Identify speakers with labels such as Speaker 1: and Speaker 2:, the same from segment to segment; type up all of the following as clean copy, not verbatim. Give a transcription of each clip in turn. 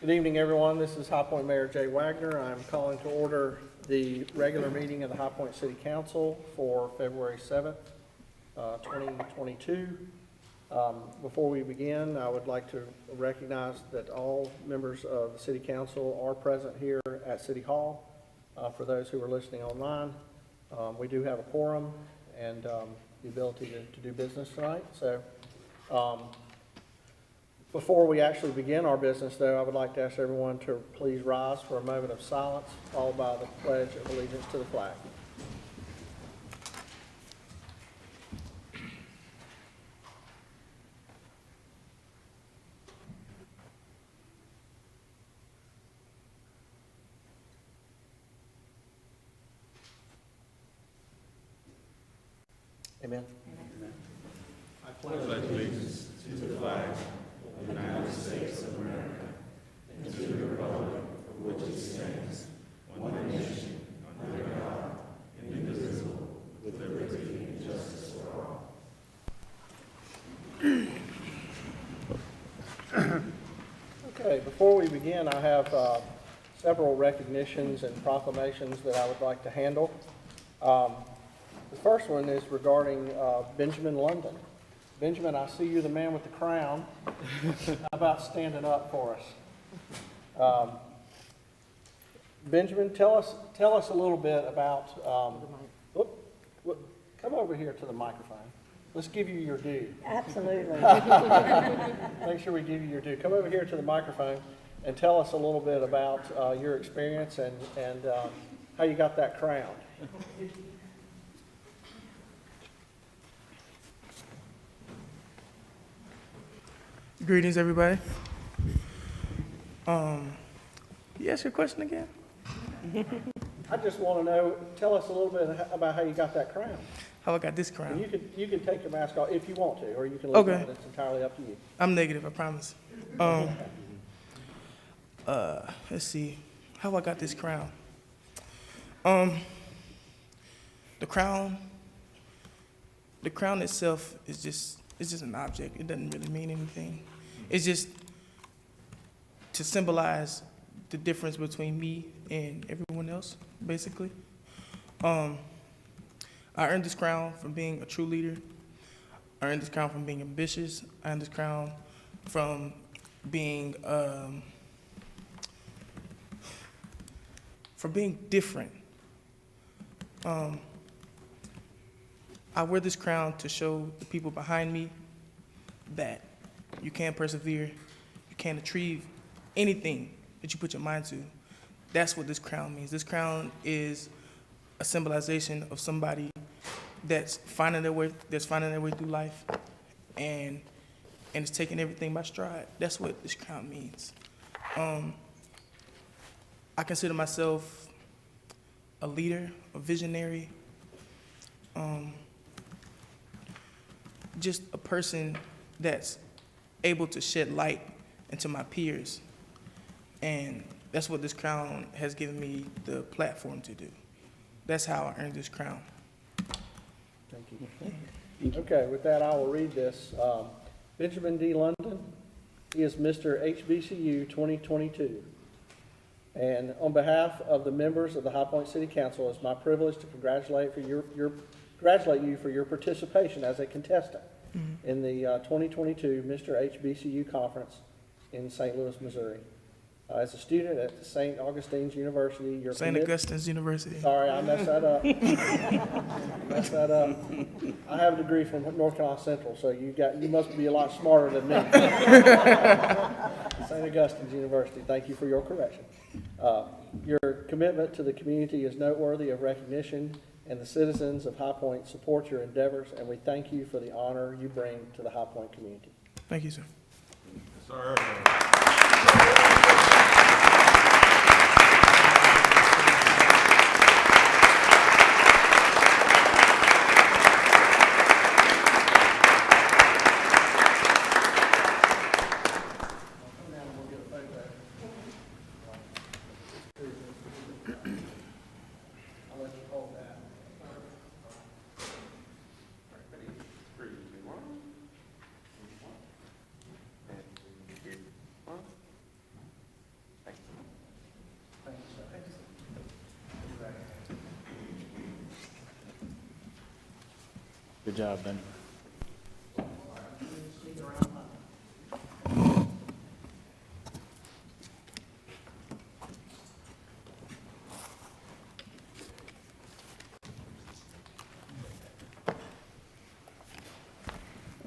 Speaker 1: Good evening, everyone. This is High Point Mayor Jay Wagner. I'm calling to order the regular meeting of the High Point City Council for February 7th, 2022. Before we begin, I would like to recognize that all members of the City Council are present here at City Hall. For those who are listening online, we do have a quorum and the ability to do business tonight. So, before we actually begin our business, though, I would like to ask everyone to please rise for a moment of silence, followed by the Pledge of Allegiance to the flag. Amen.
Speaker 2: Amen. I pledge allegiance to the flag of the United States of America and to the republic for which it stands, one nation, under God, indivisible, with liberty and justice for all.
Speaker 1: Okay, before we begin, I have several recognitions and proclamations that I would like to handle. The first one is regarding Benjamin London. Benjamin, I see you're the man with the crown. How about standing up for us? Benjamin, tell us a little bit about. Come over here to the microphone. Let's give you your due.
Speaker 3: Absolutely.
Speaker 1: Make sure we give you your due. Come over here to the microphone and tell us a little bit about your experience and how you got that crown.
Speaker 4: Greetings, everybody. You ask your question again?
Speaker 1: I just want to know, tell us a little bit about how you got that crown.
Speaker 4: How I got this crown?
Speaker 1: And you can take your mask off if you want to, or you can leave it on. It's entirely up to you.
Speaker 4: I'm negative, I promise. Let's see. How I got this crown? The crown itself is just an object. It doesn't really mean anything. It's just to symbolize the difference between me and everyone else, basically. I earned this crown from being a true leader. I earned this crown from being ambitious. I earned this crown from being different. I wear this crown to show the people behind me that you can persevere, you can achieve anything that you put your mind to. That's what this crown means. This crown is a symbolization of somebody that's finding their way through life and is taking everything by stride. That's what this crown means. I consider myself a leader, a visionary, just a person that's able to shed light into my peers. And that's what this crown has given me the platform to do. That's how I earned this crown.
Speaker 1: Thank you. Okay, with that, I will read this. Benjamin D. London, he is Mr. HBCU 2022. And on behalf of the members of the High Point City Council, it's my privilege to congratulate you for your participation as a contestant in the 2022 Mr. HBCU Conference in St. Louis, Missouri. As a student at St. Augustine's University,
Speaker 4: St. Augustine's University.
Speaker 1: Sorry, I messed that up. I have a degree from North Carolina Central, so you must be a lot smarter than me. St. Augustine's University, thank you for your correction. Your commitment to the community is noteworthy of recognition, and the citizens of High Point support your endeavors, and we thank you for the honor you bring to the High Point community.
Speaker 4: Thank you, sir.
Speaker 2: Sir.
Speaker 3: Good job, Ben.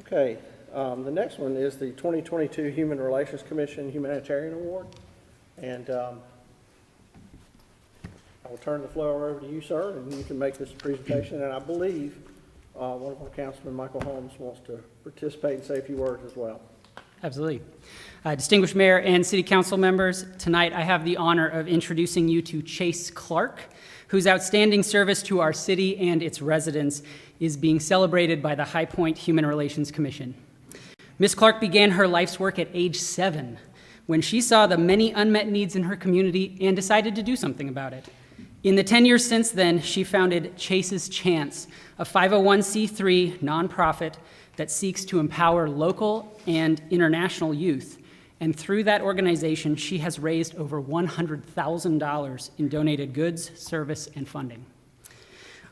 Speaker 1: Okay, the next one is the 2022 Human Relations Commission Humanitarian Award. And I will turn the floor over to you, sir, and you can make this presentation. And I believe one of our councilmen, Michael Holmes, wants to participate and say a few words as well.
Speaker 5: Absolutely. Distinguished Mayor and City Council members, tonight I have the honor of introducing you to Chase Clark, whose outstanding service to our city and its residents is being celebrated by the High Point Human Relations Commission. Ms. Clark began her life's work at age 7 when she saw the many unmet needs in her community and decided to do something about it. In the 10 years since then, she founded Chase's Chance, a 501c3 nonprofit that seeks to empower local and international youth. And through that organization, she has raised over $100,000 in donated goods, service, and funding.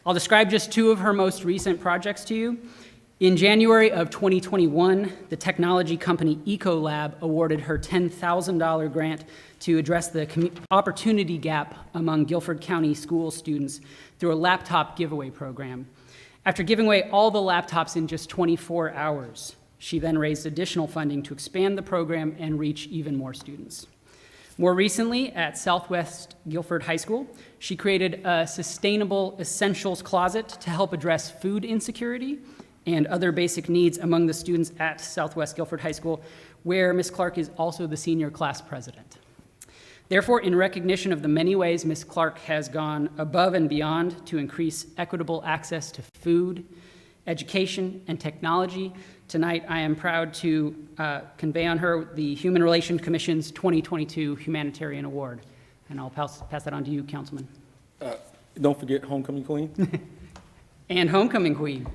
Speaker 5: I'll describe just 2 of her most recent projects to you. In January of 2021, the technology company Ecolab awarded her $10,000 grant to address the opportunity gap among Guilford County school students through a laptop giveaway program. After giving away all the laptops in just 24 hours, she then raised additional funding to expand the program and reach even more students. More recently, at Southwest Guilford High School, she created a sustainable essentials closet to help address food insecurity and other basic needs among the students at Southwest Guilford High School, where Ms. Clark is also the senior class president. Therefore, in recognition of the many ways Ms. Clark has gone above and beyond to increase equitable access to food, education, and technology, tonight I am proud to convey on her the Human Relations Commission's 2022 Humanitarian Award. And I'll pass that on to you, Councilman.
Speaker 6: Don't forget Homecoming Queen.
Speaker 5: And Homecoming Queen.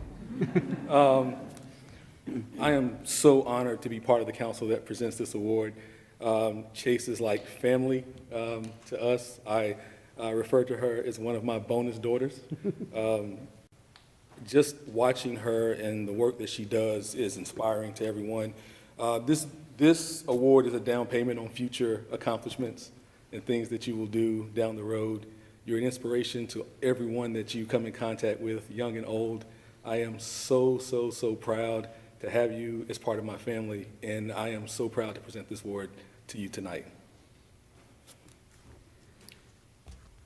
Speaker 6: I am so honored to be part of the council that presents this award. Chase is like family to us. I refer to her as one of my bonus daughters. Just watching her and the work that she does is inspiring to everyone. This award is a down payment on future accomplishments and things that you will do down the road. You're an inspiration to everyone that you come in contact with, young and old. I am so, so, so proud to have you as part of my family, and I am so proud to present this award to you tonight.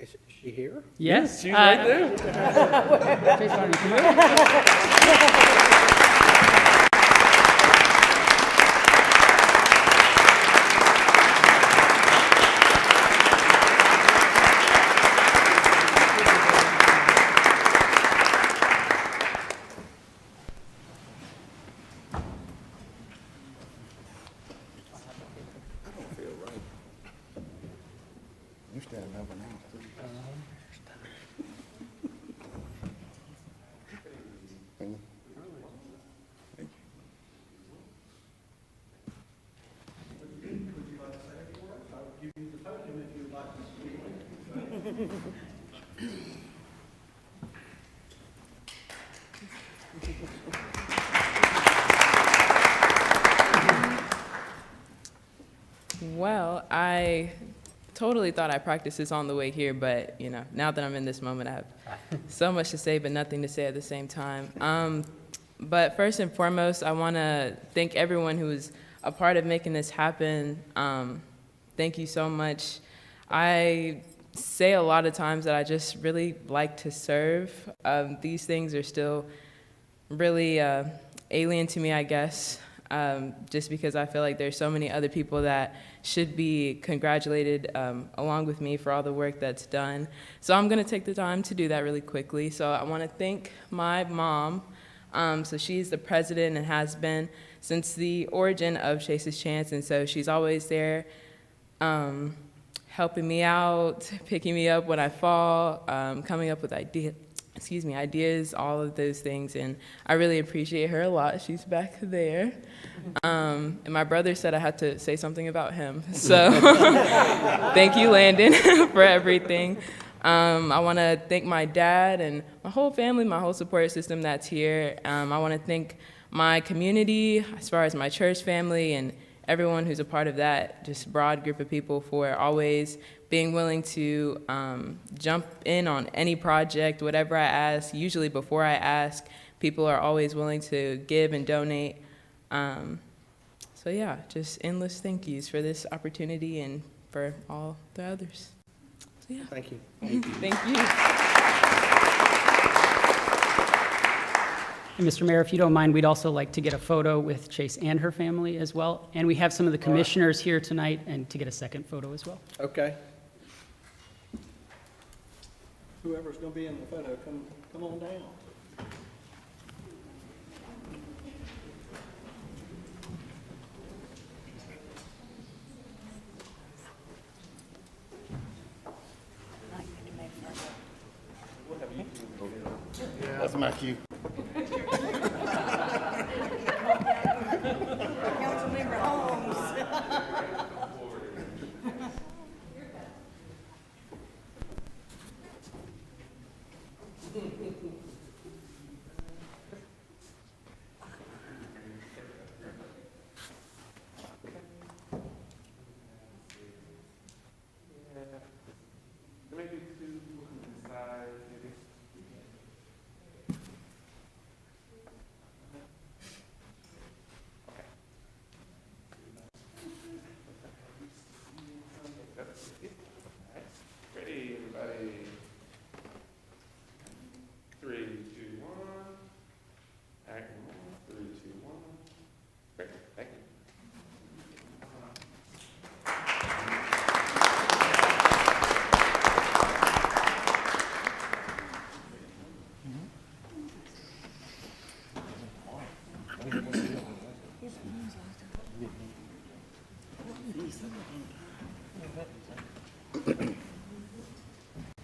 Speaker 1: Is she here?
Speaker 5: Yes.
Speaker 6: She's right there.
Speaker 5: Chase, come here.
Speaker 7: Well, I totally thought I practiced this on the way here, but now that I'm in this moment, I have so much to say, but nothing to say at the same time. But first and foremost, I want to thank everyone who was a part of making this happen. Thank you so much. I say a lot of times that I just really like to serve. These things are still really alien to me, I guess, just because I feel like there's so many other people that should be congratulated along with me for all the work that's done. So I'm going to take the time to do that really quickly. So I want to thank my mom. So she's the president and has been since the origin of Chase's Chance, and so she's always there helping me out, picking me up when I fall, coming up with ideas, all of those things, and I really appreciate her a lot. She's back there. And my brother said I had to say something about him, so thank you, Landon, for everything. I want to thank my dad and my whole family, my whole support system that's here. I want to thank my community, as far as my church family and everyone who's a part of that, just broad group of people, for always being willing to jump in on any project, whatever I ask. Usually before I ask, people are always willing to give and donate. So yeah, just endless thank yous for this opportunity and for all the others. So yeah.
Speaker 1: Thank you.
Speaker 7: Thank you.
Speaker 5: And Mr. Mayor, if you don't mind, we'd also like to get a photo with Chase and her family as well. And we have some of the commissioners here tonight, and to get a second photo as well.
Speaker 1: Okay. Whoever's going to be in the photo, come on down.
Speaker 3: That's my cue.
Speaker 8: Councilmember Holmes.
Speaker 2: Ready, everybody? 3, 2, 1. Act 1. 3, 2, 1. Great, thank you.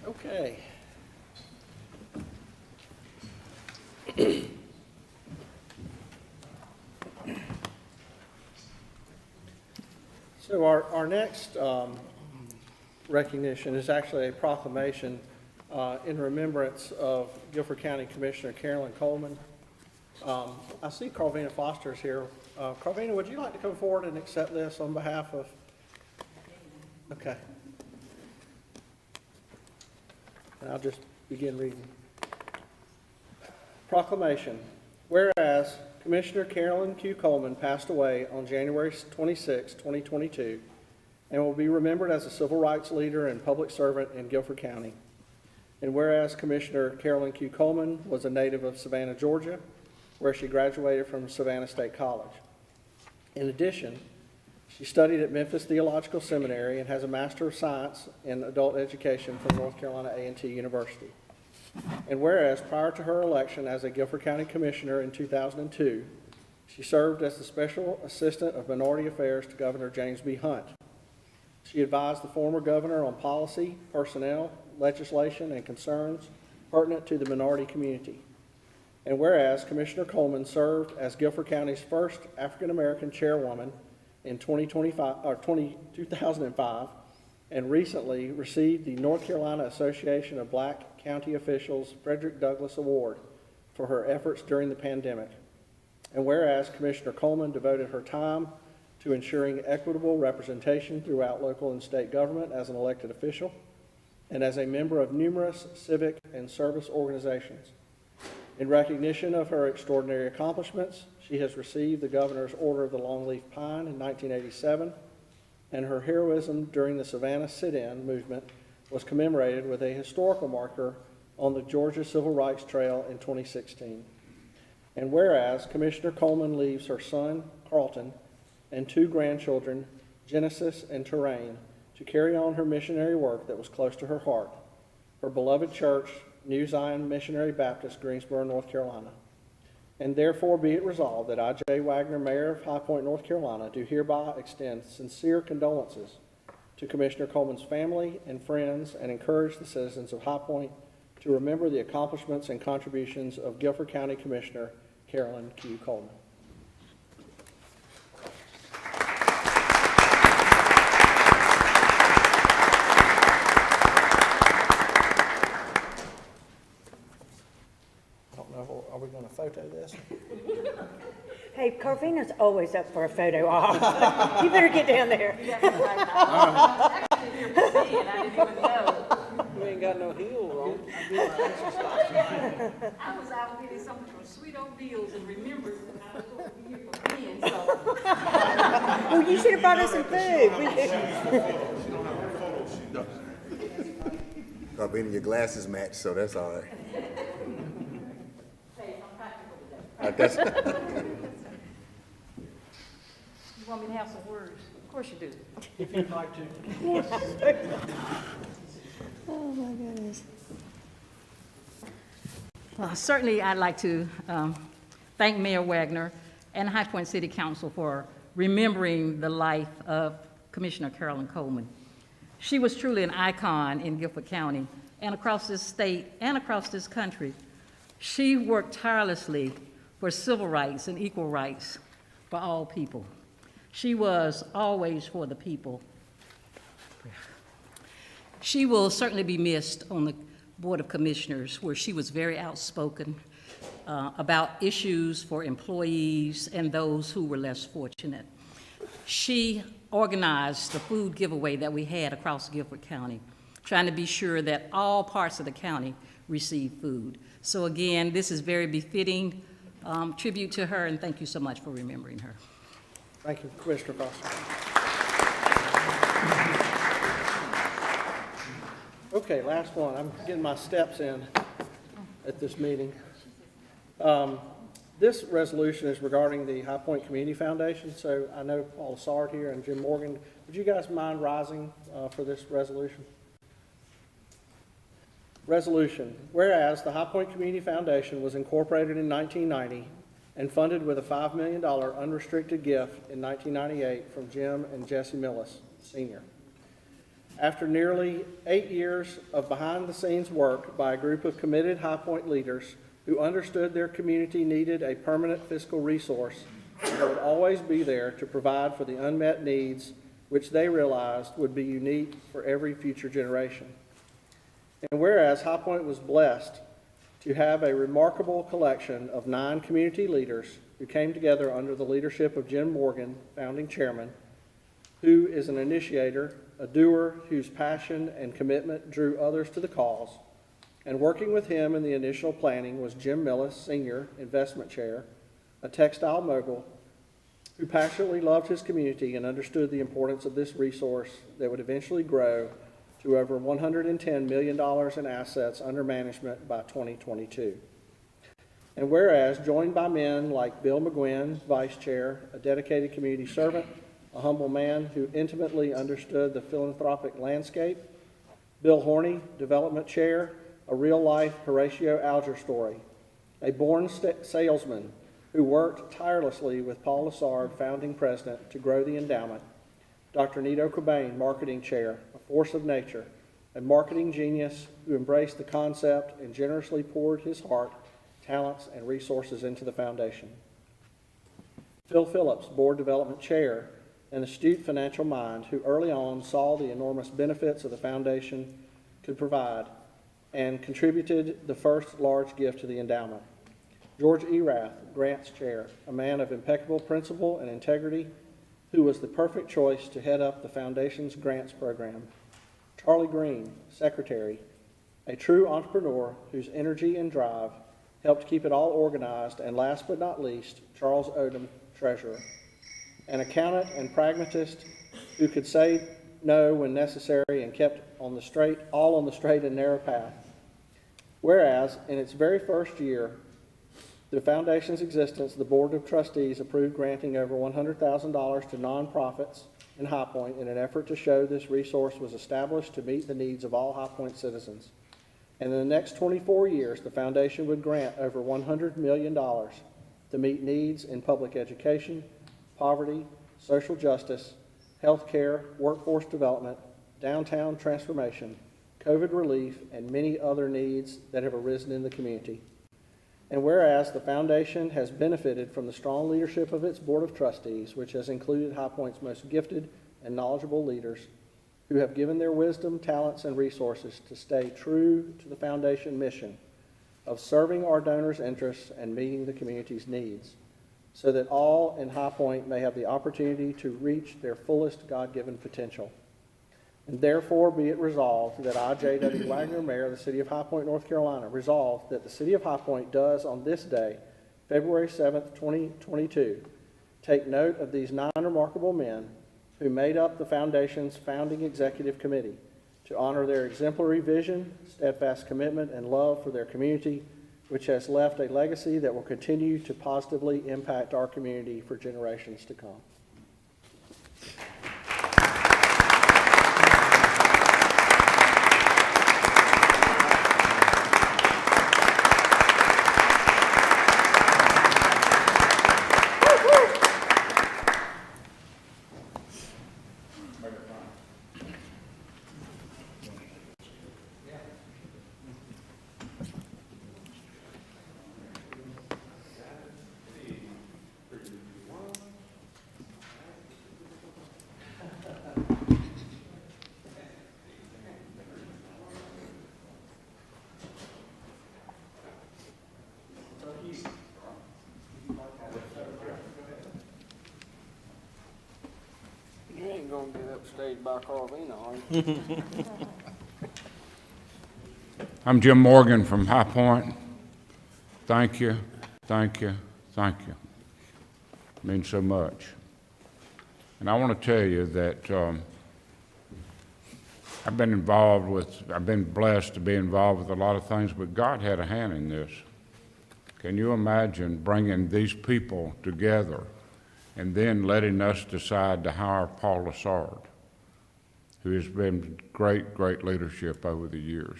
Speaker 1: Okay. So our next recognition is actually a proclamation in remembrance of Guilford County Commissioner Carolyn Coleman. I see Carvina Foster's here. Carvina, would you like to come forward and accept this on behalf of? Okay. And I'll just begin reading. Proclamation. Whereas Commissioner Carolyn Q. Coleman passed away on January 26, 2022, and will be remembered as a civil rights leader and public servant in Guilford County. And whereas Commissioner Carolyn Q. Coleman was a native of Savannah, Georgia, where she graduated from Savannah State College. In addition, she studied at Memphis Theological Seminary and has a Master of Science in Adult Education from North Carolina A&T University. And whereas prior to her election as a Guilford County Commissioner in 2002, she served as the Special Assistant of Minority Affairs to Governor James B. Hunt. She advised the former governor on policy, personnel, legislation, and concerns pertinent to the minority community. And whereas Commissioner Coleman served as Guilford County's first African-American chairwoman in 2005, and recently received the North Carolina Association of Black County Officials Frederick Douglass Award for her efforts during the pandemic. And whereas Commissioner Coleman devoted her time to ensuring equitable representation throughout local and state government as an elected official, and as a member of numerous civic and service organizations. In recognition of her extraordinary accomplishments, she has received the Governor's Order of the Longleaf Pine in 1987, and her heroism during the Savannah sit-in movement was commemorated with a historical marker on the Georgia Civil Rights Trail in 2016. And whereas Commissioner Coleman leaves her son, Carlton, and 2 grandchildren, Genesis and Terrain, to carry on her missionary work that was close to her heart, her beloved church, New Zion Missionary Baptist, Greensboro, North Carolina. And therefore be it resolved that I, J. Wagner, Mayor of High Point, North Carolina, do hereby extend sincere condolences to Commissioner Coleman's family and friends, and encourage the citizens of High Point to remember the accomplishments and contributions of Guilford County Commissioner Carolyn Q. Coleman.
Speaker 8: Delphina's always up for a photo op. You better get down there.
Speaker 1: You ain't got no heels on.
Speaker 9: I was out getting something from Sweet O'Deal's and Remembrance, and I was over here for being, so.
Speaker 8: Well, you should have brought us some food.
Speaker 3: Being your glasses match, so that's all right.
Speaker 9: Hey, I'm practical today.
Speaker 3: That's,
Speaker 9: You want me to have some words? Of course you do.
Speaker 1: If you'd like to.
Speaker 8: Oh, my goodness.
Speaker 9: Well, certainly I'd like to thank Mayor Wagner and High Point City Council for remembering the life of Commissioner Carolyn Coleman. She was truly an icon in Guilford County and across this state and across this country. She worked tirelessly for civil rights and equal rights for all people. She was always for the people. She will certainly be missed on the Board of Commissioners, where she was very outspoken about issues for employees and those who were less fortunate. She organized the food giveaway that we had across Guilford County, trying to be sure that all parts of the county receive food. So again, this is very befitting tribute to her, and thank you so much for remembering her.
Speaker 1: Thank you, Commissioner Foster. Okay, last one. I'm getting my steps in at this meeting. This resolution is regarding the High Point Community Foundation, so I know Paul Sard here and Jim Morgan. Would you guys mind rising for this resolution? Resolution. Whereas the High Point Community Foundation was incorporated in 1990 and funded with a $5 million unrestricted gift in 1998 from Jim and Jesse Millis, Sr. After nearly 8 years of behind-the-scenes work by a group of committed High Point leaders who understood their community needed a permanent fiscal resource that would always be there to provide for the unmet needs which they realized would be unique for every future generation. And whereas High Point was blessed to have a remarkable collection of 9 community leaders who came together under the leadership of Jim Morgan, founding chairman, who is an initiator, a doer whose passion and commitment drew others to the cause. And working with him in the initial planning was Jim Millis, Sr., investment chair, a textile mogul who passionately loved his community and understood the importance of this resource that would eventually grow to over $110 million in assets under management by 2022. And whereas, joined by men like Bill McGuinn, vice chair, a dedicated community servant, a humble man who intimately understood the philanthropic landscape, Bill Horney, development chair, a real-life Horatio Alger story, a born salesman who worked tirelessly with Paul Lessard, founding president, to grow the endowment, Dr. Nito Cobain, marketing chair, a force of nature, a marketing genius who embraced the concept and generously poured his heart, talents, and resources into the foundation. Phil Phillips, board development chair, an astute financial mind who early on saw the enormous benefits of the foundation could provide and contributed the first large gift to the endowment. George Erath, grants chair, a man of impeccable principle and integrity who was the perfect choice to head up the foundation's grants program. Charlie Green, secretary, a true entrepreneur whose energy and drive helped keep it all organized, and last but not least, Charles Odom, treasurer, an accountant and pragmatist who could say no when necessary and kept all on the straight and narrow path. Whereas, in its very first year, the foundation's existence, the Board of Trustees approved granting over $100,000 to nonprofits in High Point in an effort to show this resource was established to meet the needs of all High Point citizens. And in the next 24 years, the foundation would grant over $100 million to meet needs in public education, poverty, social justice, health care, workforce development, downtown transformation, COVID relief, and many other needs that have arisen in the community. And whereas the foundation has benefited from the strong leadership of its Board of Trustees, which has included High Point's most gifted and knowledgeable leaders who have given their wisdom, talents, and resources to stay true to the foundation mission of serving our donors' interests and meeting the community's needs. so that all in High Point may have the opportunity to reach their fullest God-given potential. And therefore be it resolved that I, J.W. Wagner, Mayor of the City of High Point, North Carolina, resolve that the City of High Point does on this day, February 7th, 2022, take note of these 9 remarkable men who made up the Foundation's founding executive committee to honor their exemplary vision, steadfast commitment, and love for their community, which has left a legacy that will continue to positively impact our community for generations to come. You ain't gonna get upstaged by Carolyn, are you?
Speaker 10: I'm Jim Morgan from High Point. Thank you, thank you, thank you. It means so much. And I want to tell you that I've been blessed to be involved with a lot of things, but God had a hand in this. Can you imagine bringing these people together and then letting us decide to hire Paul Lassard, who has been great leadership over the years.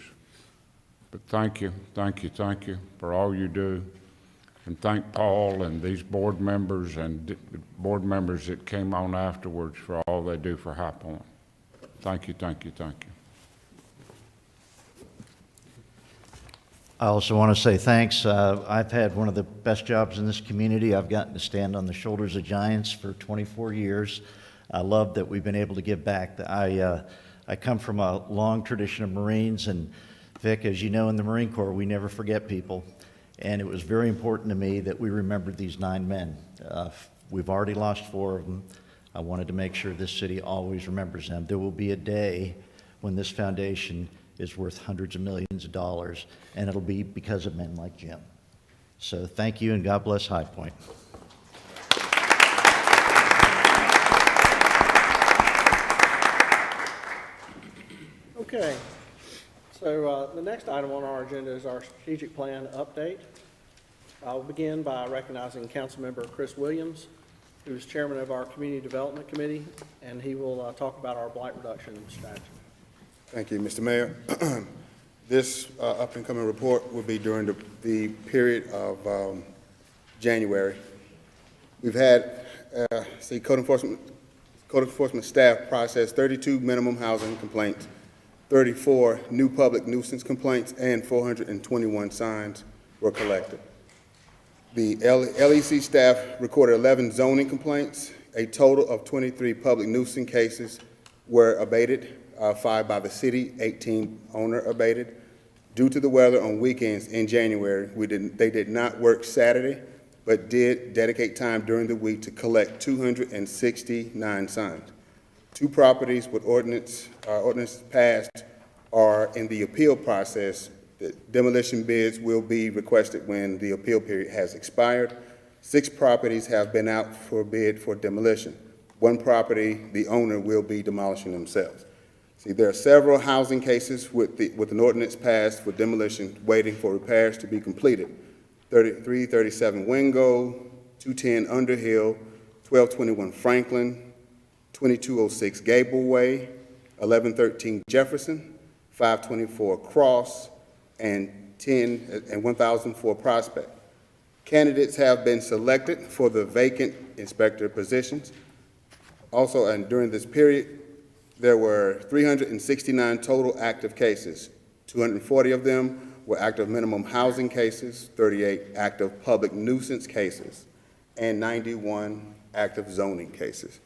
Speaker 10: But thank you for all you do. And thank Paul and these board members and board members that came on afterwards for all they do for High Point. Thank you.
Speaker 11: I also want to say thanks. I've had one of the best jobs in this community. I've gotten to stand on the shoulders of giants for 24 years. I love that we've been able to give back. I come from a long tradition of Marines, and Vic, as you know, in the Marine Corps, we never forget people. And it was very important to me that we remembered these 9 men. We've already lost 4 of them. I wanted to make sure this city always remembers them. There will be a day when this foundation is worth hundreds of millions of dollars, and it'll be because of men like Jim. So thank you, and God bless High Point.
Speaker 1: Okay, so the next item on our agenda is our strategic plan update. I'll begin by recognizing Councilmember Chris Williams, who is chairman of our Community Development Committee, and he will talk about our blight reduction strategy.
Speaker 3: Thank you, Mr. Mayor. This up-and-coming report will be during the period of January. We've had, code enforcement staff process 32 minimum housing complaints, 34 new public nuisance complaints, and 421 signs were collected. The LEC staff recorded 11 zoning complaints. A total of 23 public nuisance cases were abated, 5 by the city, 18 owner abated. Due to the weather on weekends in January, they did not work Saturday, but did dedicate time during the week to collect 269 signs. 2 properties with ordinance passed are in the appeal process. The demolition bids will be requested when the appeal period has expired. 6 properties have been out for bid for demolition. 1 property, the owner will be demolishing themselves. See, there are several housing cases with an ordinance passed for demolition waiting for repairs to be completed. 3337 Wingo, 210 Underhill, 1221 Franklin, 2206 Gable Way, 1113 Jefferson, 524 Cross, and 1004 Prospect. Candidates have been selected for the vacant inspector positions. Also, and during this period, there were 369 total active cases. 240 of them were active minimum housing cases, 38 active public nuisance cases, and 91 active zoning cases.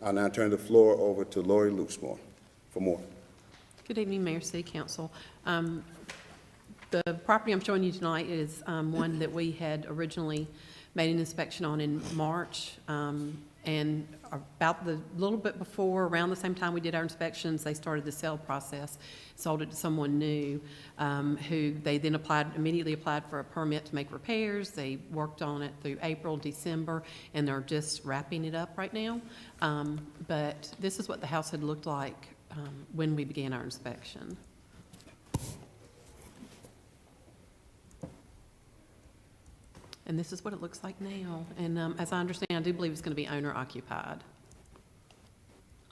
Speaker 3: I'll now turn the floor over to Lori Loosemore for more.
Speaker 12: Good evening, Mayor, City Council. The property I'm showing you tonight is one that we had originally made an inspection on in March. And about the little bit before, around the same time we did our inspections, they started the sale process, sold it to someone new, who they then immediately applied for a permit to make repairs. They worked on it through April, December, and they're just wrapping it up right now. But this is what the house had looked like when we began our inspection. And this is what it looks like now. And as I understand, I do believe it's going to be owner occupied.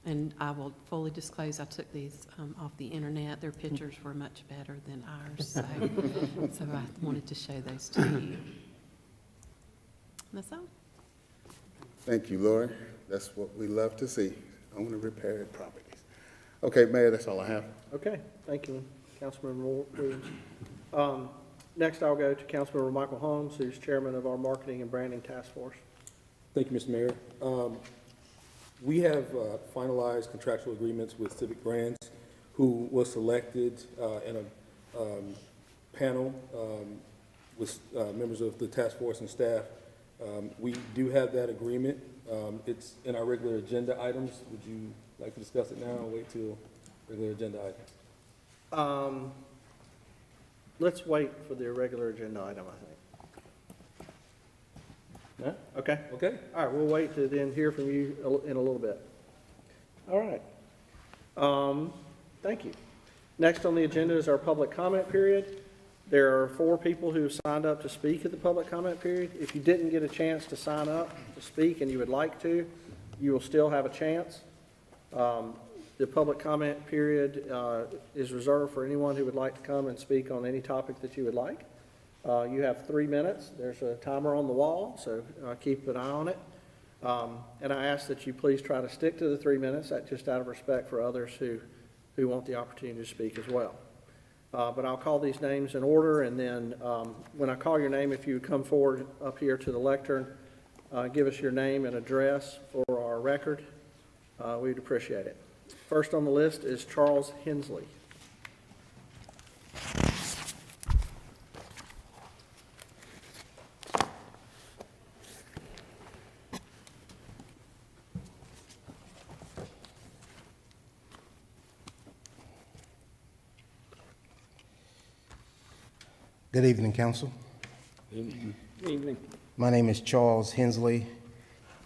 Speaker 12: And I will fully disclose, I took these off the internet. Their pictures were much better than ours, so I wanted to show those to you. And that's all.
Speaker 3: Thank you, Lori. That's what we love to see. Owner repaired properties. Okay, Mayor, that's all I have.
Speaker 1: Okay, thank you, Councilmember Williams. Next, I'll go to Councilmember Michael Holmes, who's chairman of our Marketing and Branding Task Force.
Speaker 6: Thank you, Mr. Mayor. We have finalized contractual agreements with Civic Brands, who was selected in a panel with members of the task force and staff. We do have that agreement. It's in our regular agenda items. Would you like to discuss it now or wait till regular agenda item?
Speaker 1: Let's wait for the irregular agenda item, I think. No? Okay.
Speaker 6: Okay.
Speaker 1: All right, we'll wait to then hear from you in a little bit. All right. Thank you. Next on the agenda is our public comment period. There are 4 people who signed up to speak at the public comment period. If you didn't get a chance to sign up to speak and you would like to, you will still have a chance. The public comment period is reserved for anyone who would like to come and speak on any topic that you would like. You have 3 minutes. There's a timer on the wall, so keep an eye on it. And I ask that you please try to stick to the 3 minutes, just out of respect for others who want the opportunity to speak as well. But I'll call these names in order, and then when I call your name, if you would come forward up here to the lectern, give us your name and address for our record, we'd appreciate it. First on the list is Charles Hensley.
Speaker 13: Good evening, Council.
Speaker 6: Good
Speaker 1: evening.
Speaker 13: My name is Charles Hensley,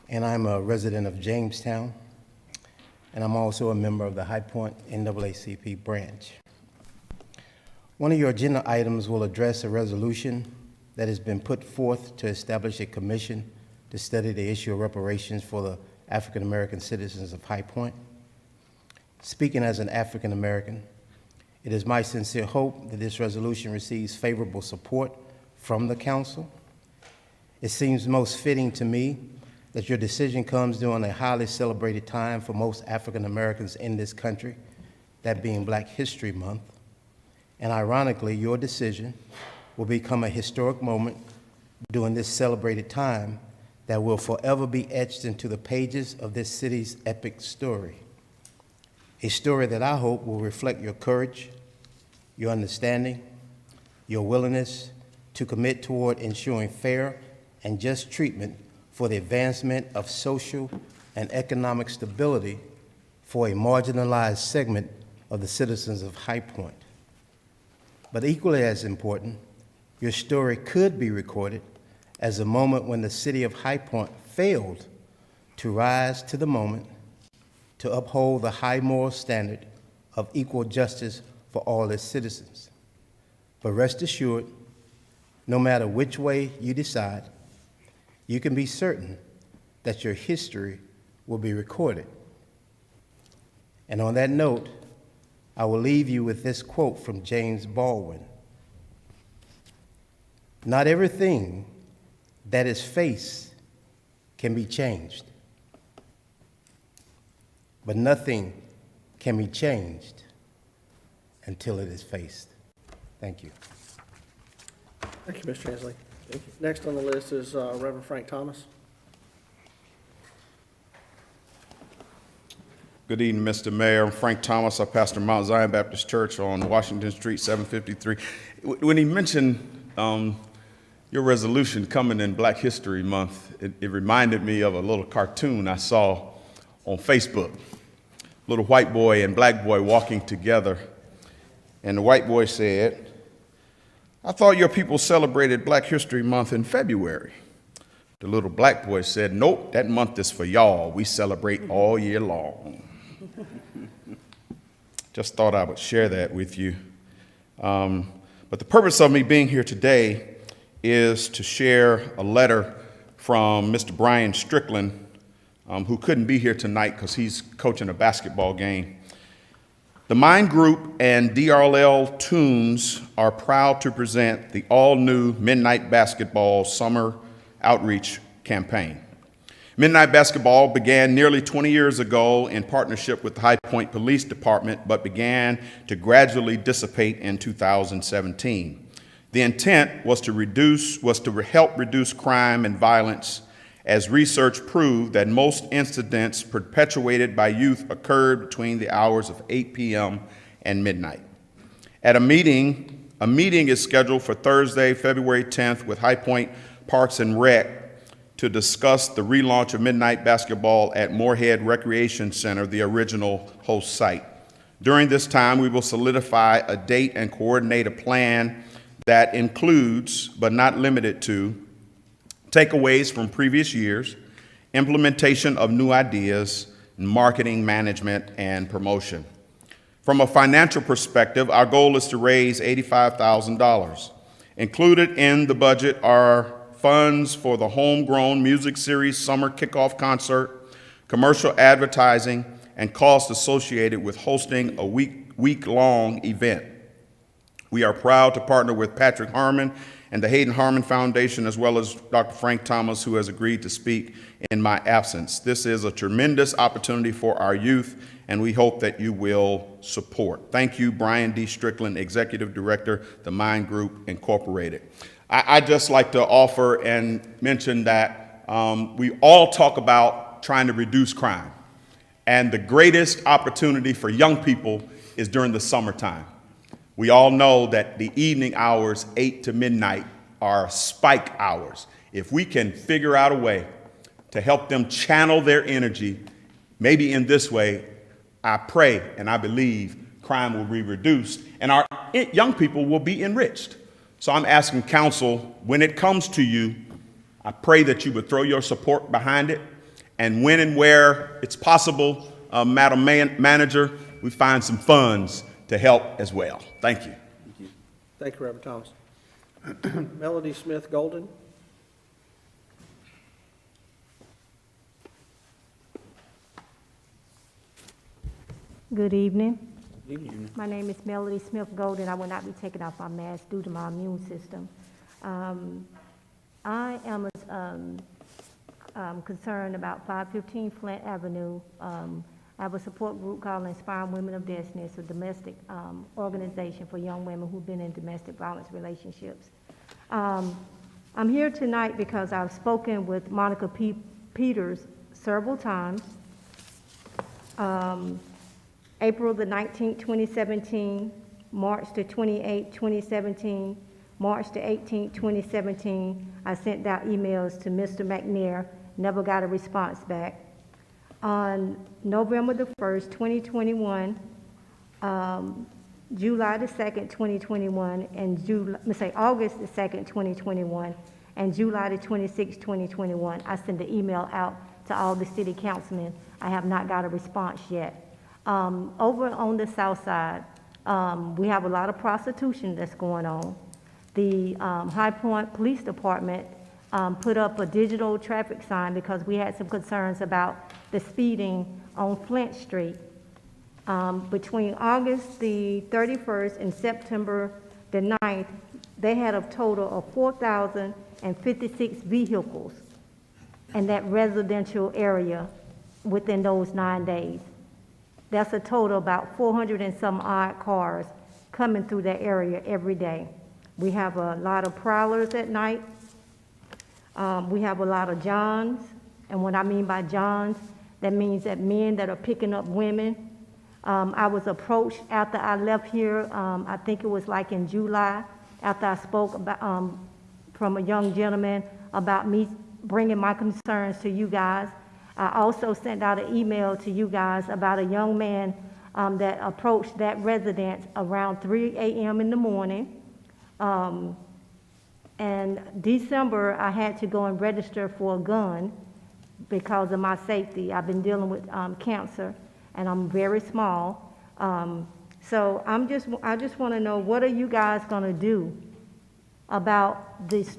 Speaker 13: and I'm a resident of Jamestown, and I'm also a member of the High Point NAACP branch. One of your agenda items will address a resolution that has been put forth to establish a commission to study the issue of reparations for the African American citizens of High Point. Speaking as an African American, it is my sincere hope that this resolution receives favorable support from the Council. It seems most fitting to me that your decision comes during a highly celebrated time for most African Americans in this country, that being Black History Month. And ironically, your decision will become a historic moment during this celebrated time that will forever be etched into the pages of this city's epic story. A story that I hope will reflect your courage, your understanding, your willingness to commit toward ensuring fair and just treatment for the advancement of social and economic stability for a marginalized segment of the citizens of High Point. But equally as important, your story could be recorded as a moment when the city of High Point failed to rise to the moment to uphold the high moral standard of equal justice for all its citizens. But rest assured, no matter which way you decide, you can be certain that your history will be recorded. And on that note, I will leave you with this quote from James Baldwin. Not everything that is faced can be changed, but nothing can be changed until it is faced. Thank you.
Speaker 1: Thank you, Mr. Hensley. Next on the list is Reverend Frank Thomas.
Speaker 2: Good evening, Mr. Mayor. I'm Frank Thomas. I pastor Mount Zion Baptist Church on Washington Street, 753. When he mentioned your resolution coming in Black History Month, it reminded me of a little cartoon I saw on Facebook. Little white boy and black boy walking together. And the white boy said, "I thought your people celebrated Black History Month in February." The little black boy said, "Nope, that month is for y'all. We celebrate all year long." Just thought I would share that with you. But the purpose of me being here today is to share a letter from Mr. Brian Strickland, who couldn't be here tonight because he's coaching a basketball game. The Mind Group and DRL Tunes are proud to present the all-new Midnight Basketball Summer Outreach Campaign. Midnight Basketball began nearly 20 years ago in partnership with the High Point Police Department, but began to gradually dissipate in 2017. The intent was to help reduce crime and violence, as research proved that most incidents perpetuated by youth occurred between the hours of 8 p.m. and midnight. At a meeting is scheduled for Thursday, February 10th with High Point Parks and Rec to discuss the relaunch of Midnight Basketball at Moorhead Recreation Center, the original host site. During this time, we will solidify a date and coordinate a plan that includes, but not limited to, takeaways from previous years, implementation of new ideas, marketing, management, and promotion. From a financial perspective, our goal is to raise $85,000. Included in the budget are funds for the Homegrown Music Series Summer Kickoff Concert, commercial advertising, and costs associated with hosting a week-long event. We are proud to partner with Patrick Harmon and the Hayden Harmon Foundation, as well as Dr. Frank Thomas, who has agreed to speak in my absence. This is a tremendous opportunity for our youth, and we hope that you will support. Thank you, Brian D. Strickland, Executive Director, The Mind Group, Incorporated. I'd just like to offer and mention that we all talk about trying to reduce crime, and the greatest opportunity for young people is during the summertime. We all know that the evening hours, 8 to midnight, are spike hours. If we can figure out a way to help them channel their energy, maybe in this way, I pray and I believe crime will be reduced and our young people will be enriched. So I'm asking council, when it comes to you, I pray that you would throw your support behind it, and when and where it's possible, Madam Manager, we find some funds to help as well. Thank you.
Speaker 1: Thank you, Reverend Thomas. Melody Smith Golden.
Speaker 8: Good evening.
Speaker 1: Good evening.
Speaker 8: My name is Melody Smith Golden. I will not be taking off my mask due to my immune system. I am concerned about 515 Flint Avenue. I have a support group called Inspiring Women of Destiny. It's a domestic organization for young women who've been in domestic violence relationships. I'm here tonight because I've spoken with Monica Peters several times. April the 19th, 2017, March the 28th, 2017, March the 18th, 2017, I sent out emails to Mr. McNair, never got a response back. On November the 1st, 2021, July the 2nd, 2021, and August the 2nd, 2021, and July the 26th, 2021, I sent an email out to all the city councilmen. I have not got a response yet. Over on the south side, we have a lot of prostitution that's going on. The High Point Police Department put up a digital traffic sign because we had some concerns about the speeding on Flint Street. Between August the 31st and September the 9th, they had a total of 4,056 vehicles in that residential area within those 9 days. That's a total of about 400 and some odd cars coming through that area every day. We have a lot of prowlers at night. We have a lot of Johns, and what I mean by Johns, that means that men that are picking up women. I was approached after I left here, I think it was like in July, after I spoke about, from a young gentleman about me bringing my concerns to you guys. I also sent out an email to you guys about a young man that approached that residence around 3 a.m. in the morning. And December, I had to go and register for a gun because of my safety. I've been dealing with cancer, and I'm very small. So I just want to know, what are you guys going to do about this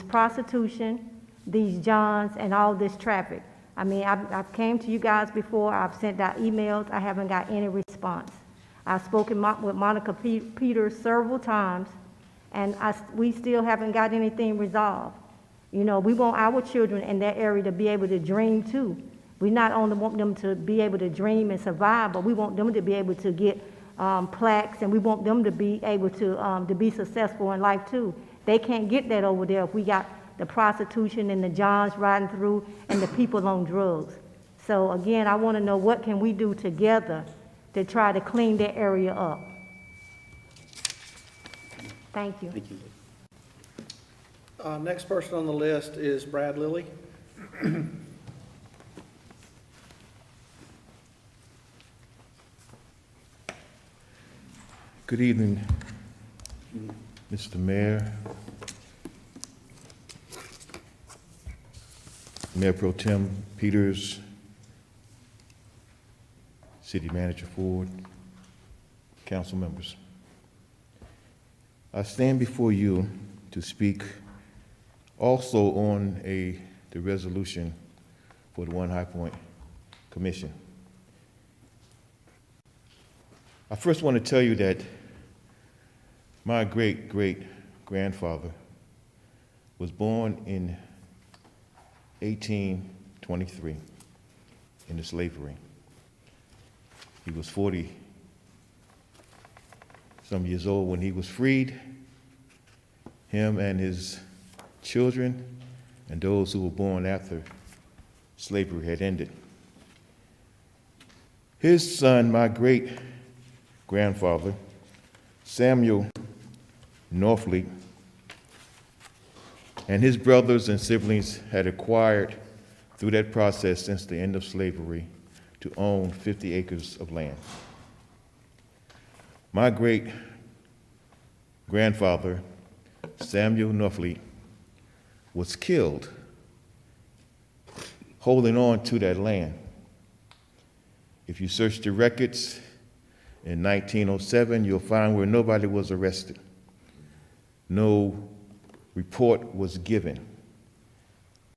Speaker 8: prostitution, these Johns, and all this traffic? I mean, I've came to you guys before. I've sent out emails. I haven't got any response. I've spoken with Monica Peters several times, and we still haven't got anything resolved. You know, we want our children in that area to be able to dream too. We not only want them to be able to dream and survive, but we want them to be able to get plaques, and we want them to be able to be successful in life too. They can't get that over there if we got the prostitution and the Johns riding through and the people on drugs. So again, I want to know, what can we do together to try to clean that area up? Thank you.
Speaker 3: Thank you.
Speaker 1: Next person on the list is Brad Lilly.
Speaker 14: Good evening, Mr. Mayor, Mayor Pro Tem Peters, City Manager Ford, council members. I stand before you to speak also on the resolution for the One High Point Commission. I first want to tell you that my great-great-grandfather was born in 1823 into slavery. He was 40-some years old when he was freed. Him and his children and those who were born after slavery had ended. His son, my great-grandfather, Samuel Norfleet, and his brothers and siblings had acquired through that process since the end of slavery to own 50 acres of land. My great-grandfather, Samuel Norfleet, was killed holding on to that land. If you search the records in 1907, you'll find where nobody was arrested. No report was given,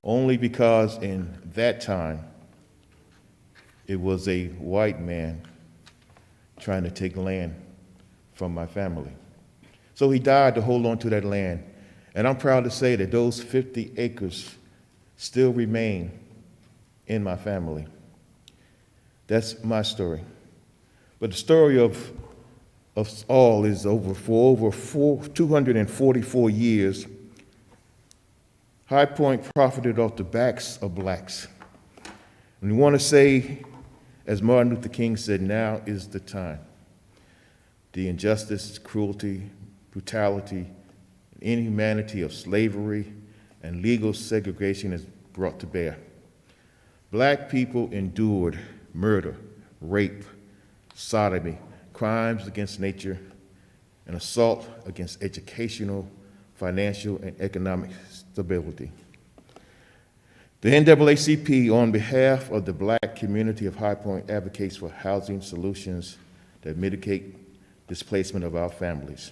Speaker 14: only because in that time it was a white man trying to take land from my family. So he died to hold on to that land. And I'm proud to say that those 50 acres still remain in my family. That's my story. But the story of all is for over 244 years, High Point profited off the backs of blacks. And we want to say, as Martin Luther King said, now is the time. The injustice, cruelty, brutality, inhumanity of slavery and legal segregation is brought to bear. Black people endured murder, rape, sodomy, crimes against nature, and assault against educational, financial, and economic stability. The NAACP, on behalf of the Black community of High Point, advocates for housing solutions that mitigate displacement of our families,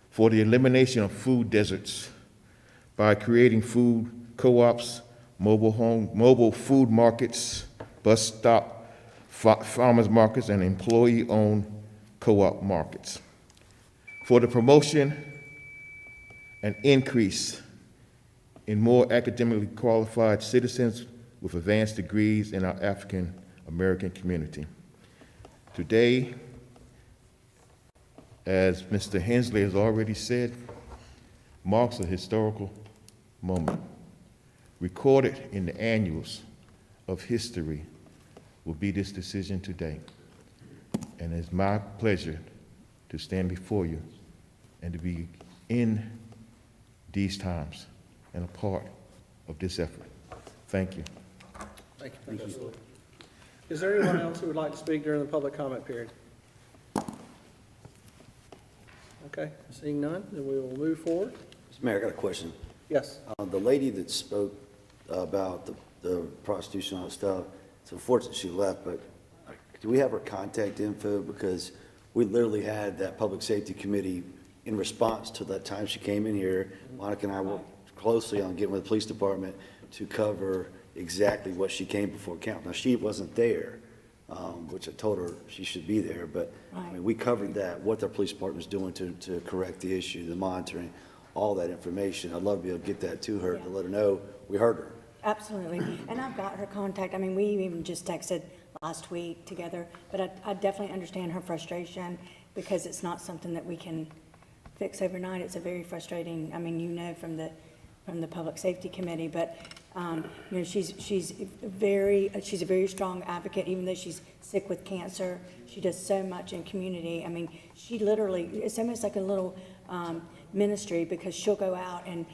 Speaker 14: for the elimination of food deserts by creating food co-ops, mobile food markets, bus stop farmers markets, and employee-owned co-op markets, for the promotion and increase in more academically qualified citizens with advanced degrees in our African American community. Today, as Mr. Hensley has already said, marks a historical moment. Recorded in the annals of history will be this decision today. And it's my pleasure to stand before you and to begin these times and a part of this effort. Thank you.
Speaker 1: Thank you, Professor. Is there anyone else who would like to speak during the public comment period? Okay, seeing none, then we will move forward.
Speaker 15: Mr. Mayor, I got a question.
Speaker 1: Yes.
Speaker 15: The lady that spoke about the prostitution and all that stuff, it's unfortunate she left, but do we have her contact info? Because we literally had that Public Safety Committee in response to that time she came in here. Monica and I worked closely on getting with the police department to cover exactly what she came before council. Now, she wasn't there, which I told her she should be there, but I mean, we covered that, what their police department's doing to correct the issue, the monitoring, all that information. I'd love to be able to get that to her, to let her know we heard her.
Speaker 16: Absolutely, and I've got her contact. I mean, we even just texted last week together, but I definitely understand her frustration because it's not something that we can fix overnight. It's a very frustrating, I mean, you know, from the Public Safety Committee, but you know, she's a very strong advocate, even though she's sick with cancer. She does so much in community. I mean, she literally, it's almost like a little ministry, because she'll go out and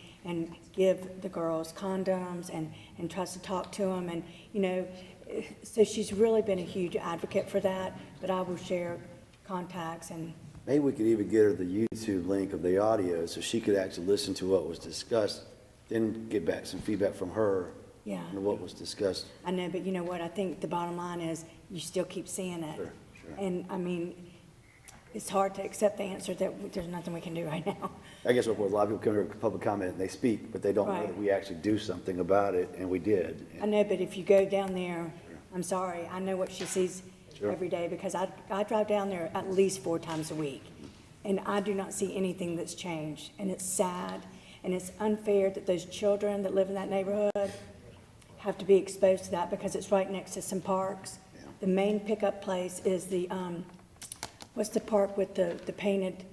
Speaker 16: give the girls condoms and tries to talk to them, and you know, so she's really been a huge advocate for that. But I will share contacts, and
Speaker 15: Maybe we could even get her the YouTube link of the audio so she could actually listen to what was discussed, then get back some feedback from her on what was discussed.
Speaker 16: I know, but you know what? I think the bottom line is you still keep seeing it.
Speaker 15: Sure.
Speaker 16: And I mean, it's hard to accept the answer that there's nothing we can do right now.
Speaker 15: I guess what a lot of people come here for public comment and they speak, but they don't know
Speaker 16: Right.
Speaker 15: that we actually do something about it, and we did.
Speaker 16: I know, but if you go down there, I'm sorry, I know what she sees every day, because I drive down there at least 4 times a week, and I do not see anything that's changed, and it's sad, and it's unfair that those children that live in that neighborhood have to be exposed to that, because it's right next to some parks. The main pickup place is the, what's the park with the painted,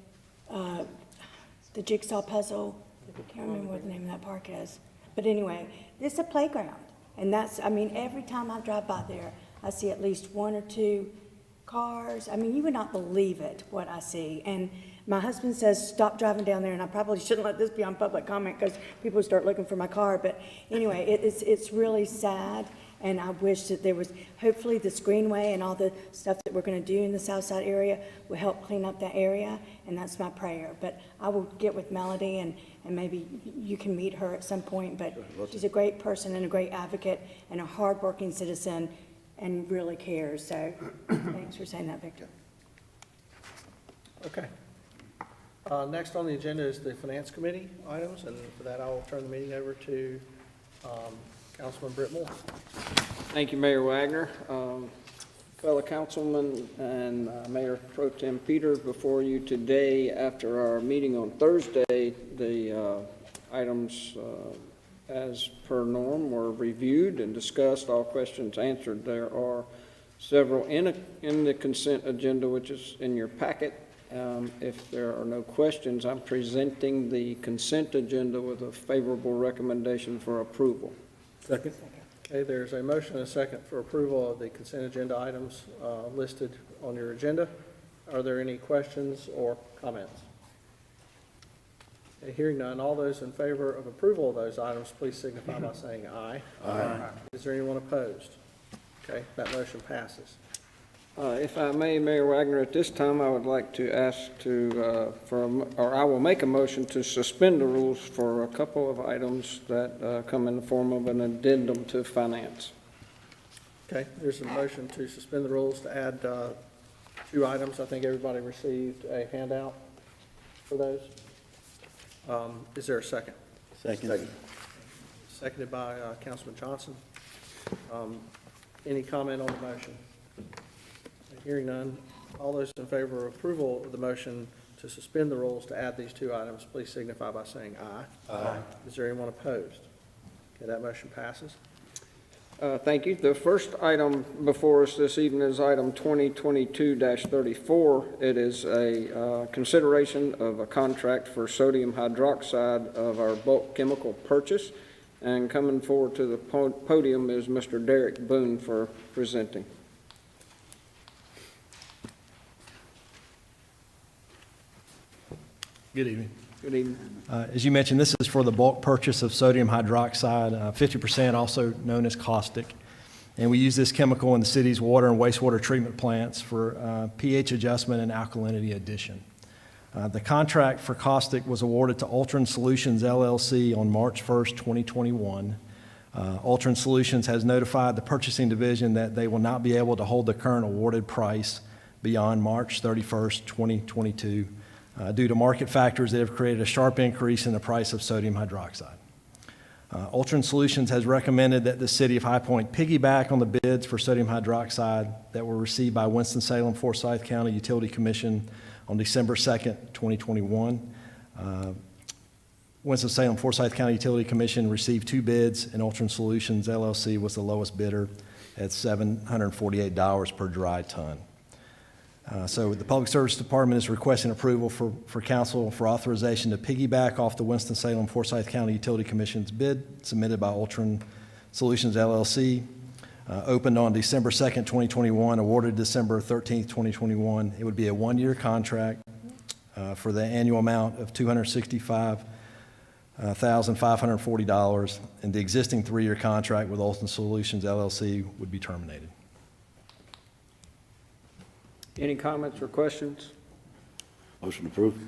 Speaker 16: the jigsaw puzzle? I can't remember what the name of that park is. But anyway, it's a playground. And that's, I mean, every time I drive by there, I see at least 1 or 2 cars. I mean, you would not believe it, what I see. And my husband says, stop driving down there, and I probably shouldn't let this be on public comment because people start looking for my car. But anyway, it's really sad. And I wish that there was, hopefully the screenway and all the stuff that we're going to do in the South Side area will help clean up that area, and that's my prayer. But I will get with Melody, and maybe you can meet her at some point. But she's a great person and a great advocate and a hardworking citizen and really cares. So thanks for saying that, Victor.
Speaker 1: Okay. Next on the agenda is the Finance Committee items, and for that, I will turn the meeting over to Councilman Britt Moore.
Speaker 17: Thank you, Mayor Wagner. Fellow councilman and Mayor Pro Tem Peters, before you today, after our meeting on Thursday, the items as per norm were reviewed and discussed, all questions answered. There are several in the consent agenda, which is in your packet. If there are no questions, I'm presenting the consent agenda with a favorable recommendation for approval.
Speaker 1: Second. Okay, there's a motion and a second for approval of the consent agenda items listed on your agenda. Are there any questions or comments? Okay, hearing none, all those in favor of approval of those items, please signify by saying aye. Aye. Is there anyone opposed? Okay, that motion passes.
Speaker 17: If I may, Mayor Wagner, at this time, I would like to ask I will make a motion to suspend the rules for a couple of items that come in the form of an addendum to finance.
Speaker 1: Okay, there's a motion to suspend the rules to add 2 items. I think everybody received a handout for those. Is there a second?
Speaker 15: Second.
Speaker 1: Seconded by Councilman Johnson. Any comment on the motion? Hearing none, all those in favor of approval of the motion to suspend the rules to add these 2 items, please signify by saying aye. Aye. Is there anyone opposed? Okay, that motion passes.
Speaker 17: Thank you. The first item before us this evening is item 2022-34. It is a consideration of a contract for sodium hydroxide of our bulk chemical purchase. And coming forward to the podium is Mr. Derek Boone for presenting.
Speaker 18: Good evening.
Speaker 17: Good evening.
Speaker 18: As you mentioned, this is for the bulk purchase of sodium hydroxide, 50%, also known as caustic. And we use this chemical in the city's water and wastewater treatment plants for pH adjustment and alkalinity addition. The contract for caustic was awarded to Ultron Solutions LLC on March 1st, 2021. Ultron Solutions has notified the purchasing division that they will not be able to hold the current awarded price beyond March 31st, 2022, due to market factors that have created a sharp increase in the price of sodium hydroxide. Ultron Solutions has recommended that the City of High Point piggyback on the bids for sodium hydroxide that were received by Winston-Salem Forsyth County Utility Commission on December 2nd, 2021. Winston-Salem Forsyth County Utility Commission received 2 bids, and Ultron Solutions LLC was the lowest bidder at $748 per dry ton. So the Public Service Department is requesting approval for council for authorization to piggyback off the Winston-Salem Forsyth County Utility Commission's bid submitted by Ultron Solutions LLC, opened on December 2nd, 2021, awarded December 13th, 2021. It would be a 1-year contract for the annual amount of $265,540, and the existing 3-year contract with Ultron Solutions LLC would be terminated.
Speaker 17: Any comments or questions?
Speaker 15: Motion approved.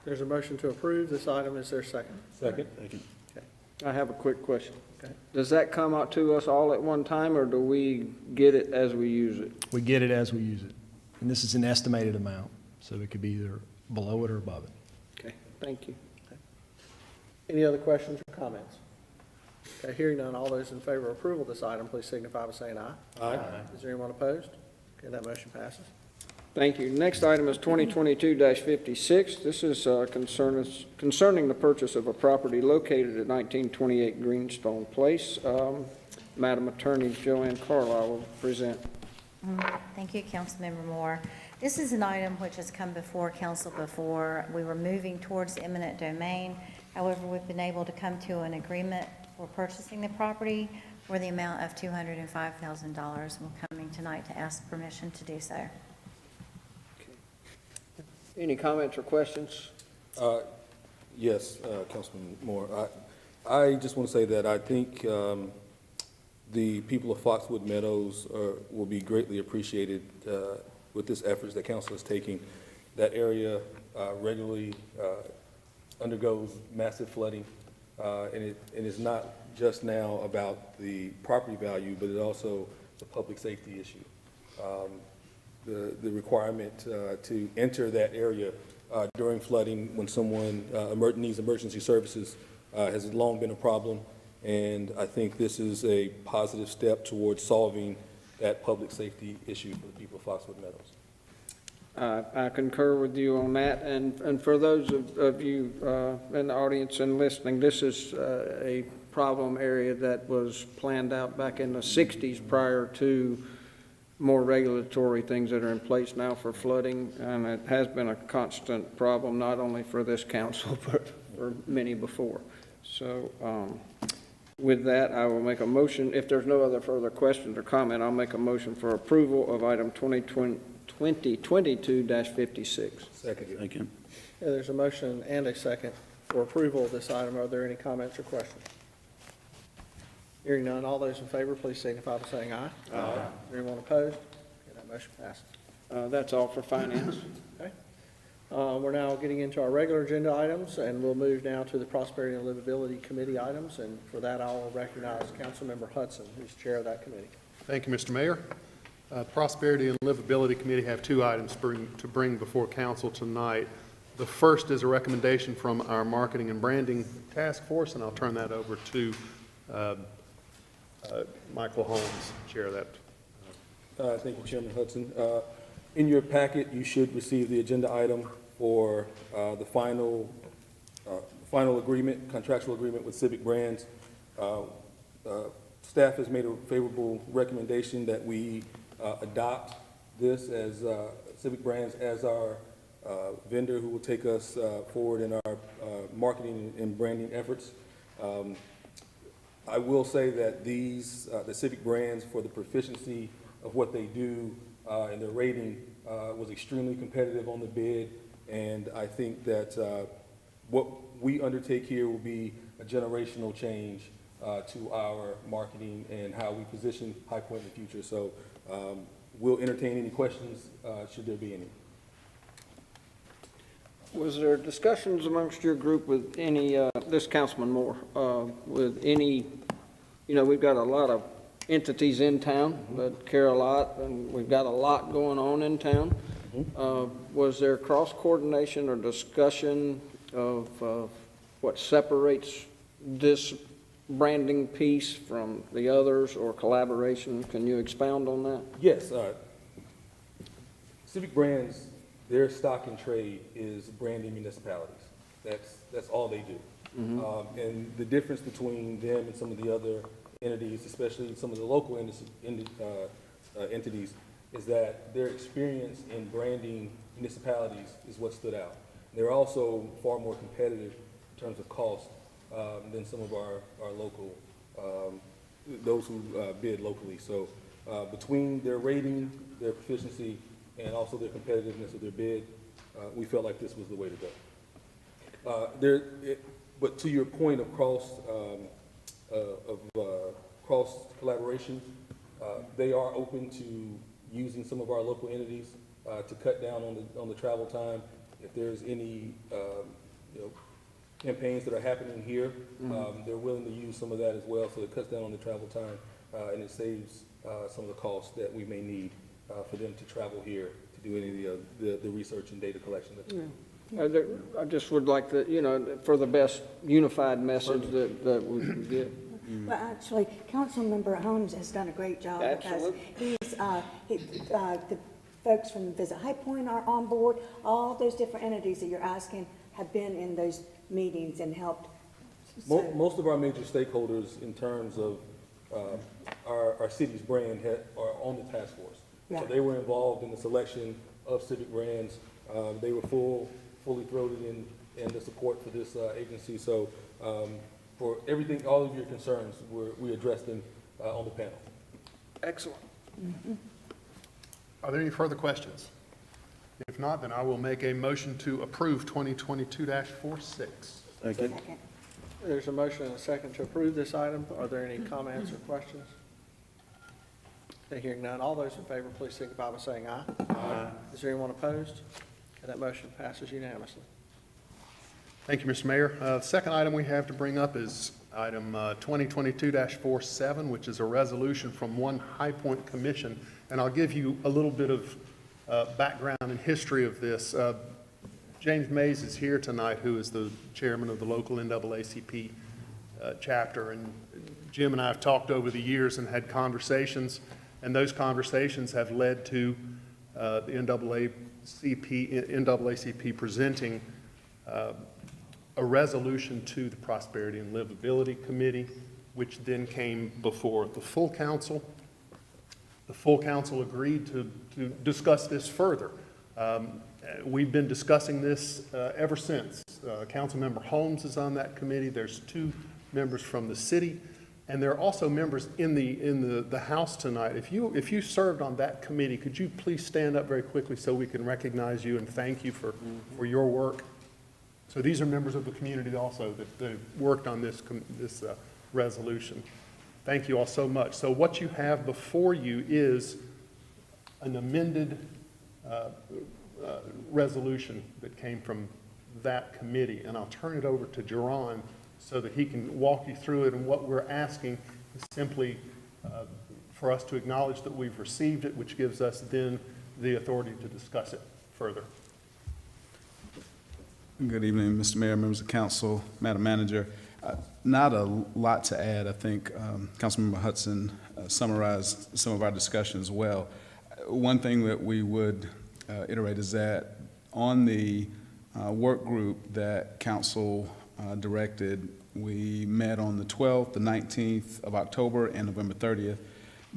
Speaker 1: There's a motion to approve this item. Is there a second?
Speaker 17: Second.
Speaker 15: Second.
Speaker 1: Okay.
Speaker 17: I have a quick question.
Speaker 1: Okay.
Speaker 17: Does that come out to us all at one time, or do we get it as we use it?
Speaker 18: We get it as we use it. And this is an estimated amount, so it could be either below it or above it.
Speaker 17: Okay, thank you.
Speaker 1: Any other questions or comments? Okay, hearing none, all those in favor of approval of this item, please signify by saying aye.
Speaker 17: Aye.
Speaker 1: Is there anyone opposed? Okay, that motion passes.
Speaker 17: Thank you. Next item is 2022-56. This is concerning the purchase of a property located at 1928 Greenstone Place. Madam Attorney Joanne Carlisle will present.
Speaker 19: Thank you, Councilmember Moore. This is an item which has come before council before. We were moving towards eminent domain. However, we've been able to come to an agreement for purchasing the property for the amount of $205,000. We're coming tonight to ask permission to do so.
Speaker 17: Any comments or questions?
Speaker 6: Yes, Councilman Moore. I just want to say that I think the people of Foxwood Meadows will be greatly appreciated with this efforts that council is taking. That area regularly undergoes massive flooding, and it is not just now about the property value, but it also is a public safety issue. The requirement to enter that area during flooding when someone needs emergency services has long been a problem, and I think this is a positive step towards solving that public safety issue for the people of Foxwood Meadows.
Speaker 17: I concur with you on that, and for those of you in the audience and listening, this is a problem area that was planned out back in the 60s prior to more regulatory things that are in place now for flooding, and it has been a constant problem, not only for this council, but for many before. So with that, I will make a motion. If there's no other further questions or comment, I'll make a motion for approval of item 2022-56.
Speaker 15: Second. Thank you.
Speaker 1: Yeah, there's a motion and a second for approval of this item. Are there any comments or questions? Hearing none, all those in favor, please signify by saying aye. Aye. Is there anyone opposed? Okay, that motion passes.
Speaker 17: That's all for finance.
Speaker 1: Okay. We're now getting into our regular agenda items, and we'll move now to the Prosperity and Livability Committee items, and for that, I'll recognize Councilmember Hudson, who's chair of that committee.
Speaker 20: Thank you, Mr. Mayor. Prosperity and Livability Committee have 2 items to bring before council tonight. The first is a recommendation from our Marketing and Branding Task Force, and I'll turn that over to Michael Holmes, chair of that.
Speaker 6: Thank you, Chairman Hudson. In your packet, you should receive the agenda item for the final agreement, contractual agreement with Civic Brands. Staff has made a favorable recommendation that we adopt this as Civic Brands as our vendor who will take us forward in our marketing and branding efforts. I will say that the Civic Brands, for the proficiency of what they do and their rating, was extremely competitive on the bid, and I think that what we undertake here will be a generational change to our marketing and how we position High Point in the future. So we'll entertain any questions, should there be any.
Speaker 17: Was there discussions amongst your group with any, this Councilman Moore, with any, we've got a lot of entities in town that care a lot, and we've got a lot going on in town. Was there cross-coordination or discussion of what separates this branding piece from the others, or collaboration? Can you expound on that?
Speaker 6: Yes. Civic Brands, their stock and trade is branding municipalities. That's all they do. And the difference between them and some of the other entities, especially some of the local entities, is that their experience in branding municipalities is what stood out. They're also far more competitive in terms of cost than some of our local, those who bid locally. So between their rating, their proficiency, and also their competitiveness of their bid, we felt like this was the way to go. But to your point of cross collaboration, they are open to using some of our local entities to cut down on the travel time. If there's any campaigns that are happening here, they're willing to use some of that as well. So it cuts down on the travel time and it saves some of the costs that we may need for them to travel here to do any of the research and data collection.
Speaker 17: I just would like to, for the best unified message that we can get.
Speaker 16: Well, actually, Councilmember Holmes has done a great job.
Speaker 17: Absolutely.
Speaker 16: Because the folks from Visit High Point are on board. All those different entities that you're asking have been in those meetings and helped.
Speaker 6: Most of our major stakeholders in terms of our city's brand are on the task force.
Speaker 16: Yeah.
Speaker 6: So they were involved in the selection of civic brands. They were fully throated in the support for this agency. So for everything, all of your concerns, we addressed them on the panel.
Speaker 17: Excellent.
Speaker 20: Are there any further questions? If not, then I will make a motion to approve 2022-46.
Speaker 1: Second. There's a motion and a second to approve this item. Are there any comments or questions? Okay, hearing none, all those in favor, please signify by saying aye. Aye. Is there anyone opposed? Okay, that motion passes unanimously.
Speaker 20: Thank you, Mr. Mayor. The second item we have to bring up is item 2022-47, which is a resolution from one High Point commission. And I'll give you a little bit of background and history of this. James Mays is here tonight, who is the chairman of the local NAACP chapter. And Jim and I have talked over the years and had conversations, and those conversations have led to the NAACP presenting a resolution to the Prosperity and Livability Committee, which then came before the full council. The full council agreed to discuss this further. We've been discussing this ever since. Councilmember Holmes is on that committee. There's 2 members from the city, and there are also members in the House tonight. If you served on that committee, could you please stand up very quickly so we can recognize you and thank you for your work? So these are members of the community also that worked on this resolution. Thank you all so much. So what you have before you is an amended resolution that came from that committee. And I'll turn it over to Jerron so that he can walk you through it. And what we're asking is simply for us to acknowledge that we've received it, which gives us then the authority to discuss it further.
Speaker 21: Good evening, Mr. Mayor, members of council, Madam Manager. Not a lot to add. I think Councilmember Hudson summarized some of our discussions well. One thing that we would iterate is that on the work group that council directed, we met on the 12th, the 19th of October, and November 30th.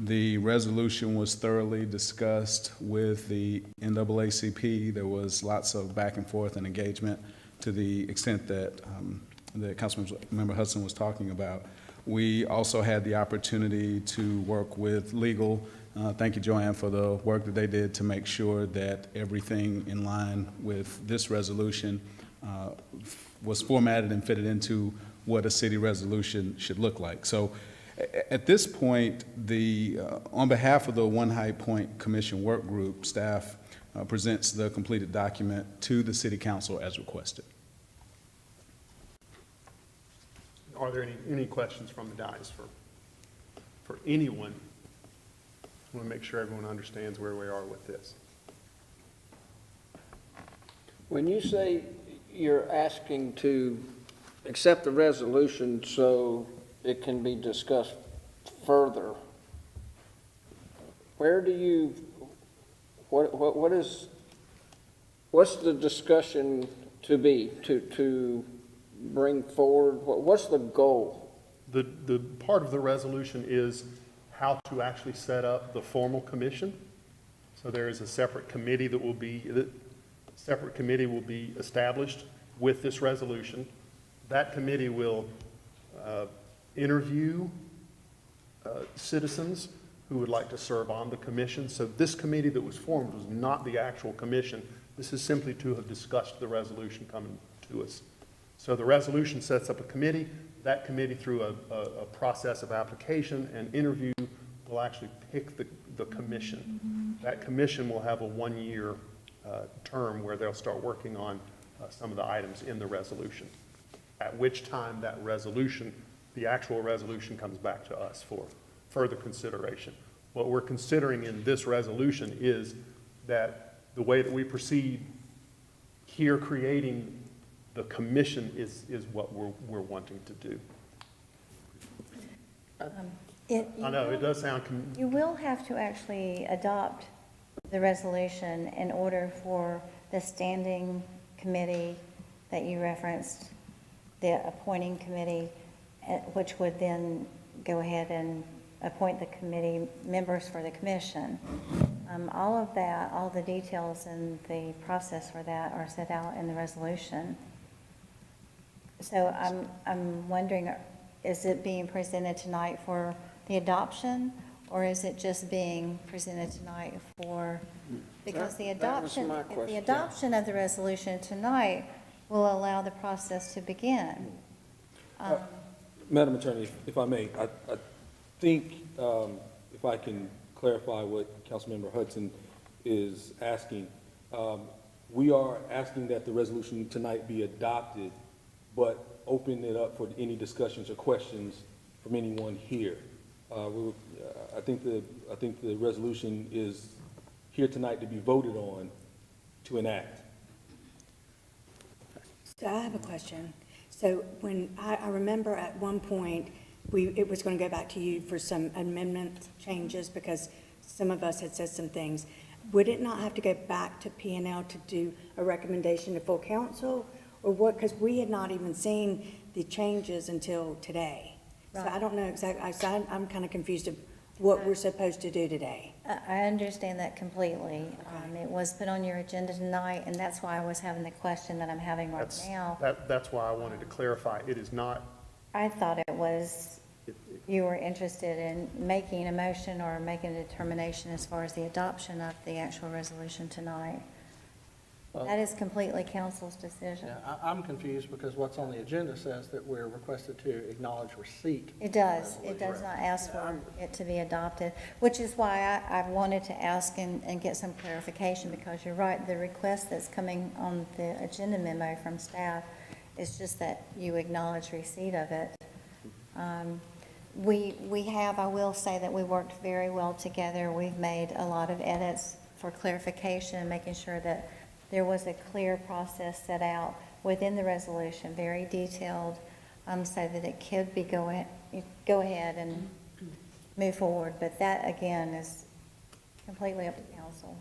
Speaker 21: The resolution was thoroughly discussed with the NAACP. There was lots of back and forth and engagement to the extent that that Councilmember Hudson was talking about. We also had the opportunity to work with legal. Thank you, Joanne, for the work that they did to make sure that everything in line with this resolution was formatted and fitted into what a city resolution should look like. So at this point, on behalf of the One High Point Commission Work Group, staff presents the completed document to the City Council as requested.
Speaker 20: Are there any questions from the dais for anyone? I want to make sure everyone understands where we are with this.
Speaker 17: When you say you're asking to accept the resolution so it can be discussed further, where do you, what's the discussion to be, to bring forward? What's the goal?
Speaker 20: The part of the resolution is how to actually set up the formal commission. So there is a separate committee that will be, established with this resolution. That committee will interview citizens who would like to serve on the commission. So this committee that was formed was not the actual commission. This is simply to have discussed the resolution coming to us. So the resolution sets up a committee. That committee, through a process of application and interview, will actually pick the commission. That commission will have a one-year term where they'll start working on some of the items in the resolution, at which time that resolution, the actual resolution, comes back to us for further consideration. What we're considering in this resolution is that the way that we proceed here, creating the commission, is what we're wanting to do. I know, it does sound...
Speaker 19: You will have to actually adopt the resolution in order for the standing committee that you referenced, the appointing committee, which would then go ahead and appoint the committee members for the commission. All of that, all the details and the process for that are set out in the resolution. So I'm wondering, is it being presented tonight for the adoption, or is it just being presented tonight for, because the adoption of the resolution tonight will allow the process to begin.
Speaker 6: Madam Attorney, if I may, I think if I can clarify what Councilmember Hudson is asking, we are asking that the resolution tonight be adopted, but open it up for any discussions or questions from anyone here. I think the resolution is here tonight to be voted on to enact.
Speaker 16: So I have a question. So when I remember at one point, it was going to go back to you for some amendment changes because some of us had said some things. Would it not have to go back to P&L to do a recommendation to full council? Or what, because we had not even seen the changes until today. Right. So I don't know exactly, I'm kind of confused of what we're supposed to do today.
Speaker 19: I understand that completely. It was put on your agenda tonight, and that's why I was having the question that I'm having right now.
Speaker 20: That's why I wanted to clarify. It is not.
Speaker 19: I thought it was, you were interested in making a motion or making a determination as far as the adoption of the actual resolution tonight. That is completely council's decision.
Speaker 1: Yeah, I'm confused because what's on the agenda says that we're requested to acknowledge receipt.
Speaker 19: It does. It does not ask for it to be adopted, which is why I wanted to ask and get some clarification, because you're right, the request that's coming on the agenda memo from staff is just that you acknowledge receipt of it. We have, I will say that we worked very well together. We've made a lot of edits for clarification, making sure that there was a clear process set out within the resolution, very detailed, so that it could be go ahead and move forward. But that, again, is completely up to council.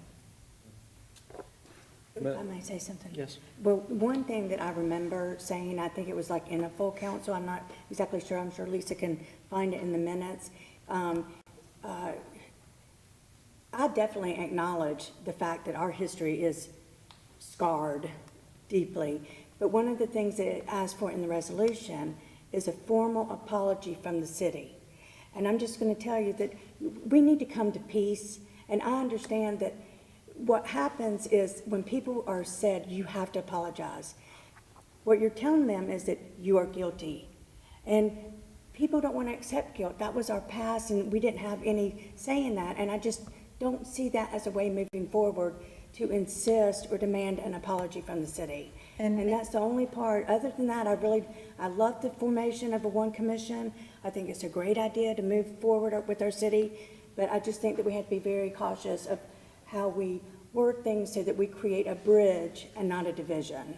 Speaker 16: If I may say something?
Speaker 1: Yes.
Speaker 16: Well, one thing that I remember saying, I think it was like in a full council, I'm not exactly sure, I'm sure Lisa can find it in the minutes. I definitely acknowledge the fact that our history is scarred deeply, but one of the things that it asks for in the resolution is a formal apology from the city. And I'm just going to tell you that we need to come to peace, and I understand that what happens is when people are said, you have to apologize. what you're telling them is that you are guilty. And people don't want to accept guilt. That was our past, and we didn't have any say in that. And I just don't see that as a way moving forward to insist or demand an apology from the city. And that's the only part. Other than that, I love the formation of a one commission. I think it's a great idea to move forward with our city, but I just think that we have to be very cautious of how we word things so that we create a bridge and not a division.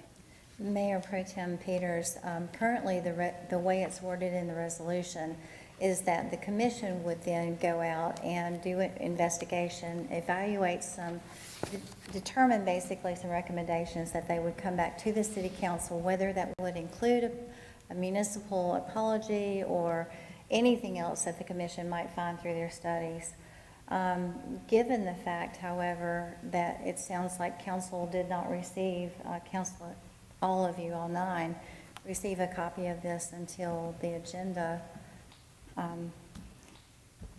Speaker 19: Mayor Pro Tem Peters, currently the way it's worded in the resolution is that the commission would then go out and do an investigation, evaluate determine basically some recommendations that they would come back to the city council, whether that would include a municipal apology or anything else that the commission might find through their studies. Given the fact, however, that it sounds like council did not receive, all of you, all 9, receive a copy of this until the agenda.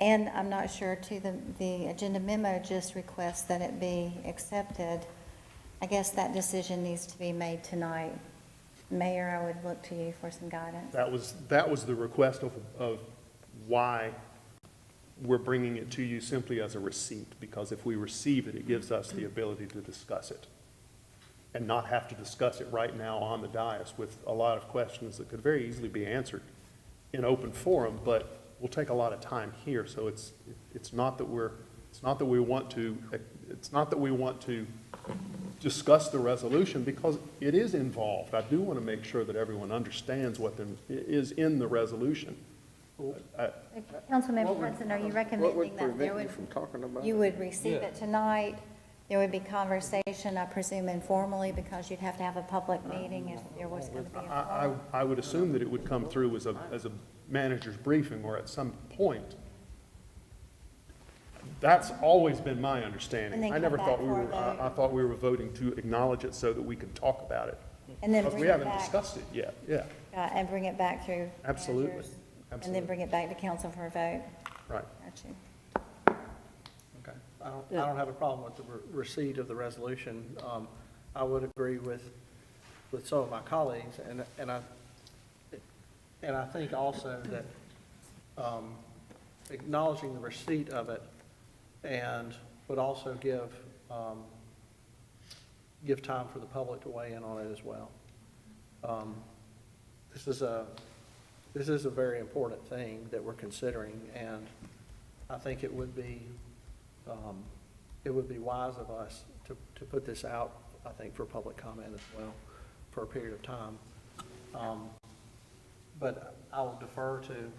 Speaker 19: And I'm not sure too, the agenda memo just requests that it be accepted. I guess that decision needs to be made tonight. Mayor, I would look to you for some guidance.
Speaker 20: That was the request of why we're bringing it to you simply as a receipt, because if we receive it, it gives us the ability to discuss it and not have to discuss it right now on the dais with a lot of questions that could very easily be answered in open forum, but will take a lot of time here. So it's not that we want to discuss the resolution, because it is involved. I do want to make sure that everyone understands what is in the resolution.
Speaker 19: Councilmember Hudson, are you recommending that you would receive it tonight? There would be conversation, I presume informally, because you'd have to have a public meeting if there was going to be a
Speaker 20: I would assume that it would come through as a manager's briefing or at some point. That's always been my understanding. I never thought I thought we were voting to acknowledge it so that we could talk about it.
Speaker 19: And then
Speaker 20: because we haven't discussed it yet, yeah.
Speaker 19: And bring it back through.
Speaker 20: Absolutely.
Speaker 19: Managers,
Speaker 20: Absolutely.
Speaker 19: and then bring it back to council for a vote.
Speaker 20: Right.
Speaker 19: Got you.
Speaker 1: Okay. I don't have a problem with the receipt of the resolution. I would agree with some of my colleagues, and I think also that acknowledging the receipt of it and would also give time for the public to weigh in on it as well. This is a very important thing that we're considering, and I think it would be wise of us to put this out, I think, for public comment as well, for a period of time. But I will defer to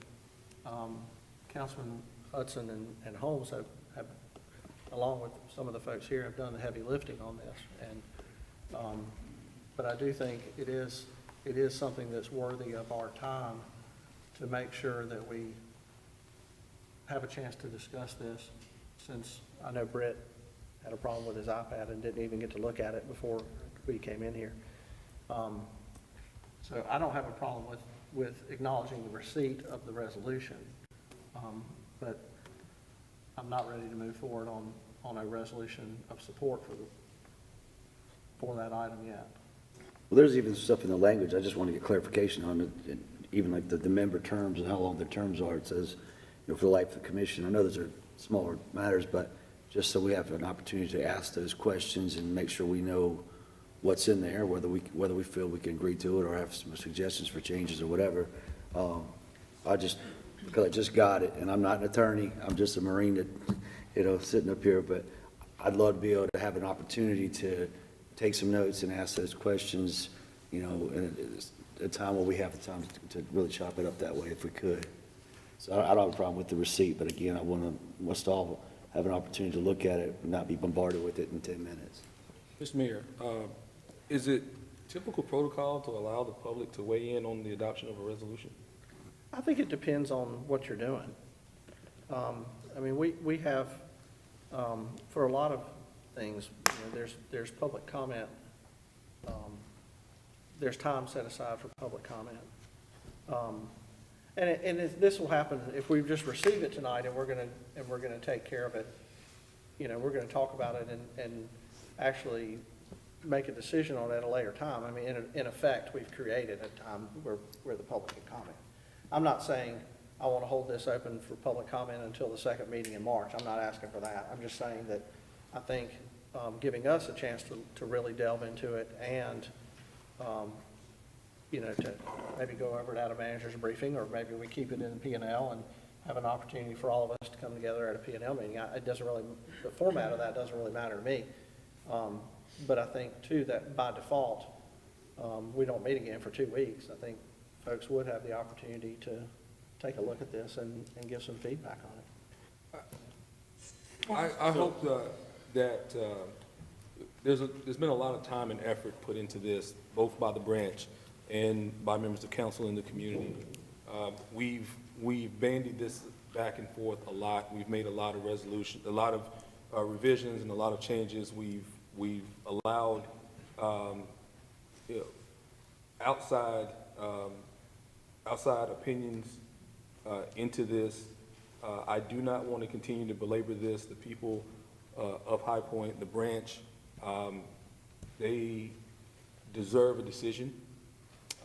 Speaker 1: Councilman Hudson and Holmes have, along with some of the folks here, have done the heavy lifting on this. And but I do think it is something that's worthy of our time to make sure that we have a chance to discuss this, since I know Brett had a problem with his iPad and didn't even get to look at it before we came in here. So I don't have a problem with acknowledging the receipt of the resolution, but I'm not ready to move forward on a resolution of support for that item yet.
Speaker 15: Well, there's even stuff in the language, I just want to get clarification on it, even like the member terms and how long their terms are. It says, for the life of the commission. I know those are smaller matters, but just so we have an opportunity to ask those questions and make sure we know what's in there, whether we feel we can agree to it or have some suggestions for changes or whatever. Because I just got it, and I'm not an attorney, I'm just a Marine that, sitting up here, but I'd love to be able to have an opportunity to take some notes and ask those questions, and at a time where we have the time to really chop it up that way if we could. So I don't have a problem with the receipt, but again, I want us to all have an opportunity to look at it and not be bombarded with it in 10 minutes.
Speaker 6: Mr. Mayor, is it typical protocol to allow the public to weigh in on the adoption of a resolution?
Speaker 1: I think it depends on what you're doing. I mean, we have, for a lot of things, there's public comment. There's time set aside for public comment. And this will happen if we just receive it tonight and we're gonna take care of it. We're gonna talk about it and actually make a decision on it at a later time. I mean, in effect, we've created a time where the public can comment. I'm not saying I want to hold this open for public comment until the second meeting in March. I'm not asking for that. I'm just saying that I think giving us a chance to really delve into it and, you know, to maybe go over it at a manager's briefing, or maybe we keep it in P&L and have an opportunity for all of us to come together at a P&L meeting. It doesn't really, the format of that doesn't really matter to me. But I think, too, that by default, we don't meet again for 2 weeks. I think folks would have the opportunity to take a look at this and give some feedback on it.
Speaker 6: I hope that there's been a lot of time and effort put into this, both by the branch and by members of council in the community. We've bandied this back and forth a lot. We've made a lot of resolutions, a lot of revisions and a lot of changes. We've allowed you know, outside opinions into this. I do not want to continue to belabor this. The people of High Point, the branch, they deserve a decision.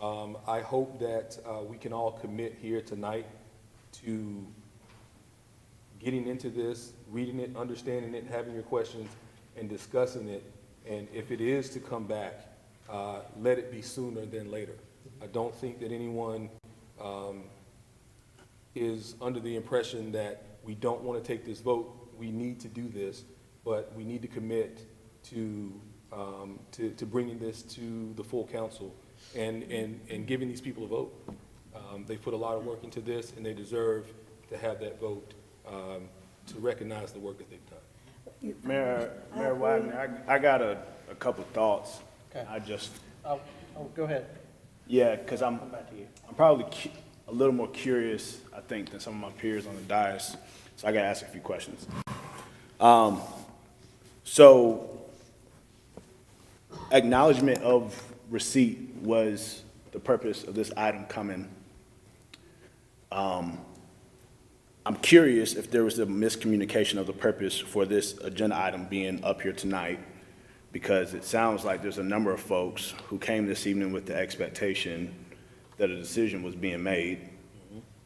Speaker 6: I hope that we can all commit here tonight to getting into this, reading it, understanding it, having your questions, and discussing it. And if it is to come back, let it be sooner than later. I don't think that anyone is under the impression that we don't want to take this vote. We need to do this, but we need to commit to bringing this to the full council and giving these people a vote. They put a lot of work into this, and they deserve to have that vote to recognize the work that they've done.
Speaker 4: Mayor Wagner, I got a couple thoughts.
Speaker 1: Okay.
Speaker 4: Oh,
Speaker 1: go ahead.
Speaker 4: Yeah, because I'm
Speaker 1: back to you.
Speaker 4: I'm probably a little more curious, I think, than some of my peers on the dais, so I got to ask a few questions. So, acknowledgement of receipt was the purpose of this item coming. I'm curious if there was a miscommunication of the purpose for this agenda item being up here tonight, because it sounds like there's a number of folks who came this evening with the expectation that a decision was being made.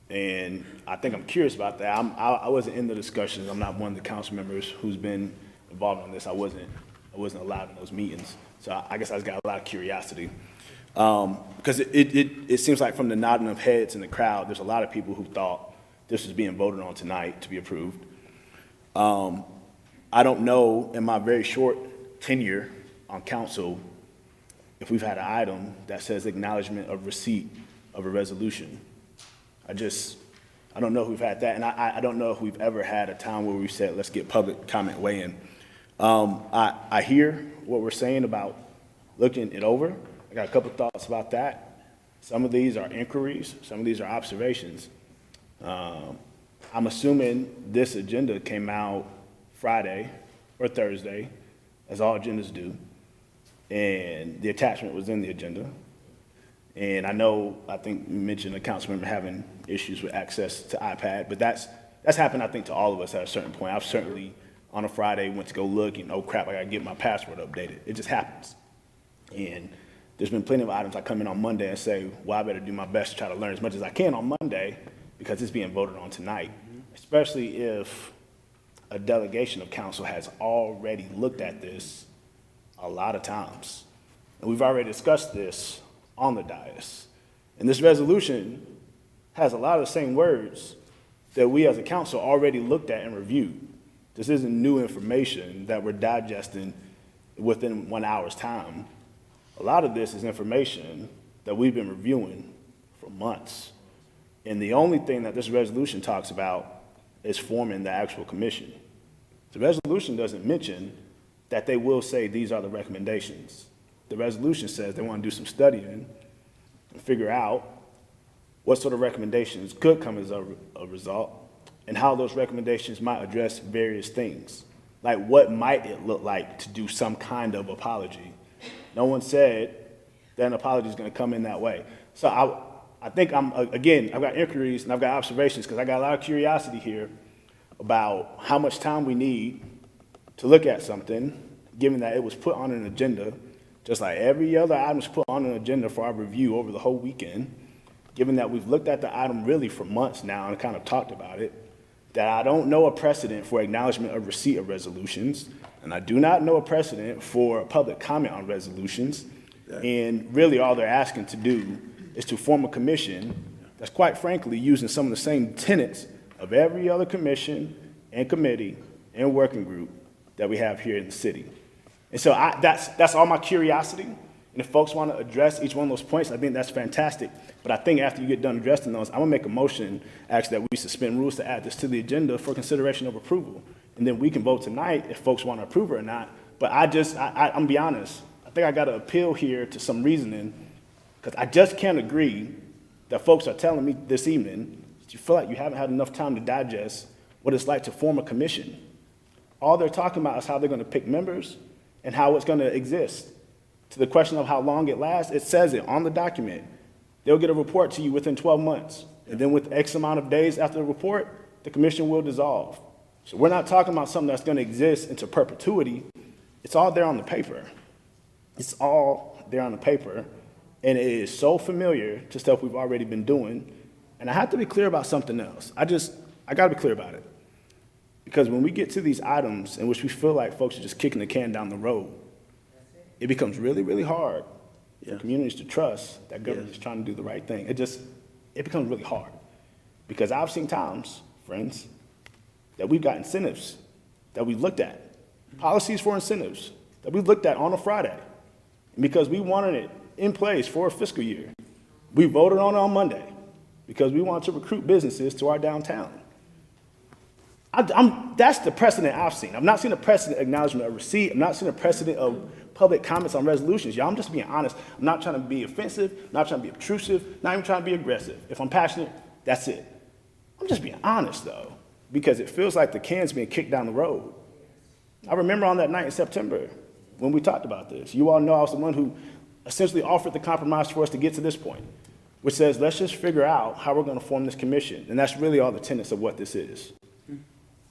Speaker 4: And I think I'm curious about that. I wasn't in the discussions. I'm not one of the council members who's been involved in this. I wasn't allowed in those meetings. So I guess I just got a lot of curiosity. Because it seems like from the nodding of heads in the crowd, there's a lot of people who thought this was being voted on tonight to be approved. I don't know, in my very short tenure on council, if we've had an item that says acknowledgement of receipt of a resolution. I don't know if we've had that, and I don't know if we've ever had a time where we said, let's get public comment weigh in. I hear what we're saying about looking it over. I got a couple thoughts about that. Some of these are inquiries, some of these are observations. I'm assuming this agenda came out Friday or Thursday, as all agendas do, and the attachment was in the agenda. And I think you mentioned a council member having issues with access to iPad, but that's happened, I think, to all of us at a certain point. I've certainly, on a Friday, went to go look and, oh crap, I gotta get my password updated. It just happens. And there's been plenty of items I come in on Monday and say, well, I better do my best to try to learn as much as I can on Monday because it's being voted on tonight, especially if a delegation of council has already looked at this a lot of times. And we've already discussed this on the dais. And this resolution has a lot of the same words that we as a council already looked at and reviewed. This isn't new information that we're digesting within 1 hour's time. A lot of this is information that we've been reviewing for months. And the only thing that this resolution talks about is forming the actual commission. The resolution doesn't mention that they will say these are the recommendations. The resolution says they want to do some studying and figure out what sort of recommendations could come as a result and how those recommendations might address various things. Like, what might it look like to do some kind of apology? No one said that an apology is going to come in that way. So I think I've got inquiries and I've got observations because I got a lot of curiosity here about how much time we need to look at something, given that it was put on an agenda just like every other item is put on an agenda for our review over the whole weekend, given that we've looked at the item really for months now and kind of talked about it, that I don't know a precedent for acknowledgement of receipt of resolutions, and I do not know a precedent for public comment on resolutions. And really all they're asking to do is to form a commission that's quite frankly using some of the same tenets of every other commission and committee and working group that we have here in the city. And so that's all my curiosity. And if folks want to address each one of those points, I think that's fantastic. But I think after you get done addressing those, I'm gonna make a motion, actually, that we suspend rules to add this to the agenda for consideration of approval. And then we can vote tonight if folks want to approve it or not. But I'm gonna be honest, I think I got to appeal here to some reasoning, because I just can't agree that folks are telling me this evening that you feel like you haven't had enough time to digest what it's like to form a commission. All they're talking about is how they're going to pick members and how it's going to exist. To the question of how long it lasts, it says it on the document. They'll get a report to you within 12 months. And then with X amount of days after the report, the commission will dissolve. So we're not talking about something that's going to exist into perpetuity. It's all there on the paper. It's all there on the paper, and it is so familiar to stuff we've already been doing. And I have to be clear about something else. I got to be clear about it. Because when we get to these items in which we feel like folks are just kicking the can down the road, it becomes really, really hard for communities to trust that government is trying to do the right thing. It becomes really hard. Because I've seen times, friends, that we've got incentives that we've looked at, policies for incentives that we've looked at on a Friday. And because we wanted it in place for a fiscal year, we voted on it on Monday because we wanted to recruit businesses to our downtown. That's the precedent I've seen. I've not seen a precedent acknowledgement of receipt. I've not seen a precedent of public comments on resolutions. Y'all, I'm just being honest. I'm not trying to be offensive, not trying to be obtrusive, not even trying to be aggressive. If I'm passionate, that's it. I'm just being honest, though, because it feels like the can's being kicked down the road. I remember on that night in September when we talked about this. You all know I was the one who essentially offered the compromise for us to get to this point, which says, let's just figure out how we're going to form this commission. And that's really all the tenets of what this is.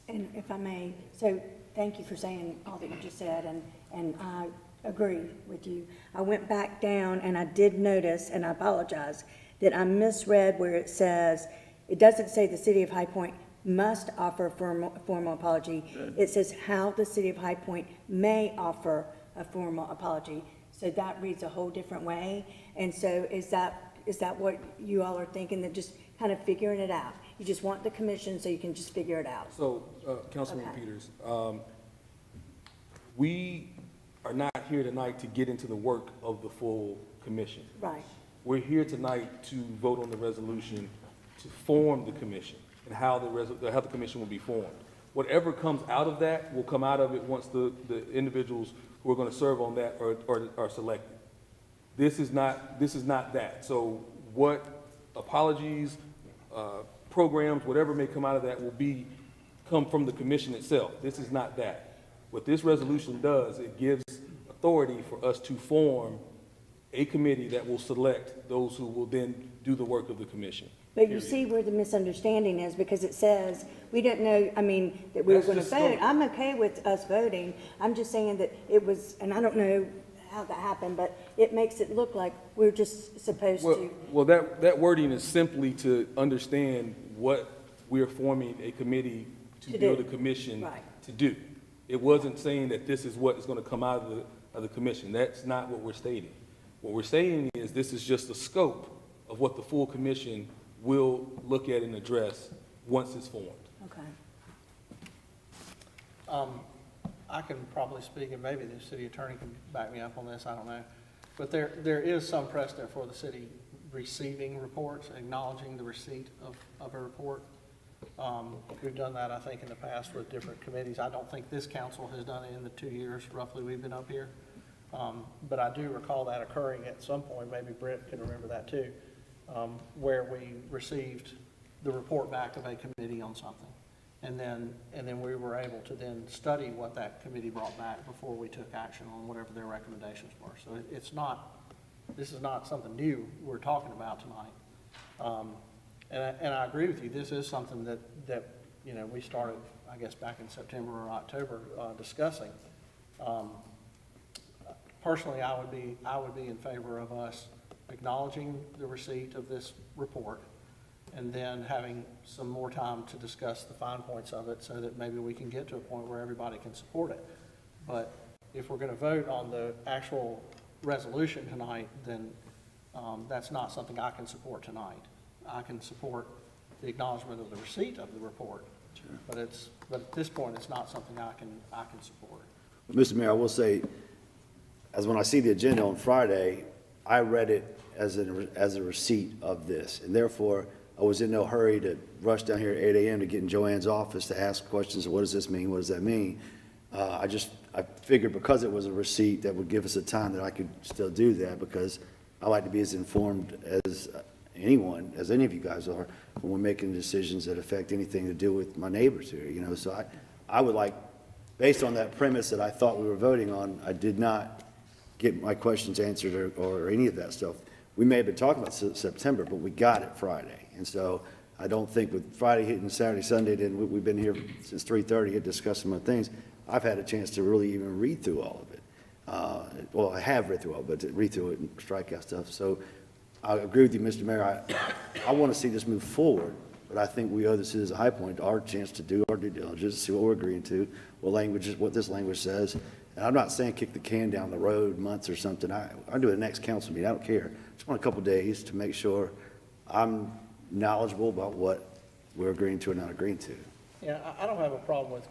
Speaker 16: And if I may, so thank you for saying all that you just said, and I agree with you. I went back down and I did notice, and I apologize, that I misread where it says, it doesn't say the City of High Point must offer a formal apology. It says how the City of High Point may offer a formal apology. So that reads a whole different way. And so is that what you all are thinking, that just kind of figuring it out? You just want the commission so you can just figure it out?
Speaker 6: So, Councilman Peters, we are not here tonight to get into the work of the full commission.
Speaker 16: Right.
Speaker 6: We're here tonight to vote on the resolution to form the commission and how the commission will be formed. Whatever comes out of that will come out of it once the individuals who are going to serve on that are selected. This is not that. So what apologies, programs, whatever may come out of that will come from the commission itself. This is not that. What this resolution does, it gives authority for us to form a committee that will select those who will then do the work of the commission.
Speaker 16: But you see where the misunderstanding is, because it says, we didn't know, that we were going to vote. I'm okay with us voting. I'm just saying that it was, and I don't know how that happened, but it makes it look like we're just supposed to.
Speaker 6: Well, that wording is simply to understand what we're forming a committee to build a commission to do. It wasn't saying that this is what is going to come out of the commission. That's not what we're stating. What we're saying is this is just the scope of what the full commission will look at and address once it's formed.
Speaker 16: Okay.
Speaker 1: I can probably speak, and maybe the city attorney can back me up on this, I don't know. But there is some precedent for the city receiving reports, acknowledging the receipt of a report. We've done that, I think, in the past with different committees. I don't think this council has done it in the 2 years roughly we've been up here. But I do recall that occurring at some point, maybe Brett can remember that too, where we received the report back of a committee on something. And then we were able to then study what that committee brought back before we took action on whatever their recommendations were. So this is not something new we're talking about tonight. And I agree with you. This is something that we started, I guess, back in September or October discussing. personally, I would be in favor of us acknowledging the receipt of this report and then having some more time to discuss the fine points of it so that maybe we can get to a point where everybody can support it. But if we're going to vote on the actual resolution tonight, then that's not something I can support tonight. I can support the acknowledgement of the receipt of the report, but at this point, it's not something I can support.
Speaker 15: Mr. Mayor, I will say, as when I see the agenda on Friday, I read it as a receipt of this, and therefore, I was in no hurry to rush down here at 8 a.m. to get in Joanne's office to ask questions, what does this mean, what does that mean? I figured because it was a receipt that would give us a time that I could still do that, because I like to be as informed as anyone, as any of you guys are, when we're making decisions that affect anything to do with my neighbors here, you know. So I would like, based on that premise that I thought we were voting on, I did not get my questions answered or any of that stuff. We may have been talking about September, but we got it Friday. And so I don't think with Friday hitting Saturday, Sunday, then we've been here since 3:30 here discussing my things. I've had a chance to really even read through all of it. Well, I have read through all of it, but to read through it and strike out stuff. So I agree with you, Mr. Mayor. I want to see this move forward, but I think we owe the citizens of High Point our chance to do our due diligence, see what we're agreeing to, what this language says. And I'm not saying kick the can down the road months or something. I'll do it next council meeting. I don't care. Just want a couple days to make sure I'm knowledgeable about what we're agreeing to or not agreeing to.
Speaker 1: Yeah, I don't have a problem with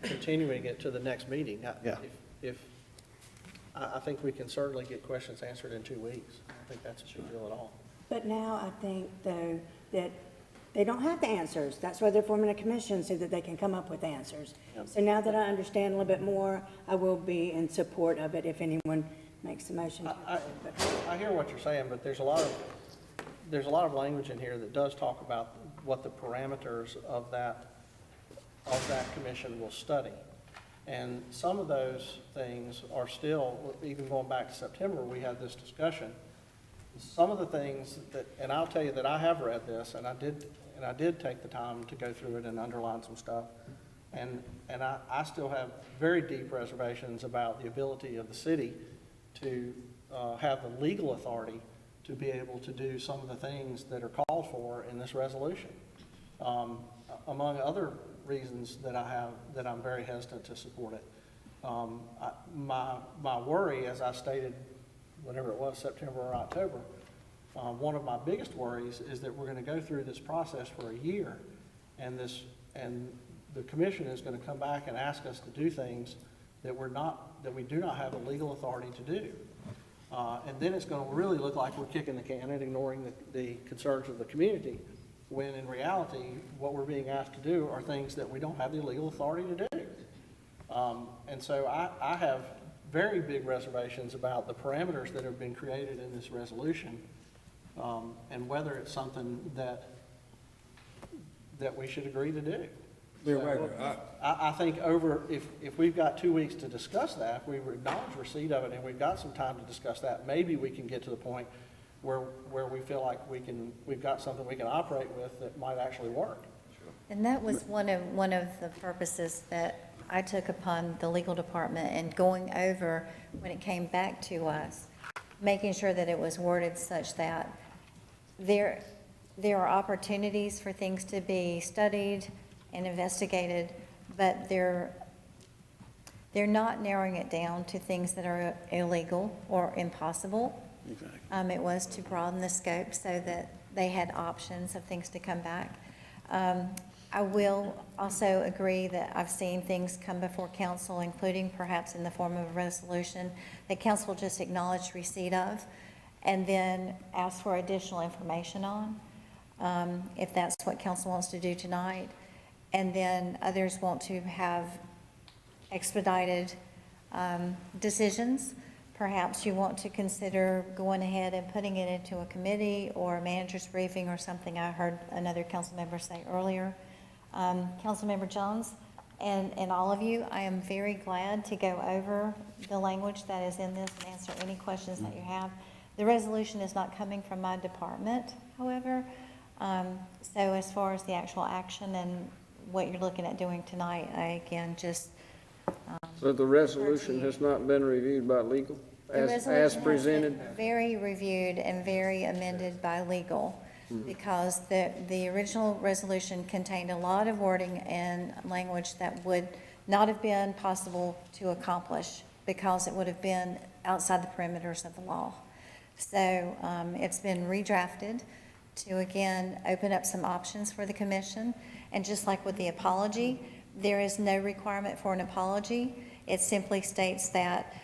Speaker 1: continuing it to the next meeting. I think we can certainly get questions answered in 2 weeks. I don't think that's a big deal at all.
Speaker 16: But now I think, though, that they don't have the answers. That's why they're forming a commission, so that they can come up with answers.
Speaker 1: Yep.
Speaker 16: So now that I understand a little bit more, I will be in support of it if anyone makes a motion.
Speaker 1: I hear what you're saying, but there's a lot of language in here that does talk about what the parameters of that commission will study. And some of those things are still, even going back to September, we had this discussion. Some of the things that, and I'll tell you that I have read this, and I did take the time to go through it and underline some stuff. And I still have very deep reservations about the ability of the city to have the legal authority to be able to do some of the things that are called for in this resolution. Among other reasons that I have, that I'm very hesitant to support it. My worry, as I stated, whenever it was, September or October, one of my biggest worries is that we're going to go through this process for a year, and the commission is going to come back and ask us to do things that we do not have a legal authority to do. And then it's going to really look like we're kicking the can and ignoring the concerns of the community, when in reality, what we're being asked to do are things that we don't have the legal authority to do. And so I have very big reservations about the parameters that have been created in this resolution, and whether it's something that we should agree to do.
Speaker 6: Mayor
Speaker 1: So,
Speaker 6: Wagner,
Speaker 1: I think if we've got 2 weeks to discuss that, if we acknowledge receipt of it and we've got some time to discuss that, maybe we can get to the point where we feel like we've got something we can operate with that might actually work.
Speaker 19: And that was one of the purposes that I took upon the legal department, and going over when it came back to us, making sure that it was worded such that there are opportunities for things to be studied and investigated, but they're not narrowing it down to things that are illegal or impossible.
Speaker 15: Exactly.
Speaker 19: It was to broaden the scope so that they had options of things to come back. I will also agree that I've seen things come before council, including perhaps in the form of a resolution, that council just acknowledged receipt of, and then ask for additional information on, if that's what council wants to do tonight. And then others want to have expedited decisions. Perhaps you want to consider going ahead and putting it into a committee or a manager's briefing or something I heard another council member say earlier. Councilmember Jones and all of you, I am very glad to go over the language that is in this and answer any questions that you have. The resolution is not coming from my department, however. So as far as the actual action and what you're looking at doing tonight, I again just...
Speaker 17: So the resolution has not been reviewed by legal?
Speaker 19: The
Speaker 17: as
Speaker 19: resolution has been
Speaker 17: presented?
Speaker 19: very reviewed and very amended by legal, because the original resolution contained a lot of wording and language that would not have been possible to accomplish, because it would have been outside the perimeters of the law. So it's been redrafted to, again, open up some options for the commission. And just like with the apology, there is no requirement for an apology. It simply states that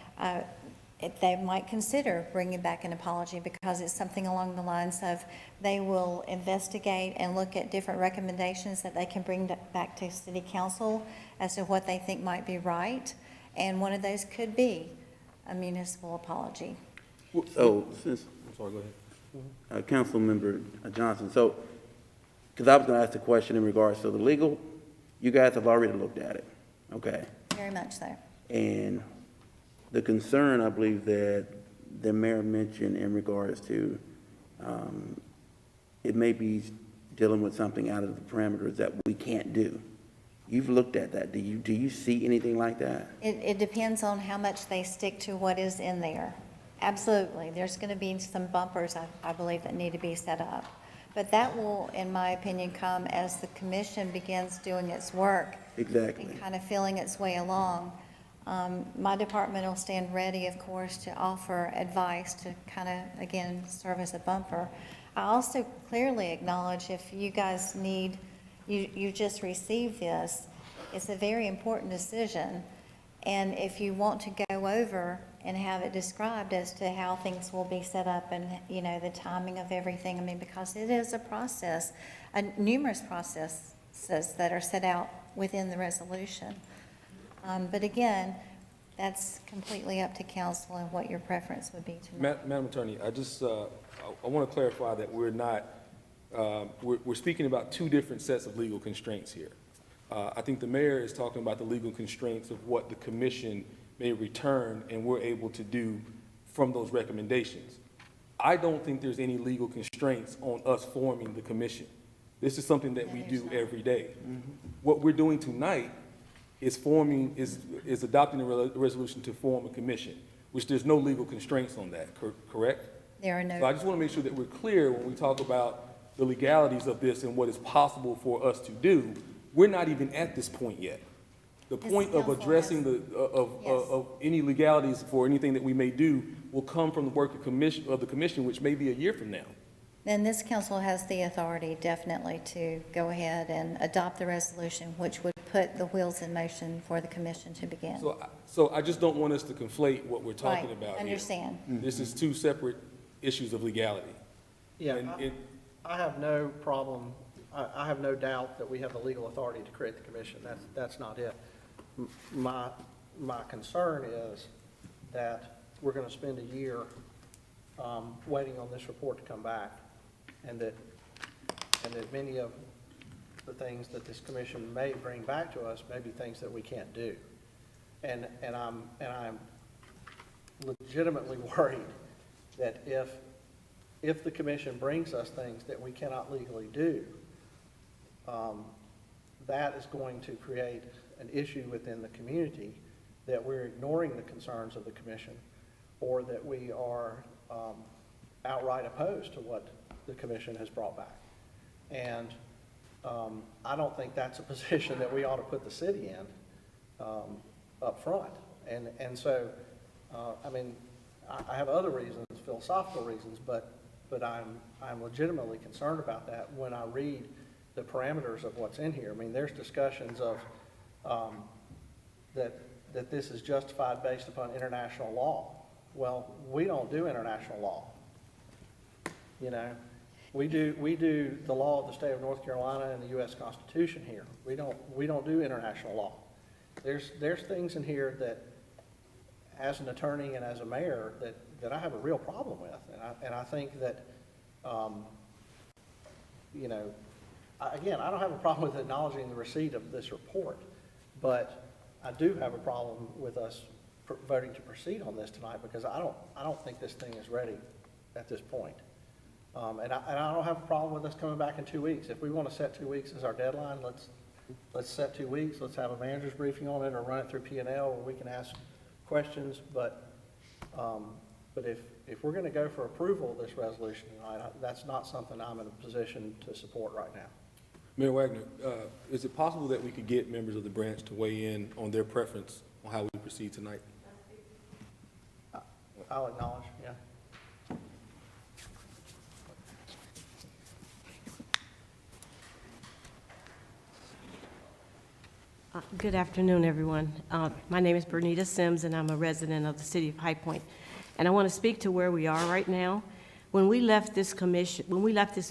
Speaker 19: if they might consider bringing back an apology, because it's something along the lines of they will investigate and look at different recommendations that they can bring back to city council as to what they think might be right. And one of those could be a municipal apology.
Speaker 15: So, since,
Speaker 21: I'm sorry, go ahead.
Speaker 15: Councilmember Johnson, so, because I was going to ask the question in regards to the legal, you guys have already looked at it, okay?
Speaker 19: Very much so.
Speaker 15: And the concern, I believe, that the mayor mentioned in regards to, it may be dealing with something out of the parameters that we can't do. You've looked at that. Do you see anything like that?
Speaker 19: It depends on how much they stick to what is in there. Absolutely. There's going to be some bumpers, I believe, that need to be set up. But that will, in my opinion, come as the commission begins doing its work.
Speaker 15: Exactly.
Speaker 19: And kind of feeling its way along. My department will stand ready, of course, to offer advice to kind of, again, serve as a bumper. I also clearly acknowledge if you guys need, you just received this, it's a very important decision. And if you want to go over and have it described as to how things will be set up and, you know, the timing of everything, I mean, because it is a process, numerous processes that are set out within the resolution. But again, that's completely up to council and what your preference would be tonight.
Speaker 6: Madam Attorney, I just, I want to clarify that we're not, we're speaking about two different sets of legal constraints here. I think the mayor is talking about the legal constraints of what the commission may return and we're able to do from those recommendations. I don't think there's any legal constraints on us forming the commission. This is something that we do every day. What we're doing tonight is adopting a resolution to form a commission, which there's no legal constraints on that, correct?
Speaker 19: There are no.
Speaker 6: So I just want to make sure that we're clear when we talk about the legalities of this and what is possible for us to do. We're not even at this point yet. The point of addressing of any legalities for anything that we may do will come from the work of the commission, which may be a year from now.
Speaker 19: Then this council has the authority definitely to go ahead and adopt the resolution, which would put the wheels in motion for the commission to begin.
Speaker 6: So I just don't want us to conflate what we're talking about here.
Speaker 19: Understand.
Speaker 6: This is two separate issues of legality.
Speaker 1: Yeah, I have no problem, I have no doubt that we have the legal authority to create the commission. That's not it. My concern is that we're going to spend a year waiting on this report to come back, and that many of the things that this commission may bring back to us may be things that we can't do. And I'm legitimately worried that if the commission brings us things that we cannot legally do, that is going to create an issue within the community that we're ignoring the concerns of the commission, or that we are outright opposed to what the commission has brought back. And I don't think that's a position that we ought to put the city in up front. And so, I mean, I have other reasons, philosophical reasons, but I'm legitimately concerned about that when I read the parameters of what's in here. I mean, there's discussions of that this is justified based upon international law. Well, we don't do international law. You know, we do the law of the state of North Carolina and the U.S. Constitution here. We don't do international law. There's things in here that, as an attorney and as a mayor, that I have a real problem with, and I think that, you know, again, I don't have a problem with acknowledging the receipt of this report, but I do have a problem with us voting to proceed on this tonight, because I don't think this thing is ready at this point. And I don't have a problem with us coming back in 2 weeks. If we want to set 2 weeks as our deadline, let's set 2 weeks. Let's have a manager's briefing on it, or run it through P&L where we can ask questions. But But if we're gonna go for approval of this resolution tonight, that's not something I'm in a position to support right now.
Speaker 6: Mayor Wagner, is it possible that we could get members of the branch to weigh in on their preference on how we proceed tonight?
Speaker 1: I'll acknowledge, yeah.
Speaker 7: Good afternoon, everyone. My name is Bernita Sims, and I'm a resident of the city of High Point. And I want to speak to where we are right now. When we left this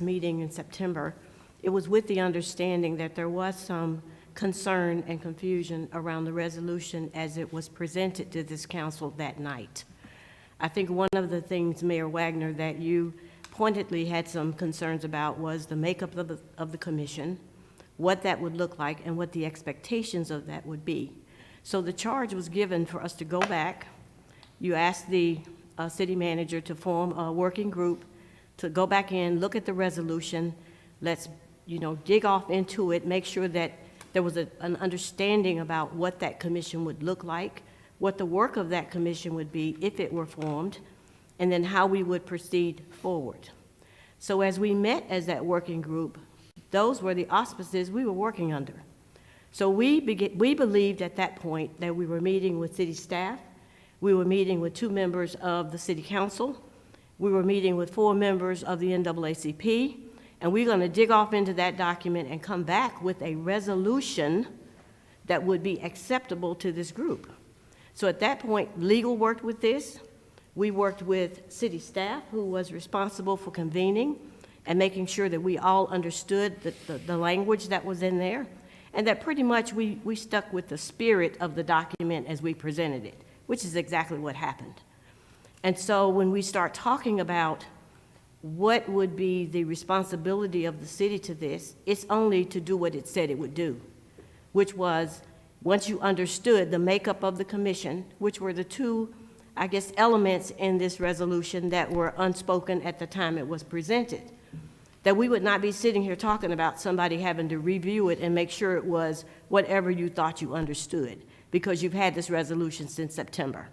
Speaker 7: meeting in September, it was with the understanding that there was some concern and confusion around the resolution as it was presented to this council that night. I think one of the things, Mayor Wagner, that you pointedly had some concerns about was the makeup of the commission, what that would look like, and what the expectations of that would be. So the charge was given for us to go back. You asked the city manager to form a working group to go back in, look at the resolution. Let's, dig off into it, make sure that there was an understanding about what that commission would look like, what the work of that commission would be if it were formed, and then how we would proceed forward. So as we met as that working group, those were the auspices we were working under. So we believed at that point that we were meeting with city staff, we were meeting with 2 members of the city council, we were meeting with 4 members of the NAACP, and we're going to dig off into that document and come back with a resolution that would be acceptable to this group. So at that point, legal worked with this. We worked with city staff, who was responsible for convening and making sure that we all understood the language that was in there, and that pretty much we stuck with the spirit of the document as we presented it, which is exactly what happened. And so when we start talking about what would be the responsibility of the city to this, it's only to do what it said it would do, which was, once you understood the makeup of the commission, which were the 2, elements in this resolution that were unspoken at the time it was presented, that we would not be sitting here talking about somebody having to review it and make sure it was whatever you thought you understood, because you've had this resolution since September.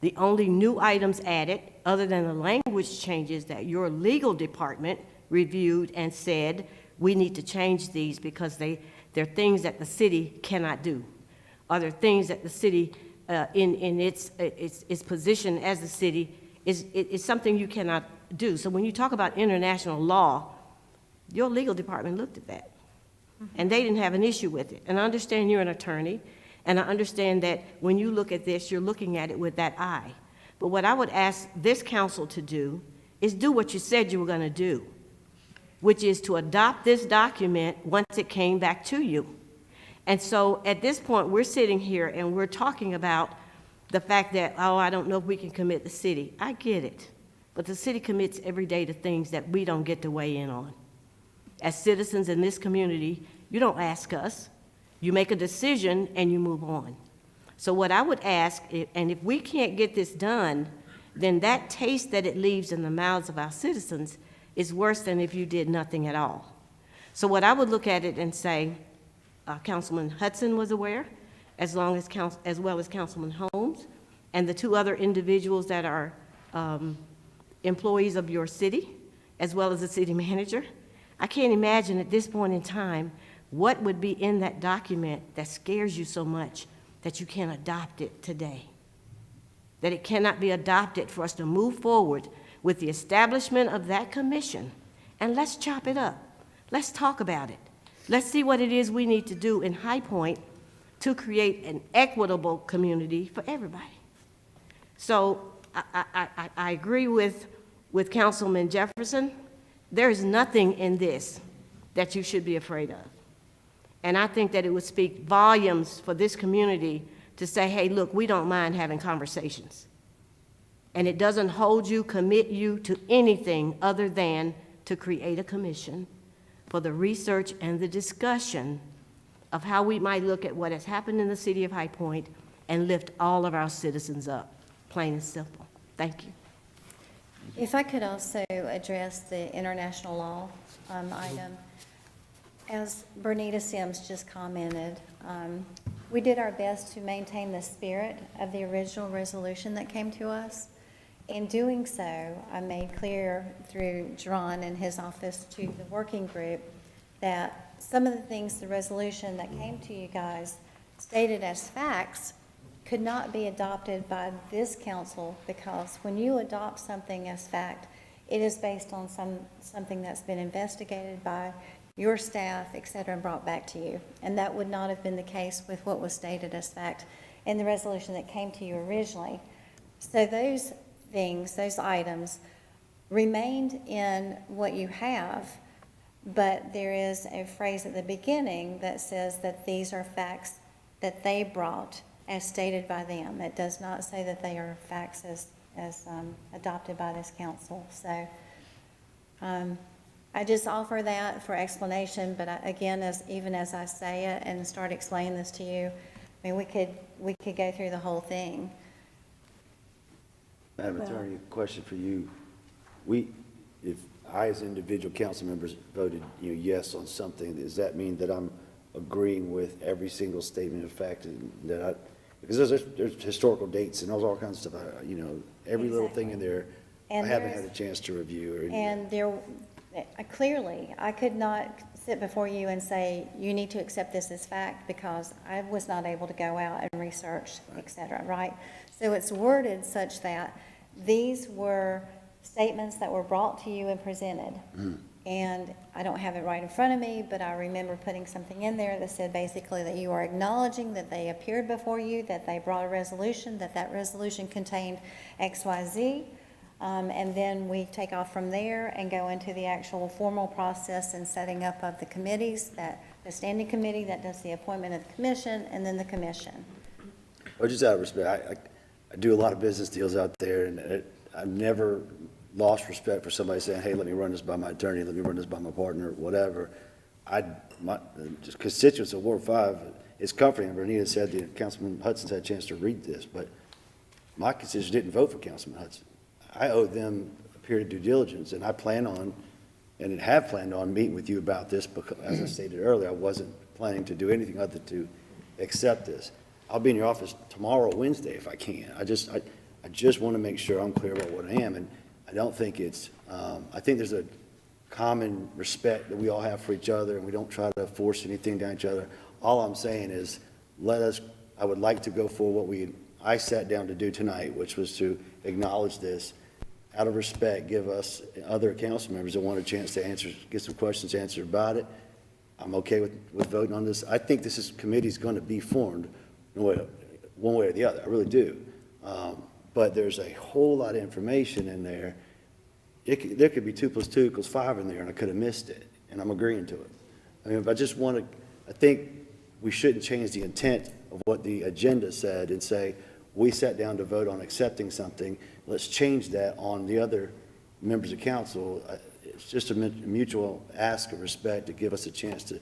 Speaker 7: The only new items added, other than the language changes that your legal department reviewed and said, we need to change these because they're things that the city cannot do. Are there things that the city, in its position as the city, is something you cannot do? So when you talk about international law, your legal department looked at that, and they didn't have an issue with it. And I understand you're an attorney, and I understand that when you look at this, you're looking at it with that eye. But what I would ask this council to do is do what you said you were going to do, which is to adopt this document once it came back to you. And so at this point, we're sitting here and we're talking about the fact that, I don't know if we can commit the city. I get it. But the city commits every day to things that we don't get to weigh in on. As citizens in this community, you don't ask us. You make a decision and you move on. So what I would ask, and if we can't get this done, then that taste that it leaves in the mouths of our citizens is worse than if you did nothing at all. So what I would look at it and say, Councilman Hudson was aware, as well as Councilman Holmes, and the 2 other individuals that are employees of your city, as well as the city manager. I can't imagine at this point in time what would be in that document that scares you so much that you can't adopt it today, that it cannot be adopted for us to move forward with the establishment of that commission. And let's chop it up. Let's talk about it. Let's see what it is we need to do in High Point to create an equitable community for everybody. So I agree with Councilman Jefferson. There is nothing in this that you should be afraid of. And I think that it would speak volumes for this community to say, hey, look, we don't mind having conversations. And it doesn't hold you, commit you to anything other than to create a commission for the research and the discussion of how we might look at what has happened in the city of High Point and lift all of our citizens up, plain and simple. Thank you.
Speaker 19: If I could also address the international law item. As Bernita Sims just commented, We did our best to maintain the spirit of the original resolution that came to us. In doing so, I made clear through John and his office to the working group that some of the things, the resolution that came to you guys stated as facts could not be adopted by this council, because when you adopt something as fact, it is based on something that's been investigated by your staff, et cetera, and brought back to you. And that would not have been the case with what was stated as fact in the resolution that came to you originally. So those things, those items, remained in what you have, but there is a phrase at the beginning that says that these are facts that they brought as stated by them. It does not say that they are facts as adopted by this council. So I just offer that for explanation, but again, even as I say it and start explaining this to you, I mean, we could go through the whole thing.
Speaker 15: Madam Attorney, a question for you. If I, as individual council members, voted, yes on something, does that mean that I'm agreeing with every single statement of fact because there's historical dates and all kinds of stuff, every little thing in there,
Speaker 19: And
Speaker 15: I haven't had a chance to review.
Speaker 19: And clearly, I could not sit before you and say, you need to accept this as fact, because I was not able to go out and research, et cetera, right? So it's worded such that these were statements that were brought to you and presented. And I don't have it right in front of me, but I remember putting something in there that said basically that you are acknowledging that they appeared before you, that they brought a resolution, that resolution contained X, Y, Z. And then we take off from there and go into the actual formal process and setting up of the committees, the standing committee that does the appointment of the commission, and then the commission.
Speaker 15: Well, just out of respect, I do a lot of business deals out there, and I've never lost respect for somebody saying, hey, let me run this by my attorney, let me run this by my partner, whatever. Just constituents of Ward 5, it's comforting. Bernita said that Councilman Hudson's had a chance to read this, but my constituents didn't vote for Councilman Hudson. I owe them a period of due diligence, and I plan on, and have planned on, meeting with you about this, because, as I stated earlier, I wasn't planning to do anything other than to accept this. I'll be in your office tomorrow, Wednesday, if I can. I just want to make sure I'm clear about what I am, and I don't think it's, I think there's a common respect that we all have for each other, and we don't try to force anything down each other. All I'm saying is, I would like to go for what I sat down to do tonight, which was to acknowledge this. Out of respect, give us other council members that want a chance to get some questions answered about it. I'm okay with voting on this. I think this committee's going to be formed one way or the other. I really do. But there's a whole lot of information in there. There could be 2 + 2 = 5 in there, and I could have missed it, and I'm agreeing to it. I mean, I think we shouldn't change the intent of what the agenda said and say, we sat down to vote on accepting something. Let's change that on the other members of council. It's just a mutual ask of respect to give us a chance to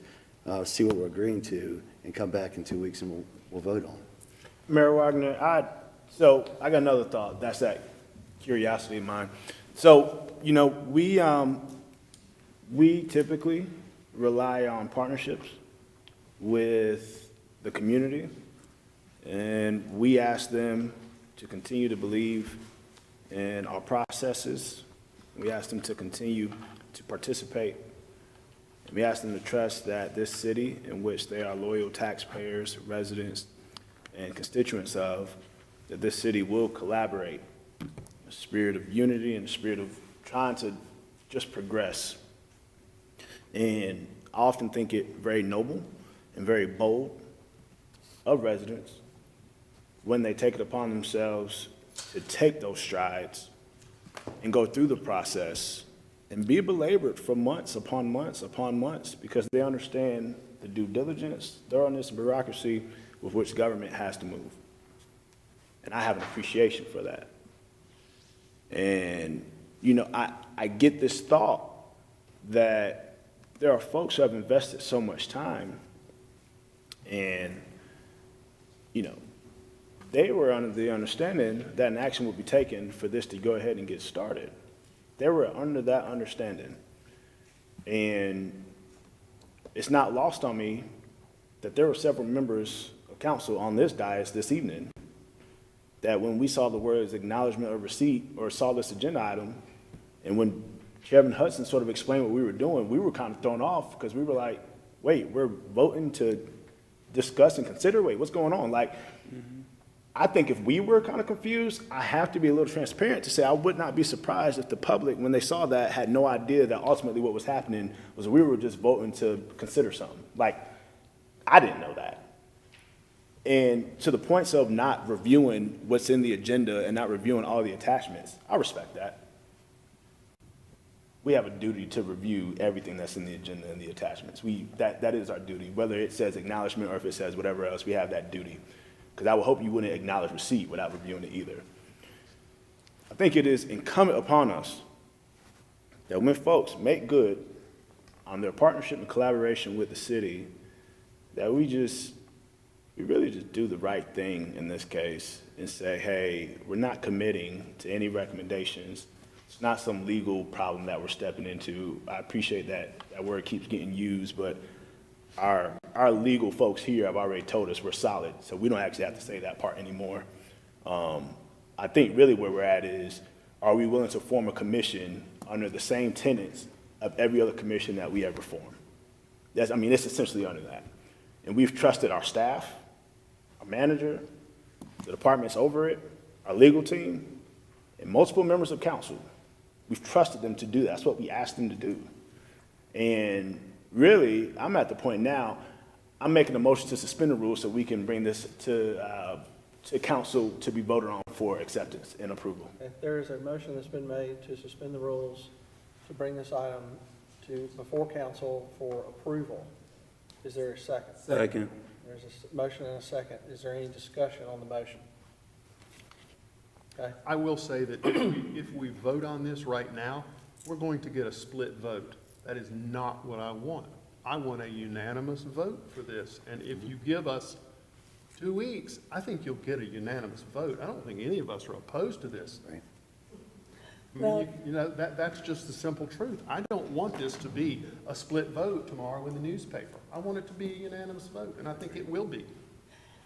Speaker 15: see what we're agreeing to and come back in 2 weeks and we'll vote on it.
Speaker 4: Mayor Wagner, so I got another thought. That's that curiosity of mine. So, we typically rely on partnerships with the community, and we ask them to continue to believe in our processes. We ask them to continue to participate. And we ask them to trust that this city, in which they are loyal taxpayers, residents, and constituents of, that this city will collaborate in a spirit of unity and a spirit of trying to just progress. And I often think it very noble and very bold of residents when they take it upon themselves to take those strides and go through the process and be belabored for months upon months upon months, because they understand the due diligence, thoroughness, and bureaucracy with which government has to move. And I have an appreciation for that. And, I get this thought that there are folks who have invested so much time, and, they were under the understanding that an action would be taken for this to go ahead and get started. They were under that understanding. And it's not lost on me that there were several members of council on this dais this evening, that when we saw the words acknowledgement of receipt or saw this agenda item, and when Chairman Hudson sort of explained what we were doing, we were kind of thrown off because we were like, wait, we're voting to discuss and consider, wait, what's going on? Like, I think if we were kind of confused, I have to be a little transparent to say I would not be surprised if the public, when they saw that, had no idea that ultimately what was happening was we were just voting to consider something. Like, I didn't know that. And to the points of not reviewing what's in the agenda and not reviewing all the attachments, I respect that. We have a duty to review everything that's in the agenda and the attachments. That is our duty, whether it says acknowledgement or if it says whatever else, we have that duty. Because I would hope you wouldn't acknowledge receipt without reviewing it either. I think it is incumbent upon us that when folks make good on their partnership and collaboration with the city, that we really just do the right thing in this case and say, hey, we're not committing to any recommendations. It's not some legal problem that we're stepping into. I appreciate that word keeps getting used, but our legal folks here have already told us we're solid, so we don't actually have to say that part anymore. I think really where we're at is, are we willing to form a commission under the same tenets of every other commission that we ever formed? It's essentially under that. And we've trusted our staff, our manager, the departments over it, our legal team, and multiple members of council. We've trusted them to do that. That's what we asked them to do. And really, I'm at the point now, I'm making a motion to suspend the rules so we can bring this to council to be voted on for acceptance and approval.
Speaker 1: If there is a motion that's been made to suspend the rules to bring this item before council for approval, is there a second?
Speaker 2: Second.
Speaker 1: There's a motion and a second. Is there any discussion on the motion? Okay.
Speaker 20: I will say that if we vote on this right now, we're going to get a split vote. That is not what I want. I want a unanimous vote for this. And if you give us 2 weeks, I think you'll get a unanimous vote. I don't think any of us are opposed to this.
Speaker 15: Right.
Speaker 20: That's just the simple truth. I don't want this to be a split vote tomorrow in the newspaper. I want it to be a unanimous vote, and I think it will be.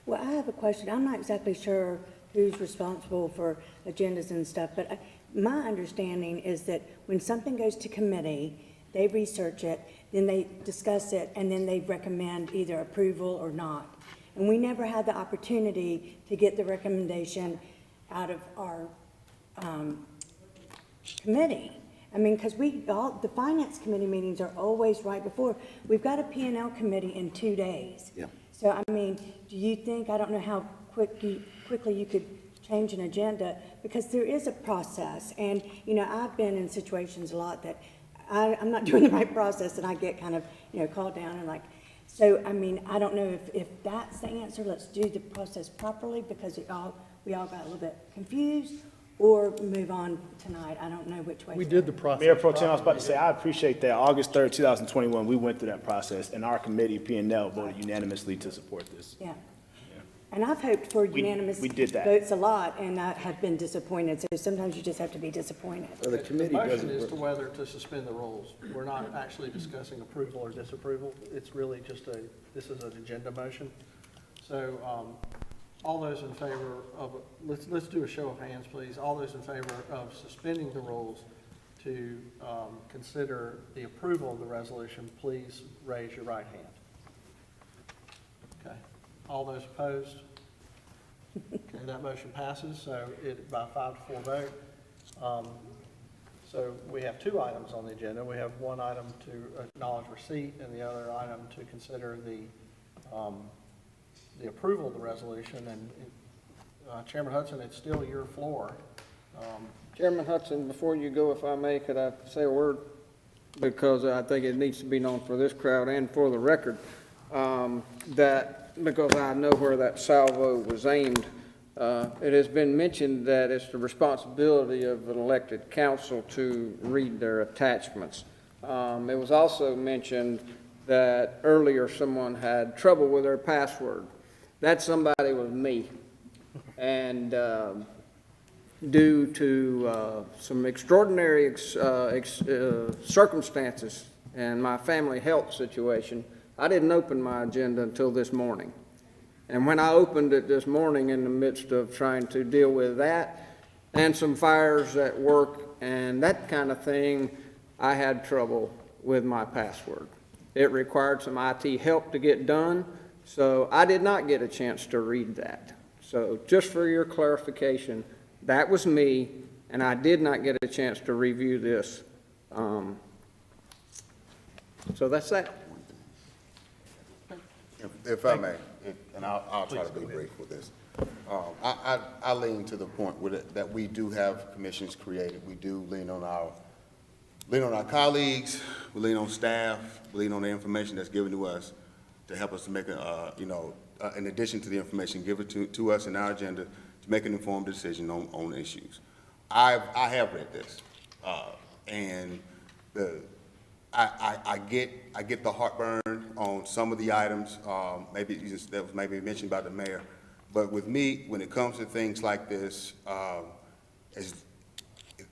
Speaker 16: Well, I have a question. I'm not exactly sure who's responsible for agendas and stuff, but my understanding is that when something goes to committee, they research it, then they discuss it, and then they recommend either approval or not. And we never had the opportunity to get the recommendation out of our committee. Because the finance committee meetings are always right before. We've got a P&L committee in 2 days.
Speaker 15: Yeah.
Speaker 16: So, do you think, I don't know how quickly you could change an agenda, because there is a process. And, I've been in situations a lot that I'm not doing the right process, and I get kind of, called down and so, I don't know if that's the answer. Let's do the process properly, because we all got a little bit confused, or move on tonight. I don't know which way.
Speaker 20: We did the process.
Speaker 4: Mayor Pro Tem, I was about to say, I appreciate that. August 3rd, 2021, we went through that process, and our committee, P&L, voted unanimously to support this.
Speaker 16: Yeah. And I've hoped for unanimous
Speaker 4: we did that.
Speaker 16: votes a lot, and I have been disappointed. So sometimes you just have to be disappointed.
Speaker 15: Well, the committee
Speaker 1: motion
Speaker 15: doesn't.
Speaker 1: is to whether to suspend the rules. We're not actually discussing approval or disapproval. It's really just this is an agenda motion. So, all those in favor of, let's do a show of hands, please. All those in favor of suspending the rules to consider the approval of the resolution, please raise your right hand. Okay. All those opposed? Okay, that motion passes, so by 5-4 vote. So we have 2 items on the agenda. We have one item to acknowledge receipt, and the other item to consider the approval of the resolution. And Chairman Hudson, it's still your floor.
Speaker 17: Chairman Hudson, before you go, if I may, could I say a word? Because I think it needs to be known for this crowd and for the record, because I know where that salvo was aimed. It has been mentioned that it's the responsibility of an elected council to read their attachments. It was also mentioned that earlier someone had trouble with their password. That somebody was me. And due to some extraordinary circumstances and my family health situation, I didn't open my agenda until this morning. And when I opened it this morning in the midst of trying to deal with that and some fires at work and that kind of thing, I had trouble with my password. It required some IT help to get done, so I did not get a chance to read that. So just for your clarification, that was me, and I did not get a chance to review this. So that's that.
Speaker 3: If I may, and I'll try to be brief with this. I lean to the point with it that we do have commissions created. We do lean on our colleagues, we lean on staff, we lean on the information that's given to us to help us to make in addition to the information given to us in our agenda, to make an informed decision on issues. I have read this, and I get the heartburn on some of the items, that was maybe mentioned by the mayor. But with me, when it comes to things like this, as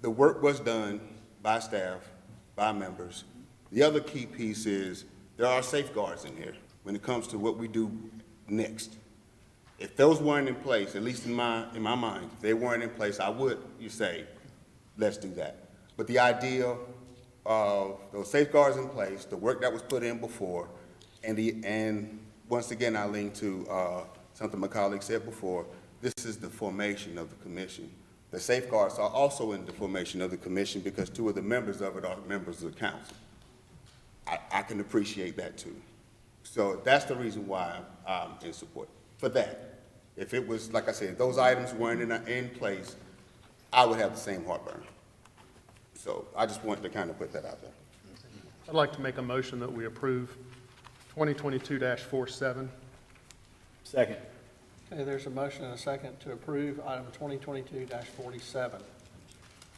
Speaker 3: the work was done by staff, by members. The other key piece is there are safeguards in here when it comes to what we do next. If those weren't in place, at least in my mind, if they weren't in place, I would, say, let's do that. But the idea of those safeguards in place, the work that was put in before, and once again, I lean to something my colleague said before, this is the formation of the commission. The safeguards are also in the formation of the commission because two of the members of it are members of the council. I can appreciate that too. So that's the reason why I'm in support for that. If it was, like I said, if those items weren't in place, I would have the same heartburn. So I just wanted to kind of put that out there.
Speaker 20: I'd like to make a motion that we approve 2022-47.
Speaker 4: Second.
Speaker 1: Okay, there's a motion and a second to approve item 2022-47.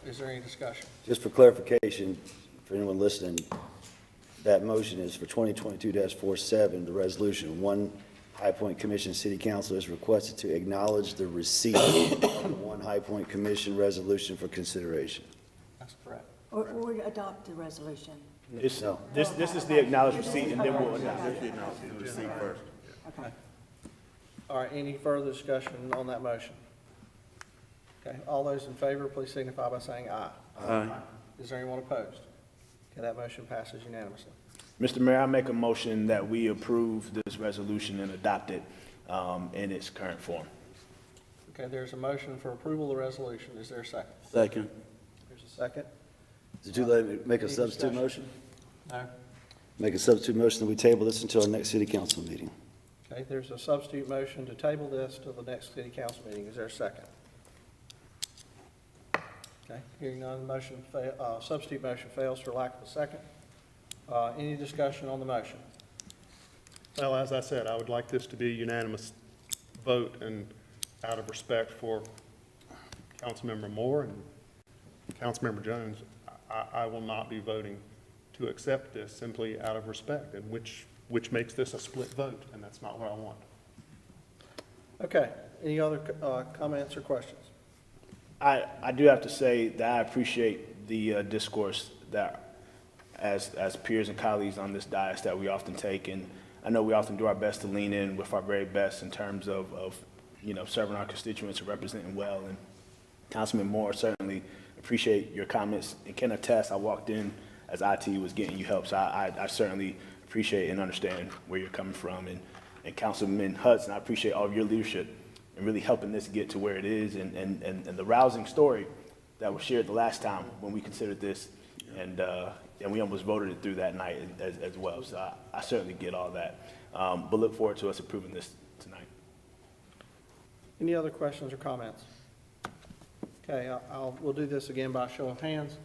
Speaker 1: Is there any discussion?
Speaker 15: Just for clarification, for anyone listening, that motion is for 2022-47, the resolution. One High Point Commission City Council is requested to acknowledge the receipt of the One High Point Commission resolution for consideration.
Speaker 1: That's correct.
Speaker 16: Or adopt the resolution.
Speaker 4: This is the acknowledged receipt, and then we'll adopt it.
Speaker 3: The receipt first.
Speaker 16: Okay.
Speaker 1: All right, any further discussion on that motion? Okay, all those in favor, please signify by saying aye.
Speaker 15: Aye.
Speaker 1: Is there anyone opposed? Okay, that motion passes unanimously.
Speaker 4: Mr. Mayor, I make a motion that we approve this resolution and adopt it in its current form.
Speaker 1: Okay, there's a motion for approval of the resolution. Is there a second?
Speaker 15: Second.
Speaker 1: There's a second.
Speaker 15: Did you let me make a
Speaker 1: Any
Speaker 15: substitute
Speaker 1: discussion?
Speaker 15: motion?
Speaker 1: No?
Speaker 15: Make a substitute motion that we table this until our next city council meeting.
Speaker 1: Okay, there's a substitute motion to table this to the next city council meeting. Is there a second? Okay, hearing none, substitute motion fails for lack of a second. Any discussion on the motion?
Speaker 20: Well, as I said, I would like this to be a unanimous vote, and out of respect for Councilmember Moore and Councilmember Jones, I will not be voting to accept this simply out of respect, and which makes this a split vote, and that's not what I want.
Speaker 1: Okay, any other comments or questions?
Speaker 4: I do have to say that I appreciate the discourse that as peers and colleagues on this dais that we often take, and I know we often do our best to lean in with our very best in terms of serving our constituents and representing well. And Councilman Moore, certainly appreciate your comments and can attest. I walked in as IT was getting you help, so I certainly appreciate and understand where you're coming from. And Councilman Hudson, I appreciate all of your leadership and really helping this get to where it is, and the rousing story that was shared the last time when we considered this, and we almost voted it through that night as well. So I certainly get all that, but look forward to us approving this tonight.
Speaker 1: Any other questions or comments? Okay, we'll do this again by show of hands.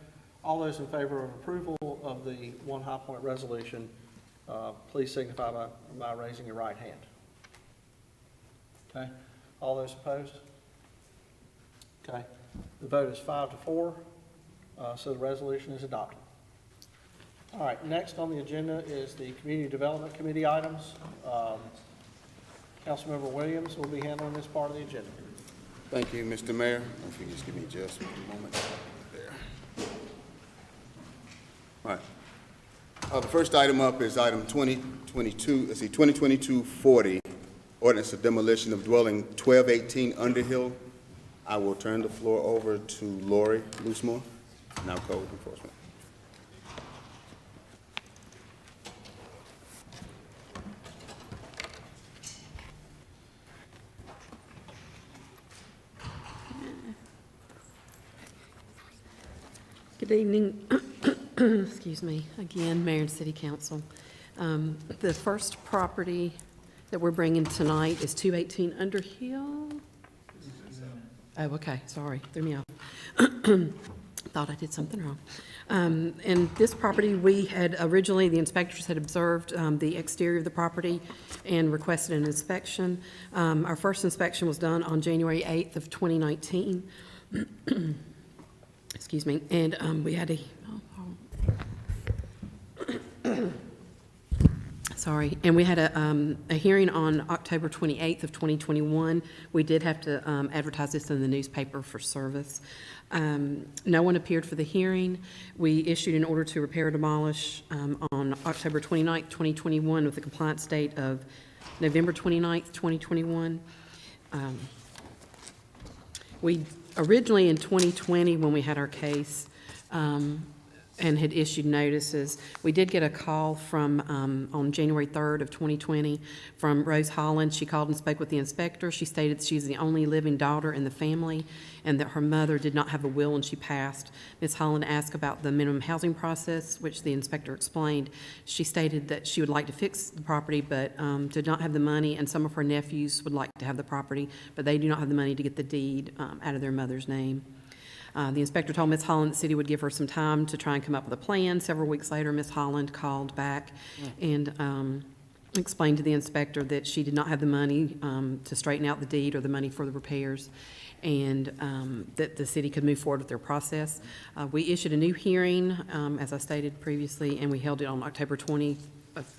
Speaker 1: All those in favor of approval of the One High Point resolution, please signify by raising your right hand. Okay, all those opposed? Okay, the vote is 5-4, so the resolution is adopted. All right, next on the agenda is the Community Development Committee items. Councilmember Williams will be handling this part of the agenda.
Speaker 3: Thank you, Mr. Mayor. If you just give me just a moment there. All right. The first item up is item 2022, let's see, 2022-40, Ordinance of demolition of dwelling 1218 Underhill. I will turn the floor over to Lori Loosemore, now Code Enforcement.
Speaker 12: Good evening. Excuse me, again, Mayor and City Council. The first property that we're bringing tonight is 218 Underhill. Oh, okay, sorry, threw me off. Thought I did something wrong. And this property, we had originally, the inspectors had observed the exterior of the property and requested an inspection. Our first inspection was done on January 8th of 2019. Excuse me, and we had a, sorry, and we had a hearing on October 28th of 2021. We did have to advertise this in the newspaper for service. No one appeared for the hearing. We issued an order to repair or demolish on October 29th, 2021 with a compliance date of November 29th, 2021. We originally in 2020, when we had our case, and had issued notices. We did get a call from, on January 3rd of 2020, from Rose Holland. She called and spoke with the inspector. She stated she's the only living daughter in the family and that her mother did not have a will when she passed. Ms. Holland asked about the minimum housing process, which the inspector explained. She stated that she would like to fix the property, but did not have the money, and some of her nephews would like to have the property, but they do not have the money to get the deed out of their mother's name. The inspector told Ms. Holland the city would give her some time to try and come up with a plan. Several weeks later, Ms. Holland called back and explained to the inspector that she did not have the money to straighten out the deed or the money for the repairs, and that the city could move forward with their process. We issued a new hearing, as I stated previously, and we held it on October 28th of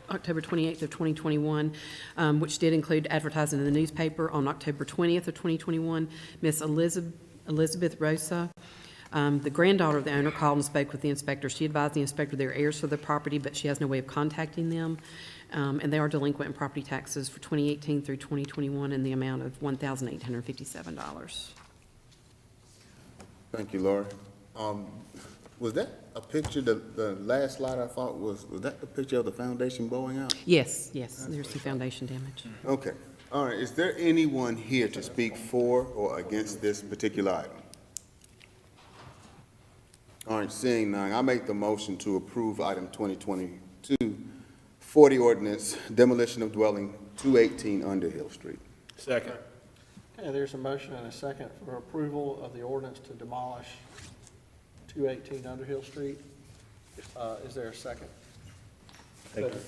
Speaker 12: 2021, which did include advertising in the newspaper on October 20th of 2021. Miss Elizabeth Rosa, the granddaughter of the owner, called and spoke with the inspector. She advised the inspector they're heirs for the property, but she has no way of contacting them, and they are delinquent in property taxes for 2018 through 2021 in the amount of $1,857.
Speaker 3: Thank you, Lori. Was that a picture, the last slide I thought was that the picture of the foundation blowing out?
Speaker 12: Yes, yes, there's some foundation damage.
Speaker 3: Okay. All right, is there anyone here to speak for or against this particular item? All right, seeing none, I make the motion to approve item 2022-40 ordinance, demolition of dwelling 218 Underhill Street.
Speaker 4: Second.
Speaker 1: Okay, there's a motion and a second for approval of the ordinance to demolish 218 Underhill Street. Is there a second?
Speaker 4: Thank you.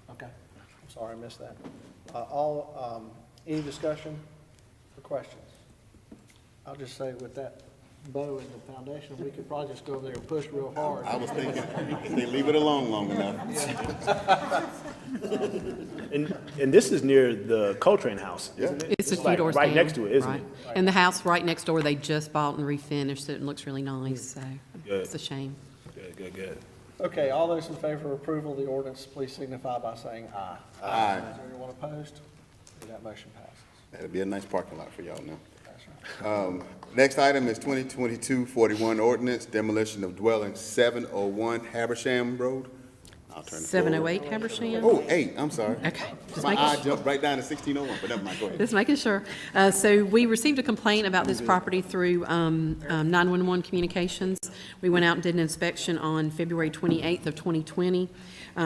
Speaker 1: Okay, I'm sorry, I missed that. Any discussion or questions? I'll just say with that bow in the foundation, we could probably just go over there and push real hard.
Speaker 3: I was thinking, if they leave it alone long enough.
Speaker 4: And this is near the Coltrane House, isn't it?
Speaker 12: It's a few doors
Speaker 4: right
Speaker 12: down,
Speaker 4: next to it, isn't
Speaker 12: right.
Speaker 4: it?
Speaker 12: And the house right next door, they just bought and refinished it and looks really nice, so
Speaker 4: Good.
Speaker 12: it's a shame.
Speaker 4: Good.
Speaker 1: Okay, all those in favor of approval of the ordinance, please signify by saying aye.
Speaker 3: Aye.
Speaker 1: Is there anyone opposed? That motion passes.
Speaker 3: That'll be a nice parking lot for y'all now.
Speaker 1: That's right.
Speaker 3: Next item is 2022-41 ordinance, demolition of dwelling 701 Habersham Road. I'll turn the floor over.
Speaker 12: 708 Habersham?
Speaker 3: Oh, 8, I'm sorry.
Speaker 12: Okay. Just
Speaker 3: My
Speaker 12: making
Speaker 3: eye
Speaker 12: sure.
Speaker 3: jumped right down to 1601, but never mind, go ahead.
Speaker 12: Just making sure. So we received a complaint about this property through 911 communications. We went out and did an inspection on February 28th of 2020.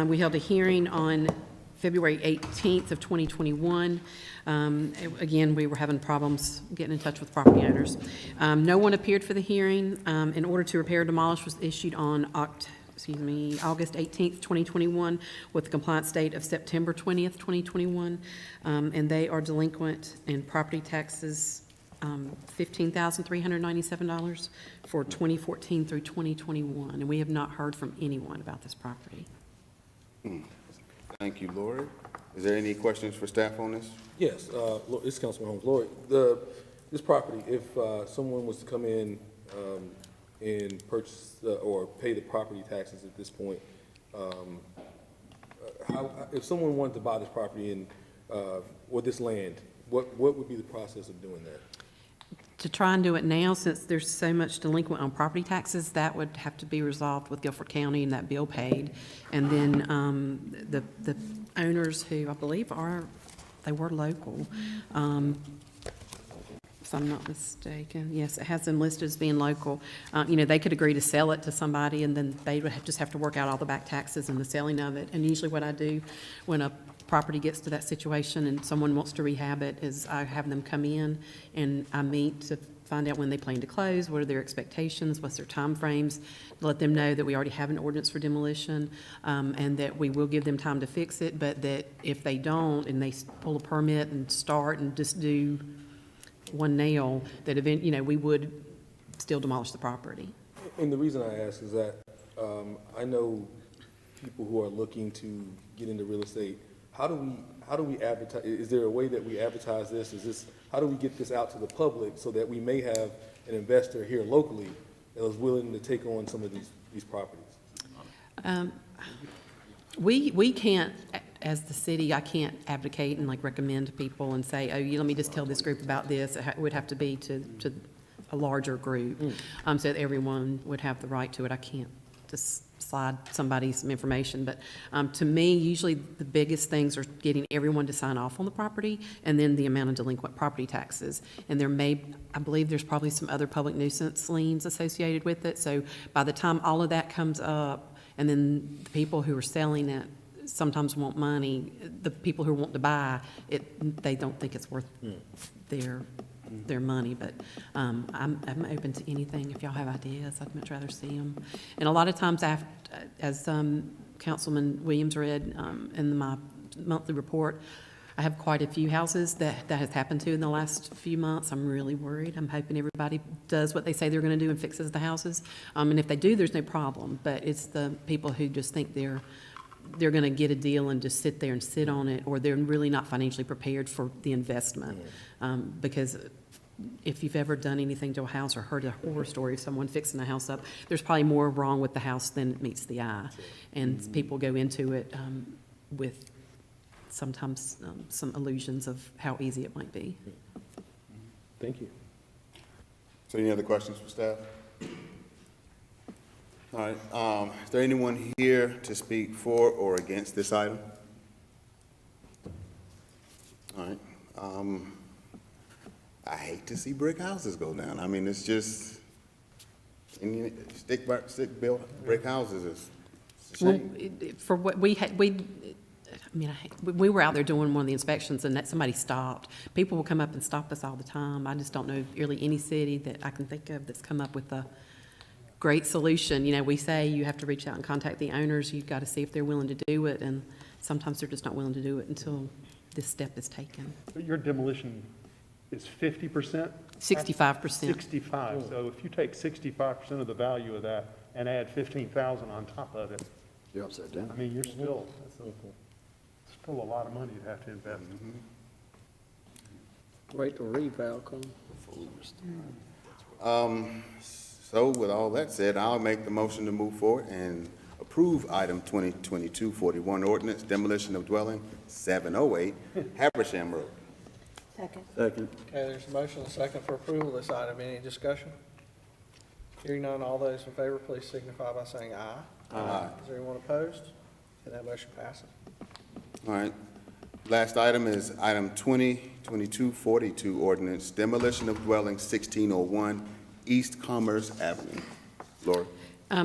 Speaker 12: We held a hearing on February 18th of 2021. Again, we were having problems getting in touch with property owners. No one appeared for the hearing. An order to repair or demolish was issued on August 18th, 2021, with the compliance date of September 20th, 2021. And they are delinquent in property taxes, $15,397 for 2014 through 2021. And we have not heard from anyone about this property.
Speaker 3: Thank you, Lori. Is there any questions for staff on this?
Speaker 6: Yes, this is Councilman Holmes. Lori, this property, if someone was to come in and purchase or pay the property taxes at this point, if someone wanted to buy this property and or this land, what would be the process of doing that?
Speaker 12: To try and do it now, since there's so much delinquent on property taxes, that would have to be resolved with Guilford County and that bill paid. And then the owners who I believe they were local, if I'm not mistaken, yes, it has them listed as being local. They could agree to sell it to somebody, and then they would just have to work out all the back taxes and the selling of it. And usually what I do when a property gets to that situation and someone wants to rehab it is I have them come in and I meet to find out when they plan to close, what are their expectations, what's their timeframes, let them know that we already have an ordinance for demolition, and that we will give them time to fix it, but that if they don't and they pull a permit and start and just do one nail, that we would still demolish the property.
Speaker 6: And the reason I ask is that I know people who are looking to get into real estate. How do we advertise? Is there a way that we advertise this? How do we get this out to the public so that we may have an investor here locally that is willing to take on some of these properties?
Speaker 12: We can't, as the city, I can't advocate and recommend to people and say, oh, let me just tell this group about this. It would have to be to a larger group, so that everyone would have the right to it. I can't just slide somebody some information, but to me, usually the biggest things are getting everyone to sign off on the property and then the amount of delinquent property taxes. And I believe there's probably some other public nuisance liens associated with it. So by the time all of that comes up, and then the people who are selling it sometimes want money, the people who want to buy it, they don't think it's worth their money, but I'm open to anything. If y'all have ideas, I'd much rather see them. And a lot of times, as Councilman Williams read in my monthly report, I have quite a few houses that has happened to in the last few months. I'm really worried. I'm hoping everybody does what they say they're going to do and fixes the houses. And if they do, there's no problem. But it's the people who just think they're going to get a deal and just sit there and sit on it, or they're really not financially prepared for the investment. Because if you've ever done anything to a house or heard a horror story of someone fixing a house up, there's probably more wrong with the house than it meets the eye. And people go into it with sometimes some illusions of how easy it might be.
Speaker 6: Thank you.
Speaker 3: So any other questions for staff? All right, is there anyone here to speak for or against this item? All right, I hate to see brick houses go down. I mean, it's just, stick built brick houses is a shame.
Speaker 12: Well, for what we had, we were out there doing one of the inspections and that somebody stopped. People will come up and stop us all the time. I just don't know really any city that I can think of that's come up with a great solution. We say you have to reach out and contact the owners. You've got to see if they're willing to do it, and sometimes they're just not willing to do it until this step is taken.
Speaker 20: But your demolition is 50%?
Speaker 12: 65%.
Speaker 20: 65. So if you take 65% of the value of that and add 15,000 on top of it,
Speaker 15: You're upside down.
Speaker 20: I mean, you're still, still a lot of money you'd have to invest.
Speaker 17: Wait till reval comes.
Speaker 3: So with all that said, I'll make the motion to move forward and approve item 2022-41 ordinance, demolition of dwelling 708 Habersham Road.
Speaker 16: Second.
Speaker 15: Second.
Speaker 1: Okay, there's a motion and a second for approval of this item. Any discussion? Hearing none, all those in favor, please signify by saying aye.
Speaker 3: Aye.
Speaker 1: Is there anyone opposed? Okay, that motion passes.
Speaker 3: All right. Last item is item 2022-42 ordinance, demolition of dwelling 1601 East Commerce Avenue. Laura?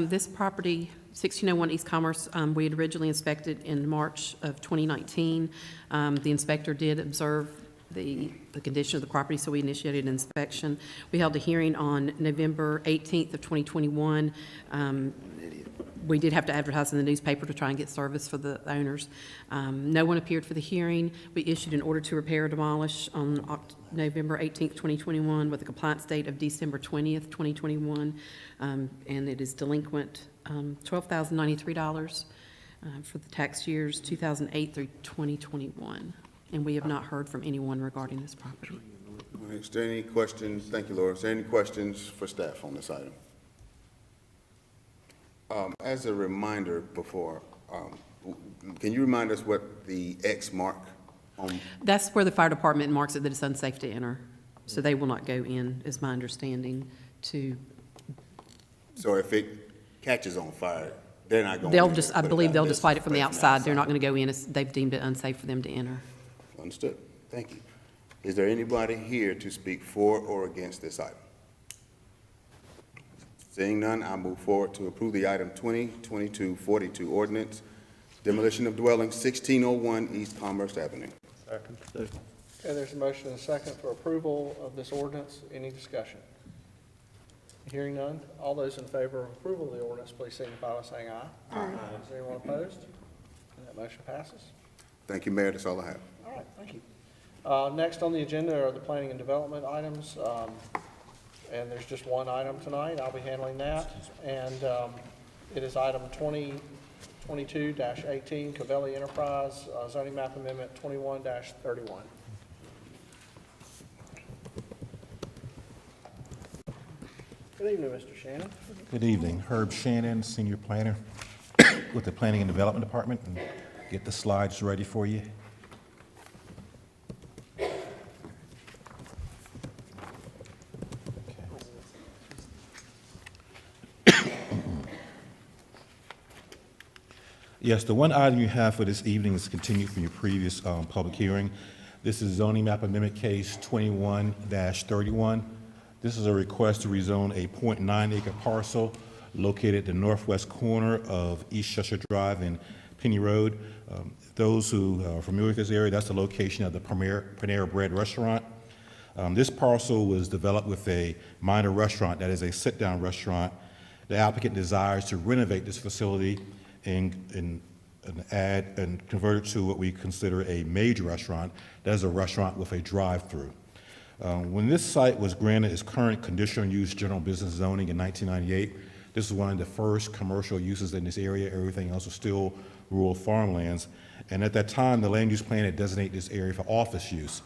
Speaker 12: This property, 1601 East Commerce, we had originally inspected in March of 2019. The inspector did observe the condition of the property, so we initiated an inspection. We held a hearing on November 18th of 2021. We did have to advertise in the newspaper to try and get service for the owners. No one appeared for the hearing. We issued an order to repair or demolish on November 18th, 2021 with a compliance date of December 20th, 2021. And it is delinquent $12,093 for the tax years 2008 through 2021. And we have not heard from anyone regarding this property.
Speaker 3: All right, is there any questions? Thank you, Laura. Is there any questions for staff on this item? As a reminder before, can you remind us what the X mark
Speaker 12: That's where the fire department marks it that it's unsafe to enter. So they will not go in, is my understanding, to,
Speaker 3: So if it catches on fire, they're not going?
Speaker 12: they'll just, I believe they'll just fight it from the outside. They're not going to go in. They've deemed it unsafe for them to enter.
Speaker 3: Understood. Thank you. Is there anybody here to speak for or against this item? Seeing none, I move forward to approve the item 2022-42 ordinance, demolition of dwelling 1601 East Commerce Avenue.
Speaker 20: Second.
Speaker 1: Okay, there's a motion and a second for approval of this ordinance. Any discussion? Hearing none, all those in favor of approval of the ordinance, please signify by saying aye. Aye. Is anyone opposed? And that motion passes.
Speaker 3: Thank you, Mayor. That's all I have.
Speaker 1: All right, thank you. Next on the agenda are the planning and development items, and there's just one item tonight. I'll be handling that, and it is item 2022-18, Cavelli Enterprise, zoning map amendment 21-31. Good evening, Mr. Shannon.
Speaker 5: Good evening. Herb Shannon, Senior Planner with the Planning and Development Department, and get the slides ready for you. Yes, the one item you have for this evening is continued from your previous public hearing. This is zoning map amendment case 21-31. This is a request to rezone a 0.9-acre parcel located at the northwest corner of East Chester Drive and Penny Road. Those who are familiar with this area, that's the location of the Panera Bread restaurant. This parcel was developed with a minor restaurant, that is a sit-down restaurant. The applicant desires to renovate this facility and add and convert it to what we consider a major restaurant. That is a restaurant with a drive-through. When this site was granted its current conditional use general business zoning in 1998, this was one of the first commercial uses in this area. Everything else was still rural farmlands. And at that time, the land use plan had designated this area for office use.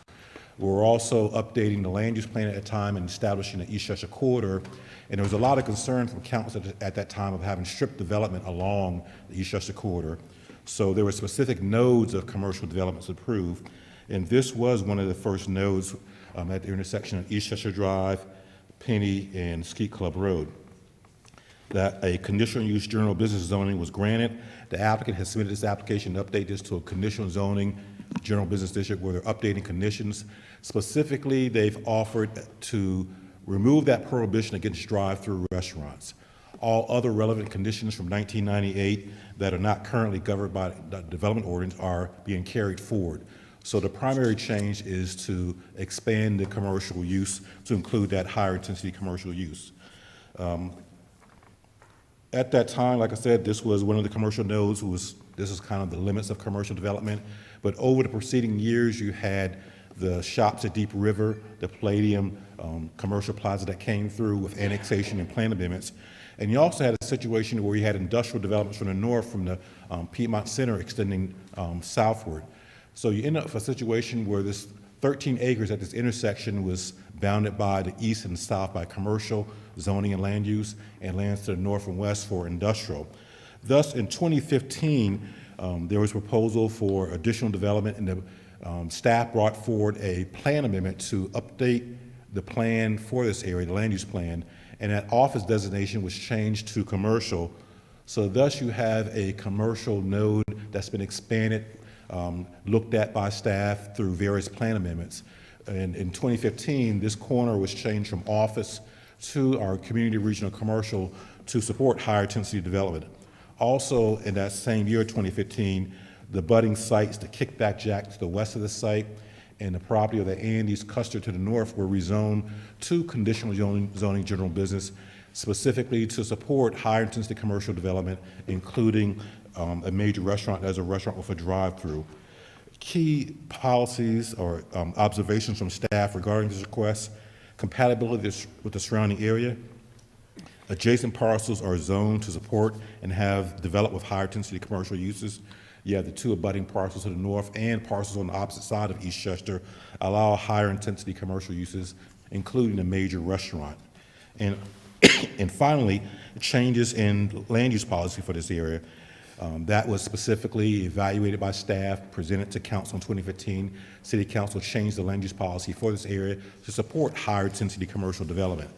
Speaker 5: We were also updating the land use plan at that time and establishing the East Chester corridor. And there was a lot of concern from council at that time of having strip development along the East Chester corridor. So there were specific nodes of commercial developments approved. And this was one of the first nodes at the intersection of East Chester Drive, Penny, and Skeet Club Road. That a conditional use general business zoning was granted. The applicant has submitted this application to update this to a conditional zoning general business district where they're updating conditions. Specifically, they've offered to remove that prohibition against drive-through restaurants. All other relevant conditions from 1998 that are not currently governed by the development ordinance are being carried forward. So the primary change is to expand the commercial use to include that higher intensity commercial use. At that time, like I said, this was one of the commercial nodes this is kind of the limits of commercial development. But over the preceding years, you had the shops at Deep River, the Palladium commercial plaza that came through with annexation and plan amendments. And you also had a situation where you had industrial developments from the north, from the Piedmont Center extending southward. So you end up with a situation where this 13 acres at this intersection was bounded by the east and south by commercial, zoning and land use, and lands to the north and west for industrial. Thus, in 2015, there was a proposal for additional development, and the staff brought forward a plan amendment to update the plan for this area, the land use plan, and that office designation was changed to commercial. So thus you have a commercial node that's been expanded, looked at by staff through various plan amendments. And in 2015, this corner was changed from office to our community regional commercial to support higher intensity development. Also, in that same year, 2015, the budding sites, the Kickback Jack to the west of the site, and the property of the Andes Custer to the north were rezoned to conditional zoning general business, specifically to support higher intensity commercial development, including a major restaurant as a restaurant with a drive-through. Key policies or observations from staff regarding this request: compatibility with the surrounding area. Adjacent parcels are zoned to support and have developed with higher intensity commercial uses. You have the two abutting parcels to the north and parcels on the opposite side of East Chester allow higher intensity commercial uses, including a major restaurant. And finally, changes in land use policy for this area. That was specifically evaluated by staff, presented to council in 2015. City Council changed the land use policy for this area to support higher intensity commercial development.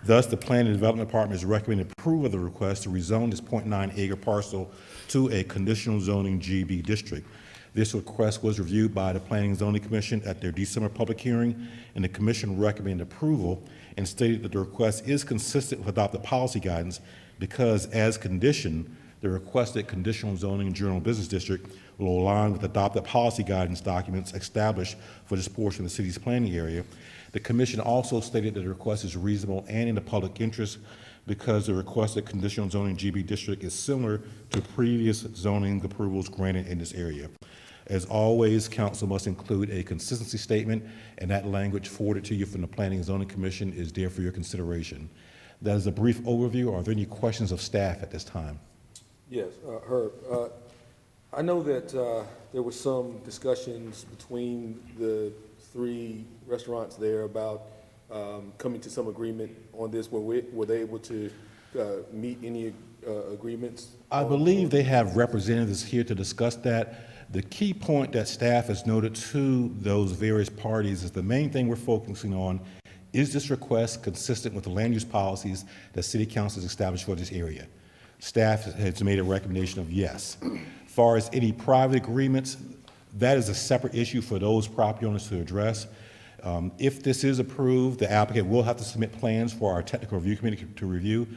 Speaker 5: Thus, the Planning and Development Department is recommending approval of the request to rezone this 0.9 acre parcel to a conditional zoning GB district. This request was reviewed by the Planning and Zoning Commission at their December public hearing, and the Commission recommended approval and stated that the request is consistent with adopted policy guidance because, as conditioned, the requested conditional zoning general business district will align with adopted policy guidance documents established for this portion of the city's planning area. The Commission also stated that the request is reasonable and in the public interest because the requested conditional zoning GB district is similar to previous zoning approvals granted in this area. As always, council must include a consistency statement, and that language forwarded to you from the Planning and Zoning Commission is there for your consideration. That is a brief overview. Are there any questions of staff at this time?
Speaker 6: Yes, Herb. I know that there were some discussions between the three restaurants there about coming to some agreement on this. Were they able to meet any agreements?
Speaker 5: I believe they have representatives here to discuss that. The key point that staff has noted to those various parties is the main thing we're focusing on is this request consistent with the land use policies that City Council has established for this area. Staff has made a recommendation of yes. As far as any private agreements, that is a separate issue for those property owners to address. If this is approved, the applicant will have to submit plans for our technical review committee to review.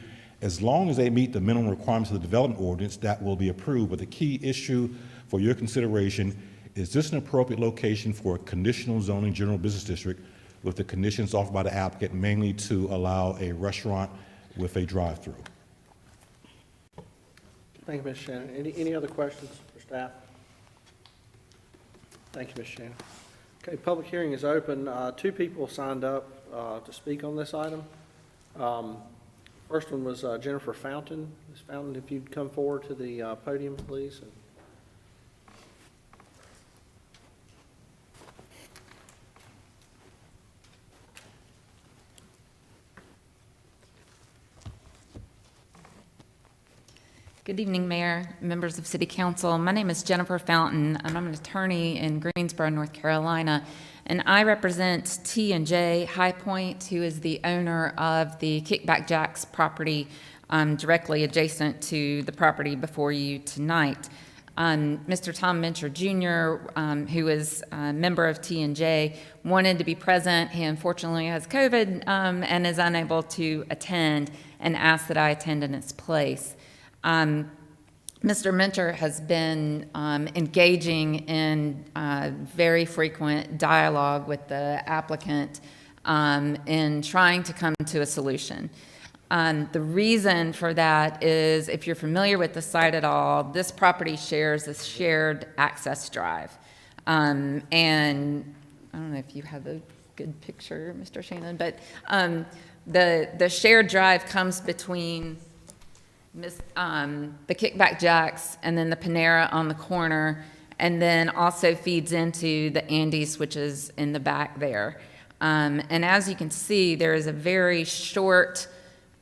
Speaker 5: As long as they meet the minimum requirements of the development ordinance, that will be approved. But the key issue for your consideration, is this an appropriate location for a conditional zoning general business district with the conditions offered by the applicant, mainly to allow a restaurant with a drive-through?
Speaker 1: Thank you, Ms. Shannon. Any other questions for staff? Thank you, Ms. Shannon. Okay, public hearing is open. Two people signed up to speak on this item. First one was Jennifer Fountain. Ms. Fountain, if you'd come forward to the podium, please.
Speaker 9: Good evening, Mayor, members of City Council. My name is Jennifer Fountain, and I'm an attorney in Greensboro, North Carolina, and I represent T&J High Point, who is the owner of the Kickback Jacks property directly adjacent to the property before you tonight. Mr. Tom Mincher Jr., who is a member of T&J, wanted to be present. He unfortunately has COVID and is unable to attend and asked that I attend in his place. Mr. Mincher has been engaging in very frequent dialogue with the applicant in trying to come to a solution. The reason for that is, if you're familiar with the site at all, this property shares a shared access drive. And I don't know if you have a good picture, Mr. Shannon, but the shared drive comes between the Kickback Jacks and then the Panera on the corner, and then also feeds into the Andes, which is in the back there. And as you can see, there is a very short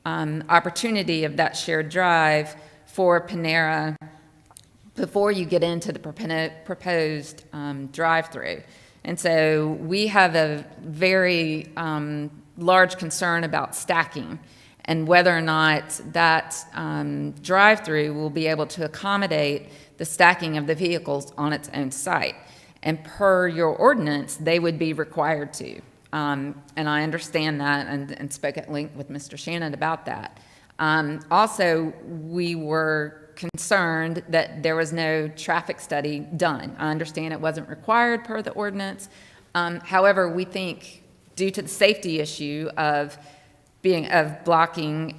Speaker 9: opportunity of that shared drive for Panera before you get into the proposed drive-through. And so we have a very large concern about stacking and whether or not that drive-through will be able to accommodate the stacking of the vehicles on its own site. And per your ordinance, they would be required to. And I understand that and spoke at length with Mr. Shannon about that. Also, we were concerned that there was no traffic study done. I understand it wasn't required per the ordinance. However, we think due to the safety issue of blocking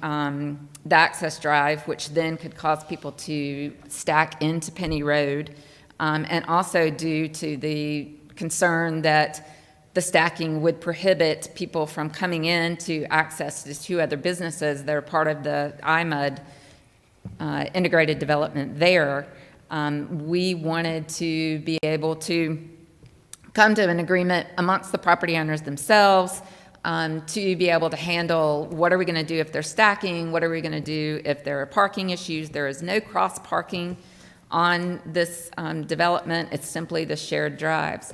Speaker 9: the access drive, which then could cause people to stack into Penny Road, and also due to the concern that the stacking would prohibit people from coming in to access the two other businesses that are part of the IMUD integrated development there. We wanted to be able to come to an agreement amongst the property owners themselves to be able to handle what are we going to do if they're stacking, what are we going to do if there are parking issues. There is no cross parking on this development. It's simply the shared drives.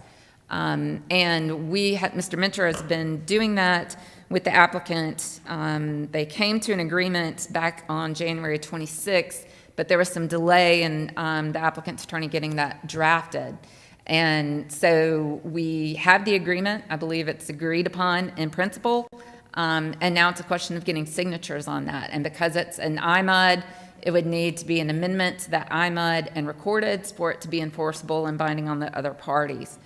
Speaker 9: And Mr. Minter has been doing that with the applicant. They came to an agreement back on January 26th, but there was some delay in the applicant's attorney getting that drafted. And so we have the agreement. I believe it's agreed upon in principle. And now it's a question of getting signatures on that. And because it's an IMUD, it would need to be an amendment to that IMUD and recorded for it to be enforceable and binding on the other parties.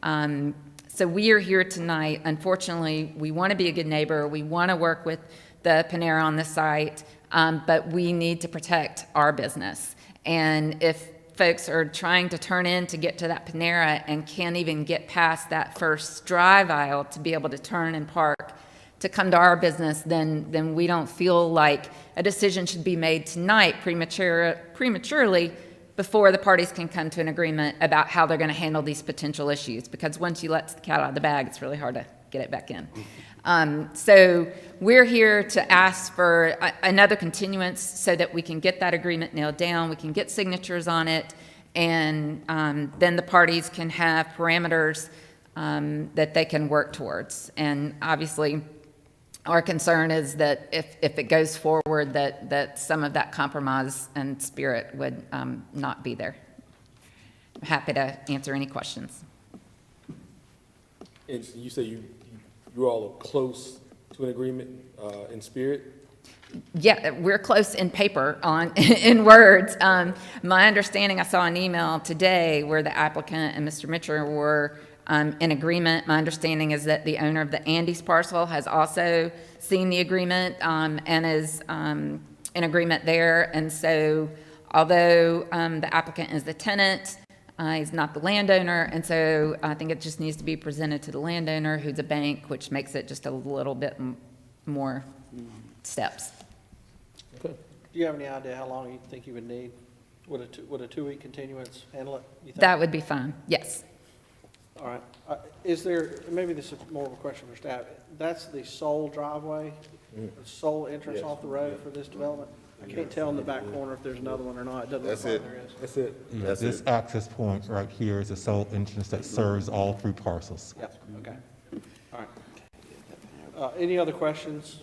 Speaker 9: So we are here tonight. Unfortunately, we want to be a good neighbor. We want to work with the Panera on the site, but we need to protect our business. And if folks are trying to turn in to get to that Panera and can't even get past that first drive aisle to be able to turn and park to come to our business, then we don't feel like a decision should be made tonight prematurely before the parties can come to an agreement about how they're going to handle these potential issues. Because once you let the cat out of the bag, it's really hard to get it back in. So we're here to ask for another continuance so that we can get that agreement nailed down, we can get signatures on it, and then the parties can have parameters that they can work towards. And obviously, our concern is that if it goes forward, that some of that compromise and spirit would not be there. I'm happy to answer any questions.
Speaker 6: And you say you all are close to an agreement in spirit?
Speaker 9: Yeah, we're close in paper in words. My understanding, I saw an email today where the applicant and Mr. Mitchell were in agreement. My understanding is that the owner of the Andes parcel has also seen the agreement and is in agreement there. And so although the applicant is the tenant, he's not the landowner, and so I think it just needs to be presented to the landowner, who's a bank, which makes it just a little bit more steps.
Speaker 1: Okay. Do you have any idea how long you think you would need? Would a two-week continuance handle it, you think?
Speaker 9: That would be fine, yes.
Speaker 1: All right. Is there, maybe this is more of a question for staff, that's the sole driveway, the sole entrance off the road for this development? I can't tell in the back corner if there's another one or not. It doesn't look like there is.
Speaker 6: That's it.
Speaker 5: Yeah, this access point right here is the sole entrance that serves all three parcels.
Speaker 1: Yep, okay. All right. Any other questions?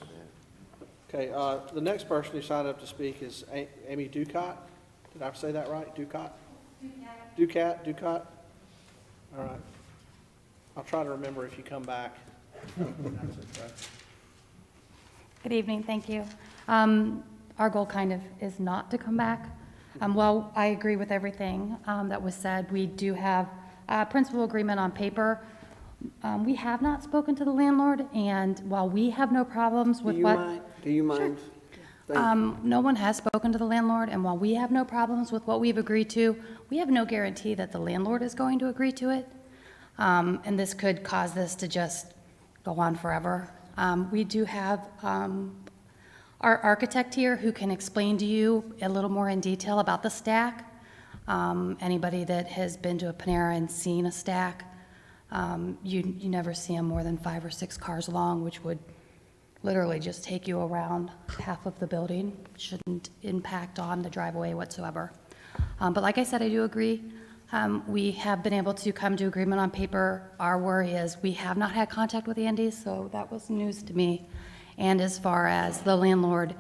Speaker 1: Okay, the next person who signed up to speak is Amy Ducat. Did I say that right? Ducat? Ducat? All right. I'll try to remember if you come back.
Speaker 10: Good evening, thank you. Our goal kind of is not to come back. Well, I agree with everything that was said. We do have a principal agreement on paper. We have not spoken to the landlord, and while we have no problems with
Speaker 17: Do you mind?
Speaker 10: no one has spoken to the landlord, and while we have no problems with what we've agreed to, we have no guarantee that the landlord is going to agree to it. And this could cause this to just go on forever. We do have our architect here who can explain to you a little more in detail about the stack. Anybody that has been to a Panera and seen a stack, you never see them more than 5 or 6 cars long, which would literally just take you around half of the building. Shouldn't impact on the driveway whatsoever. But like I said, I do agree. We have been able to come to agreement on paper. Our worry is we have not had contact with the Andes, so that was news to me. And as far as the landlord,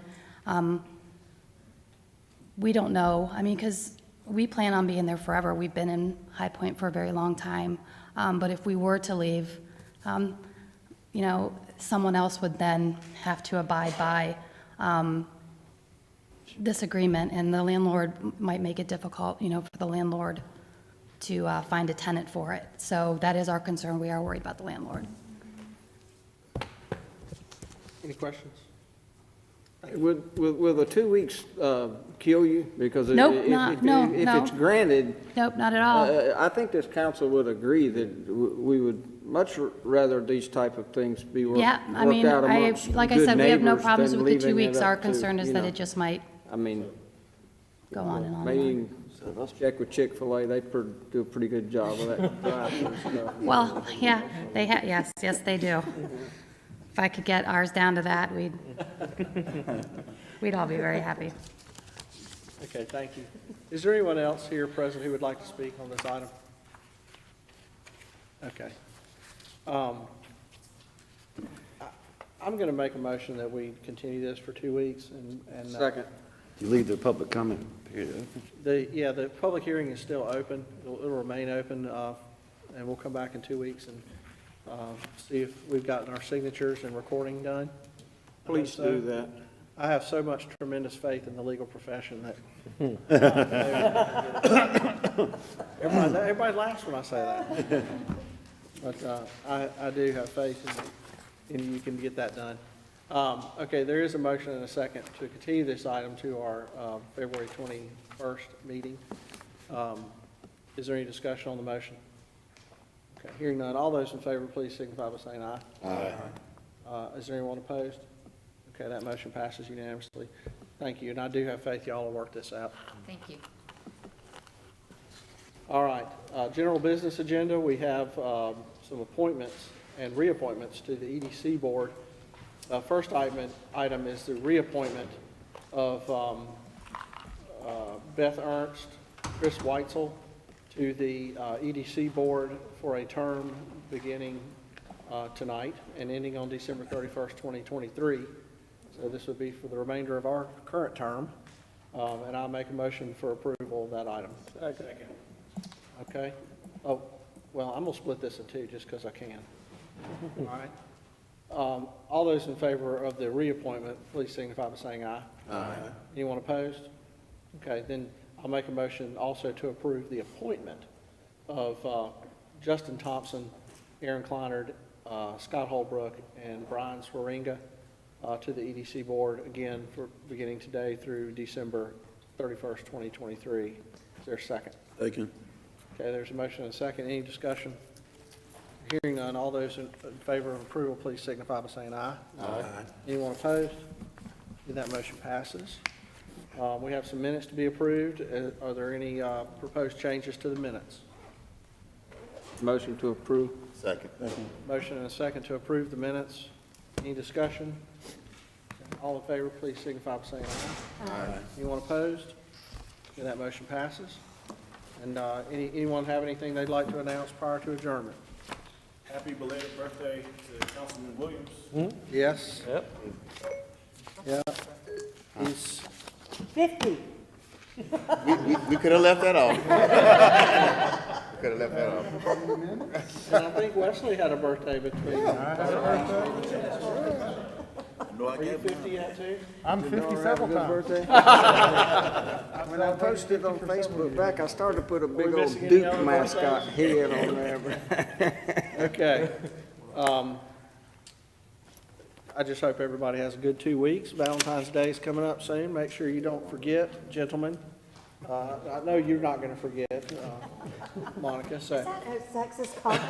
Speaker 10: we don't know. I mean, because we plan on being there forever. We've been in High Point for a very long time. But if we were to leave, you know, someone else would then have to abide by this agreement, and the landlord might make it difficult, you know, for the landlord to find a tenant for it. So that is our concern. We are worried about the landlord.
Speaker 1: Any questions?
Speaker 17: Will the 2 weeks kill you? Because
Speaker 10: Nope,
Speaker 17: if
Speaker 10: no.
Speaker 17: it's granted.
Speaker 10: Nope, not at all.
Speaker 17: I think this council would agree that we would much rather these type of things be worked out amongst
Speaker 10: I mean, like I said, we have no
Speaker 17: good
Speaker 10: problems
Speaker 17: neighbors
Speaker 10: with the
Speaker 17: than
Speaker 10: 2 weeks.
Speaker 17: leaving it
Speaker 10: Our
Speaker 17: up to,
Speaker 10: concern is
Speaker 17: you
Speaker 10: that
Speaker 17: know,
Speaker 10: it just might
Speaker 17: I mean,
Speaker 10: go on and on.
Speaker 17: maybe check with Chick-fil-A, they do a pretty good job with that drive-through stuff.
Speaker 10: Well, yeah, they yes, they do. If I could get ours down to that, we'd all be very happy.
Speaker 1: Okay, thank you. Is there anyone else here present who would like to speak on this item? Okay. I'm going to make a motion that we continue this for 2 weeks and.
Speaker 17: Second.
Speaker 15: You leave the public comment period open?
Speaker 1: The public hearing is still open. It'll remain open, and we'll come back in 2 weeks and see if we've gotten our signatures and recording done.
Speaker 17: Please do that.
Speaker 1: I have so much tremendous faith in the legal profession that everybody laughs when I say that. But I do have faith in you can get that done. Okay, there is a motion and a second to continue this item to our February 21st meeting. Is there any discussion on the motion? Okay, hearing none, all those in favor, please signify by saying aye.
Speaker 15: Aye.
Speaker 1: Is there anyone opposed? Okay, that motion passes unanimously. Thank you, and I do have faith y'all will work this out.
Speaker 9: Thank you.
Speaker 1: All right, general business agenda, we have some appointments and reappointments to the EDC board. First item is the reappointment of Beth Ernst, Chris Weitzel to the EDC board for a term beginning tonight and ending on December 31st, 2023. So this would be for the remainder of our current term, and I'll make a motion for approval of that item. Second. Okay. Oh, well, I'm going to split this in two just because I can. All right. All those in favor of the reappointment, please signify by saying aye. Aye. Anyone opposed? Okay, then I'll make a motion also to approve the appointment of Justin Thompson, Aaron Kleinard, Scott Holbrook, and Brian Swaringa to the EDC board, again, for beginning today through December 31st, 2023. Is there a second?
Speaker 15: Second.
Speaker 1: Okay, there's a motion and a second. Any discussion? Hearing none, all those in favor of approval, please signify by saying aye. Aye. Anyone opposed? That motion passes. We have some minutes to be approved. Are there any proposed changes to the minutes?
Speaker 17: Motion to approve.
Speaker 15: Second.
Speaker 1: Motion and a second to approve the minutes. Any discussion? All in favor, please signify by saying aye. Aye. Anyone opposed? That motion passes. And anyone have anything they'd like to announce prior to adjournment?
Speaker 4: Happy belated birthday to Councilman Williams.
Speaker 1: Yes? Yep. Yeah. He's
Speaker 16: 50.
Speaker 3: We could have left that off. We could have left that off.
Speaker 1: And I think Wesley had a birthday between. Are you 50 yet too?
Speaker 18: I'm 50 several times.
Speaker 17: When I posted on Facebook back, I started to put a big
Speaker 1: we
Speaker 17: old
Speaker 1: missing any
Speaker 17: Duke
Speaker 1: other
Speaker 17: mascot head on there.
Speaker 1: Okay. I just hope everybody has a good 2 weeks. Valentine's Day is coming up soon. Make sure you don't forget, gentlemen. I know you're not going to forget, Monica. So.
Speaker 16: Is that a sexist comment?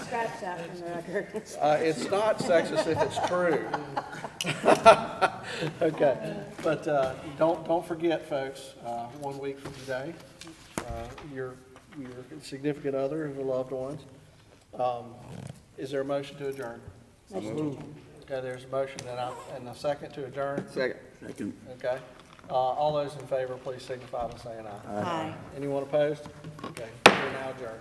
Speaker 16: Scratch that from the record.
Speaker 1: It's not sexist if it's true. Okay, but don't forget, folks. 1 week from today, your significant other and your loved ones. Is there a motion to adjourn? Okay, there's a motion and a second to adjourn.
Speaker 17: Second.
Speaker 1: Okay. All those in favor, please signify by saying aye.
Speaker 16: Aye.
Speaker 1: Anyone opposed? Okay, we're now adjourned.